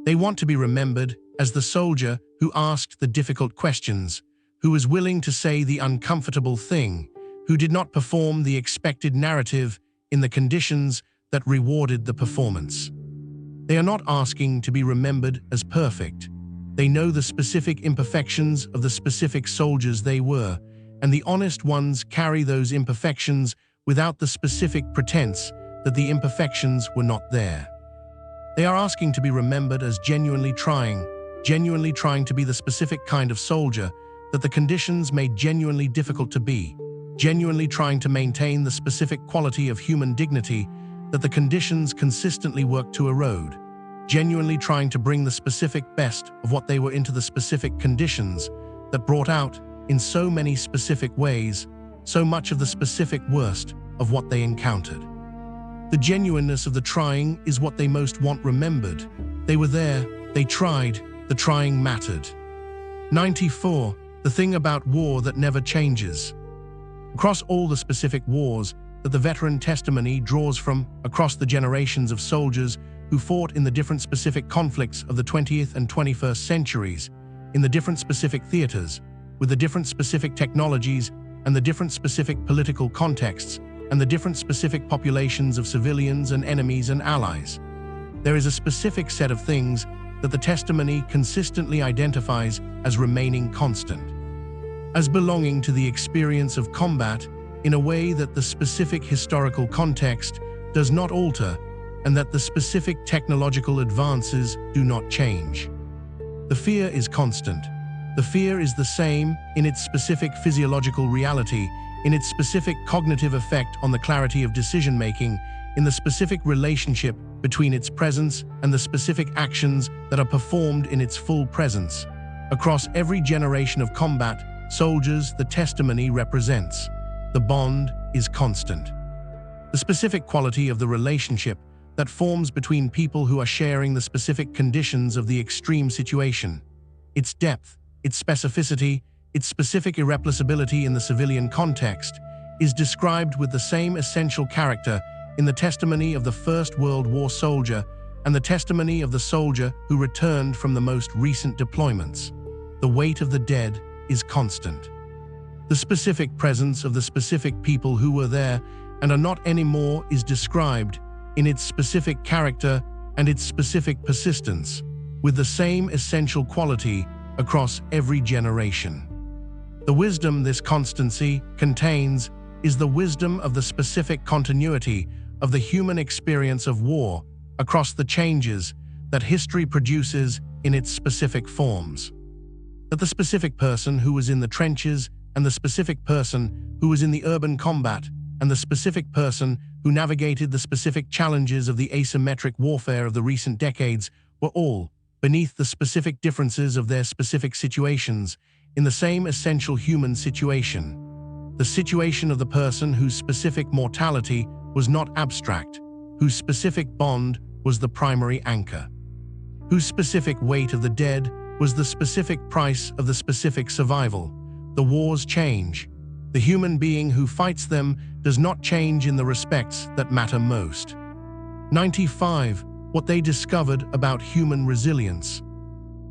They want to be remembered as the soldier who asked the difficult questions, who was willing to say the uncomfortable thing, who did not perform the expected narrative in the conditions that rewarded the performance. They are not asking to be remembered as perfect. They know the specific imperfections of the specific soldiers they were, and the honest ones carry those imperfections without the specific pretense that the imperfections were not there. They are asking to be remembered as genuinely trying to be the specific kind of soldier that the conditions made genuinely difficult to be, genuinely trying to maintain the specific quality of human dignity that the conditions consistently worked to erode, genuinely trying to bring the specific best of what they were into the specific conditions that brought out, in so many specific ways, so much of the specific worst of what they encountered. The genuineness of the trying is what they most want remembered. They were there, they tried, the trying mattered. 94. The thing about war that never changes. Across all the specific wars that the veteran testimony draws from across the generations of soldiers who fought in the different specific conflicts of the 20th and 21st centuries, in the different specific theaters, with the different specific technologies and the different specific political contexts and the different specific populations of civilians and enemies and allies. There is a specific set of things that the testimony consistently identifies as remaining constant, as belonging to the experience of combat in a way that the specific historical context does not alter and that the specific technological advances do not change. The fear is constant. The fear is the same in its specific physiological reality, in its specific cognitive effect on the clarity of decision-making, in the specific relationship between its presence and the specific actions that are performed in its full presence. Across every generation of combat, soldiers the testimony represents. The bond is constant. The specific quality of the relationship that forms between people who are sharing the specific conditions of the extreme situation, its depth, its specificity, its specific irreplaceability in the civilian context, is described with the same essential character in the testimony of the First World War soldier and the testimony of the soldier who returned from the most recent deployments. The weight of the dead is constant. The specific presence of the specific people who were there and are not anymore is described in its specific character and its specific persistence, with the same essential quality across every generation. The wisdom this constancy contains is the wisdom of the specific continuity of the human experience of war across the changes that history produces in its specific forms. That the specific person who was in the trenches and the specific person who was in the urban combat and the specific person who navigated the specific challenges of the asymmetric warfare of the recent decades were all, beneath the specific differences of their specific situations, in the same essential human situation. The situation of the person whose specific mortality was not abstract, whose specific bond was the primary anchor, whose specific weight of the dead was the specific price of the specific survival. The wars change. The human being who fights them does not change in the respects that matter most. 95. What they discovered about human resilience.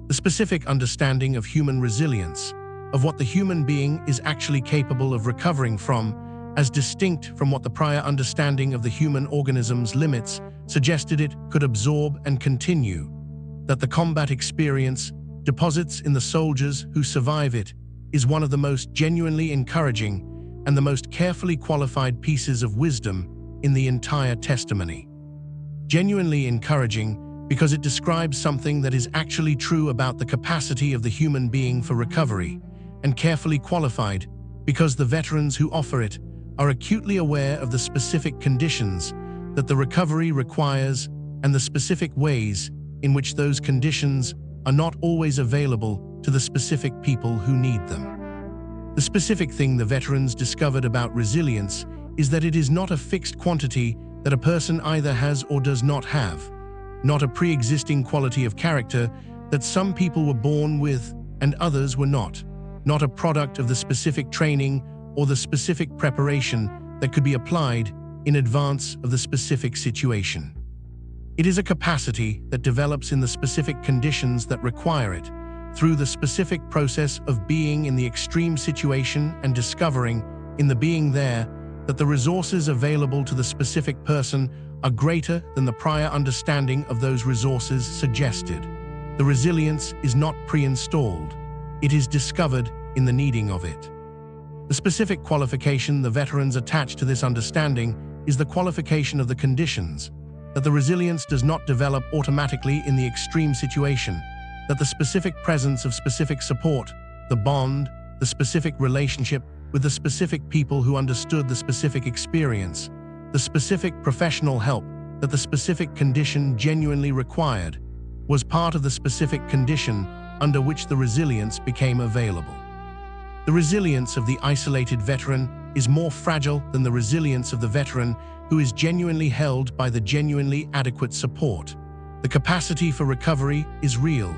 The specific understanding of human resilience, of what the human being is actually capable of recovering from, as distinct from what the prior understanding of the human organism's limits suggested it could absorb and continue, that the combat experience deposits in the soldiers who survive it is one of the most genuinely encouraging and the most carefully qualified pieces of wisdom in the entire testimony. Genuinely encouraging because it describes something that is actually true about the capacity of the human being for recovery, and carefully qualified because the veterans who offer it are acutely aware of the specific conditions that the recovery requires and the specific ways in which those conditions are not always available to the specific people who need them. The specific thing the veterans discovered about resilience is that it is not a fixed quantity that a person either has or does not have, not a pre-existing quality of character that some people were born with and others were not a product of the specific training or the specific preparation that could be applied in advance of the specific situation. It is a capacity that develops in the specific conditions that require it, through the specific process of being in the extreme situation and discovering, in the being there, that the resources available to the specific person are greater than the prior understanding of those resources suggested. The resilience is not pre-installed. It is discovered in the needing of it. The specific qualification the veterans attach to this understanding is the qualification of the conditions, that the resilience does not develop automatically in the extreme situation, that the specific presence of specific support, the bond, the specific relationship with the specific people who understood the specific experience, the specific professional help that the specific condition genuinely required, was part of the specific condition under which the resilience became available. The resilience of the isolated veteran is more fragile than the resilience of the veteran who is genuinely held by the genuinely adequate support. The capacity for recovery is real.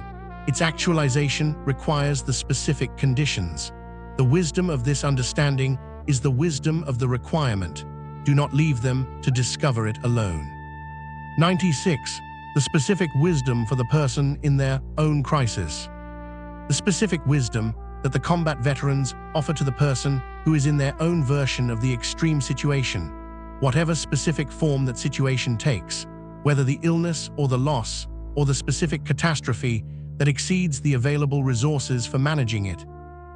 Its actualization requires the specific conditions. The wisdom of this understanding is the wisdom of the requirement. Do not leave them to discover it alone. 96. The specific wisdom for the person in their own crisis. The specific wisdom that the combat veterans offer to the person who is in their own version of the extreme situation, whatever specific form that situation takes, whether the illness or the loss or the specific catastrophe that exceeds the available resources for managing it,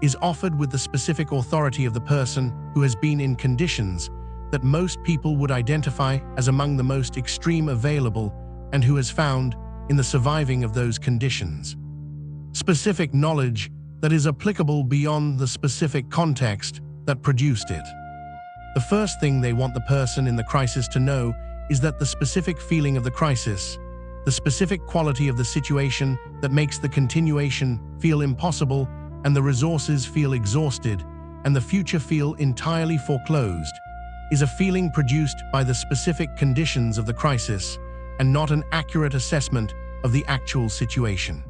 is offered with the specific authority of the person who has been in conditions that most people would identify as among the most extreme available and who has found in the surviving of those conditions specific knowledge that is applicable beyond the specific context that produced it. The first thing they want the person in the crisis to know is that the specific feeling of the crisis, the specific quality of the situation that makes the continuation feel impossible and the resources feel exhausted and the future feel entirely foreclosed, is a feeling produced by the specific conditions of the crisis and not an accurate assessment of the actual situation.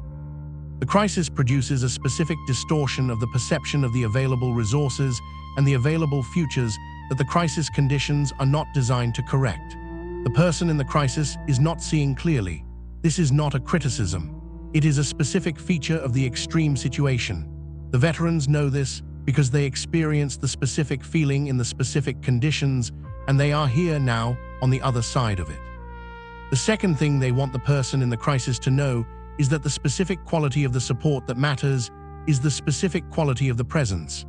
The crisis produces a specific distortion of the perception of the available resources and the available futures that the crisis conditions are not designed to correct. The person in the crisis is not seeing clearly. This is not a criticism. It is a specific feature of the extreme situation. The veterans know this because they experienced the specific feeling in the specific conditions, and they are here now on the other side of it. The second thing they want the person in the crisis to know is that the specific quality of the support that matters is the specific quality of the presence,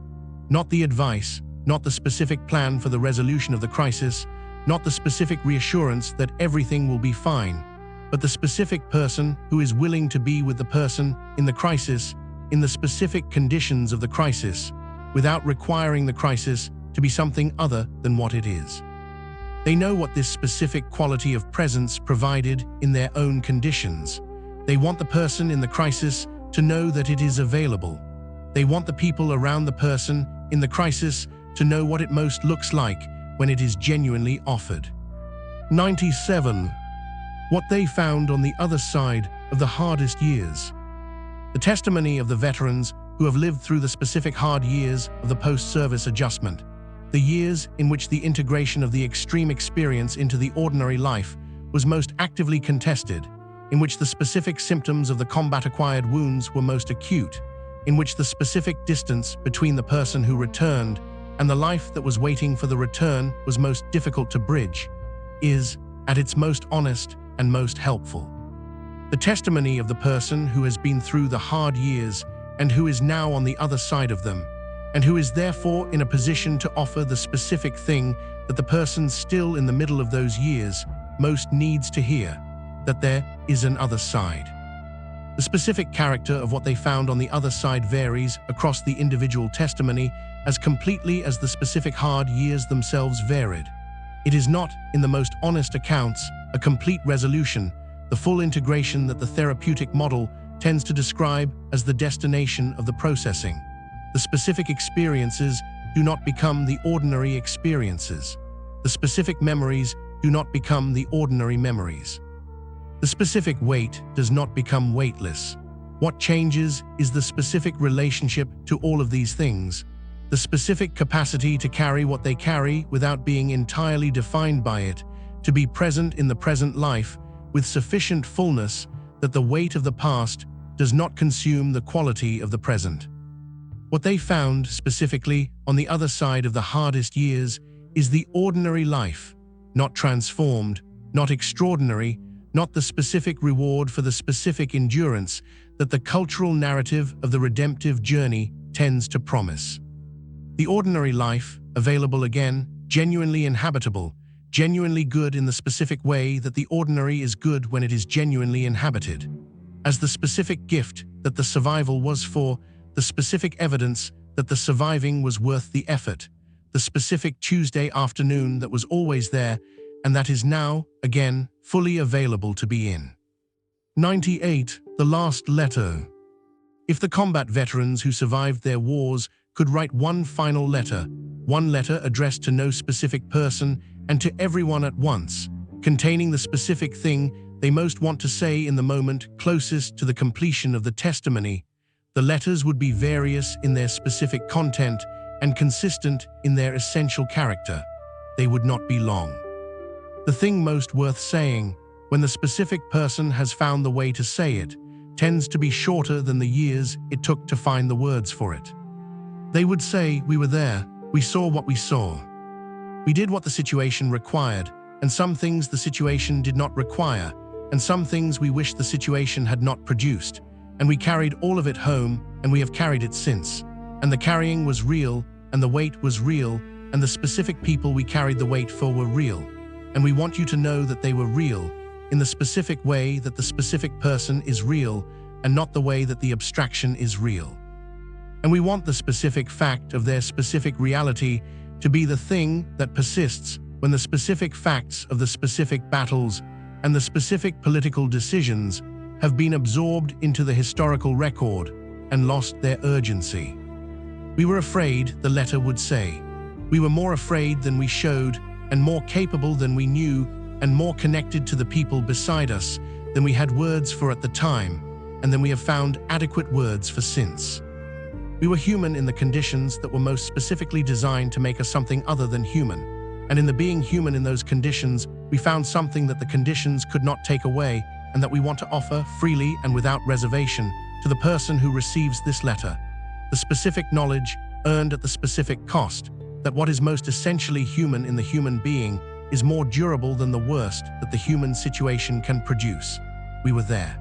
not the advice, not the specific plan for the resolution of the crisis, not the specific reassurance that everything will be fine, but the specific person who is willing to be with the person in the crisis in the specific conditions of the crisis, without requiring the crisis to be something other than what it is. They know what this specific quality of presence provided in their own conditions. They want the person in the crisis to know that it is available. They want the people around the person in the crisis to know what it most looks like when it is genuinely offered. 97. What they found on the other side of the hardest years. The testimony of the veterans who have lived through the specific hard years of the post-service adjustment, the years in which the integration of the extreme experience into the ordinary life was most actively contested, in which the specific symptoms of the combat-acquired wounds were most acute, in which the specific distance between the person who returned and the life that was waiting for the return was most difficult to bridge, is, at its most honest and most helpful. The testimony of the person who has been through the hard years and who is now on the other side of them, and who is therefore in a position to offer the specific thing that the person still in the middle of those years most needs to hear, that there is an other side. The specific character of what they found on the other side varies across the individual testimony as completely as the specific hard years themselves varied. It is not, in the most honest accounts, a complete resolution, the full integration that the therapeutic model tends to describe as the destination of the processing. The specific experiences do not become the ordinary experiences. The specific memories do not become the ordinary memories. The specific weight does not become weightless. What changes is the specific relationship to all of these things, the specific capacity to carry what they carry without being entirely defined by it, to be present in the present life with sufficient fullness that the weight of the past does not consume the quality of the present. What they found specifically on the other side of the hardest years is the ordinary life, not transformed, not extraordinary, not the specific reward for the specific endurance that the cultural narrative of the redemptive journey tends to promise. The ordinary life, available again, genuinely inhabitable, genuinely good in the specific way that the ordinary is good when it is genuinely inhabited. As the specific gift that the survival was for, the specific evidence that the surviving was worth the effort, the specific Tuesday afternoon that was always there and that is now, again, fully available to be in. 98. The last letter. If the combat veterans who survived their wars could write one final letter, one letter addressed to no specific person and to everyone at once, containing the specific thing they most want to say in the moment closest to the completion of the testimony, the letters would be various in their specific content and consistent in their essential character. They would not be long. The thing most worth saying, when the specific person has found the way to say it, tends to be shorter than the years it took to find the words for it. They would say, "We were there, we saw what we saw. We did what the situation required, and some things the situation did not require, and some things we wish the situation had not produced, and we carried all of it home, and we have carried it since. And the carrying was real, and the weight was real, and the specific people we carried the weight for were real. And we want you to know that they were real, in the specific way that the specific person is real, and not the way that the abstraction is real. And we want the specific fact of their specific reality to be the thing that persists when the specific facts of the specific battles and the specific political decisions have been absorbed into the historical record and lost their urgency. We were afraid," the letter would say. "We were more afraid than we showed, and more capable than we knew, and more connected to the people beside us than we had words for at the time, and than we have found adequate words for since. We were human in the conditions that were most specifically designed to make us something other than human, and in the being human in those conditions, we found something that the conditions could not take away, and that we want to offer freely and without reservation to the person who receives this letter. The specific knowledge earned at the specific cost, that what is most essentially human in the human being is more durable than the worst that the human situation can produce. We were there.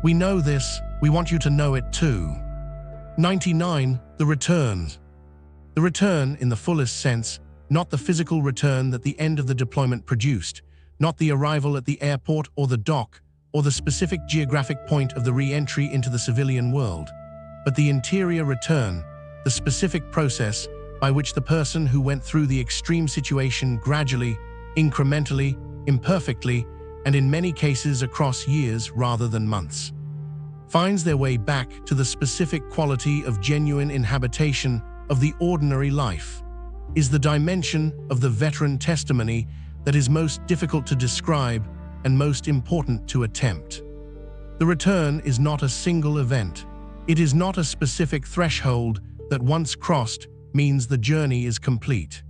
We know this, we want you to know it too." 99. The return. The return in the fullest sense, not the physical return that the end of the deployment produced, not the arrival at the airport or the dock, or the specific geographic point of the re-entry into the civilian world, but the interior return, the specific process by which the person who went through the extreme situation gradually, incrementally, imperfectly, and in many cases across years rather than months, finds their way back to the specific quality of genuine inhabitation of the ordinary life, is the dimension of the veteran testimony that is most difficult to describe and most important to attempt. The return is not a single event. It is not a specific threshold that once crossed means the journey is complete.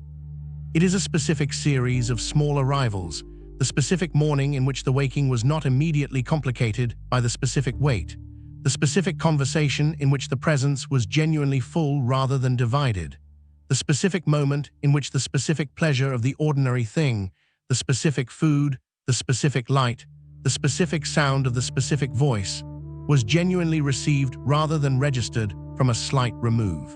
It is a specific series of small arrivals, the specific morning in which the waking was not immediately complicated by the specific wait, the specific conversation in which the presence was genuinely full rather than divided, the specific moment in which the specific pleasure of the ordinary thing, the specific food, the specific light, the specific sound of the specific voice, was genuinely received rather than registered from a slight remove.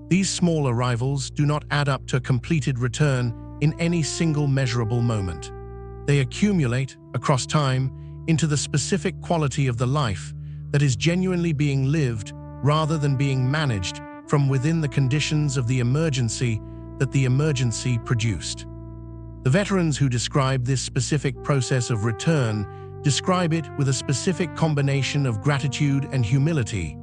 These small arrivals do not add up to a completed return in any single measurable moment. They accumulate, across time, into the specific quality of the life that is genuinely being lived rather than being managed from within the conditions of the emergency that the emergency produced. The veterans who describe this specific process of return describe it with a specific combination of gratitude and humility.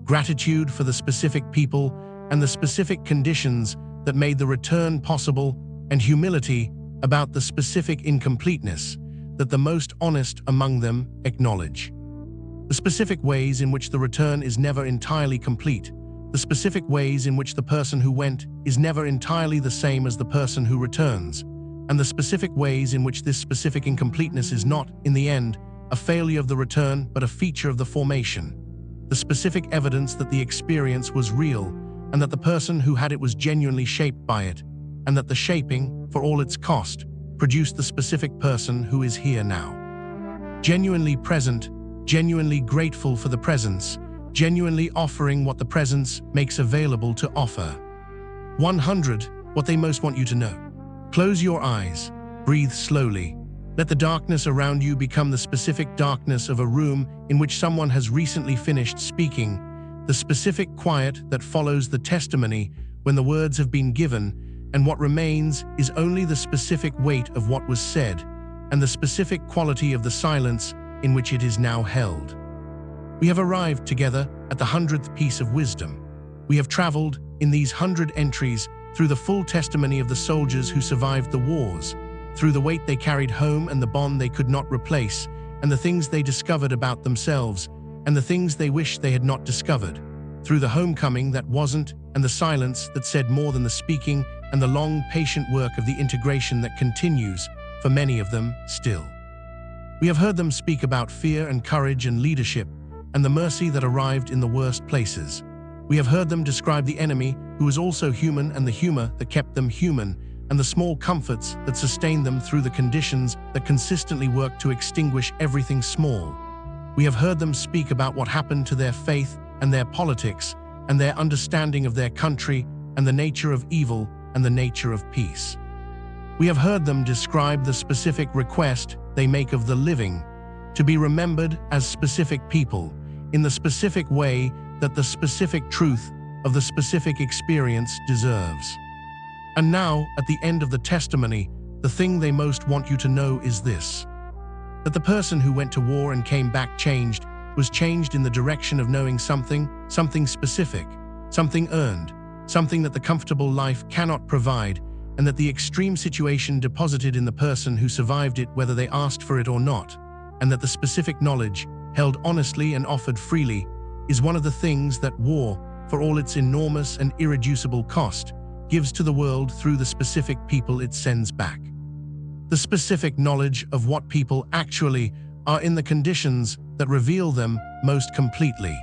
Gratitude for the specific people and the specific conditions that made the return possible, and humility about the specific incompleteness that the most honest among them acknowledge. The specific ways in which the return is never entirely complete, the specific ways in which the person who went is never entirely the same as the person who returns, and the specific ways in which this specific incompleteness is not, in the end, a failure of the return but a feature of the formation. The specific evidence that the experience was real, and that the person who had it was genuinely shaped by it, and that the shaping, for all its cost, produced the specific person who is here now. Genuinely present, genuinely grateful for the presence, genuinely offering what the presence makes available to offer. 100. What they most want you to know. Close your eyes, breathe slowly. Let the darkness around you become the specific darkness of a room in which someone has recently finished speaking, the specific quiet that follows the testimony when the words have been given, and what remains is only the specific weight of what was said, and the specific quality of the silence in which it is now held. We have arrived together at the 100th piece of wisdom. We have traveled, in these 100 entries, through the full testimony of the soldiers who survived the wars, through the weight they carried home and the bond they could not replace, and the things they discovered about themselves, and the things they wished they had not discovered, through the homecoming that wasn't, and the silence that said more than the speaking, and the long, patient work of the integration that continues, for many of them, still. We have heard them speak about fear and courage and leadership, and the mercy that arrived in the worst places. We have heard them describe the enemy, who was also human, and the humor that kept them human, and the small comforts that sustained them through the conditions that consistently worked to extinguish everything small. We have heard them speak about what happened to their faith and their politics, and their understanding of their country, and the nature of evil and the nature of peace. We have heard them describe the specific request they make of the living, to be remembered as specific people, in the specific way that the specific truth of the specific experience deserves. And now, at the end of the testimony, the thing they most want you to know is this: that the person who went to war and came back was changed in the direction of knowing something specific, something earned, something that the comfortable life cannot provide, and that the extreme situation deposited in the person who survived it whether they asked for it or not, and that the specific knowledge, held honestly and offered freely, is one of the things that war, for all its enormous and irreducible cost, gives to the world through the specific people it sends back. The specific knowledge of what people actually are in the conditions that reveal them most completely.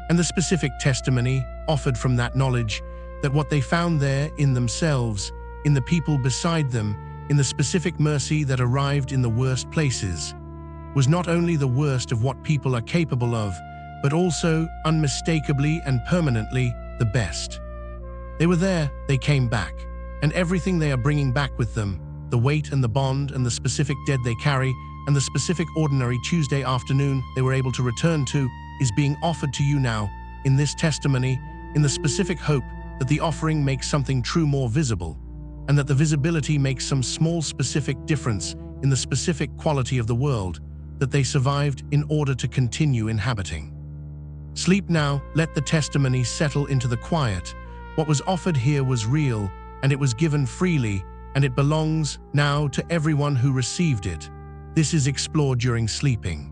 And the specific testimony offered from that knowledge, that what they found there in themselves, in the people beside them, in the specific mercy that arrived in the worst places, was not only the worst of what people are capable of, but also, unmistakably and permanently, the best. They were there, they came back, and everything they are bringing back with them, the weight and the bond and the specific dead they carry, and the specific ordinary Tuesday afternoon they were able to return to, is being offered to you now, in this testimony, in the specific hope that the offering makes something true more visible, and that the visibility makes some small specific difference in the specific quality of the world that they survived in order to continue inhabiting. Sleep now, let the testimony settle into the quiet. What was offered here was real, and it was given freely, and it belongs now to everyone who received it. This is explored during sleeping.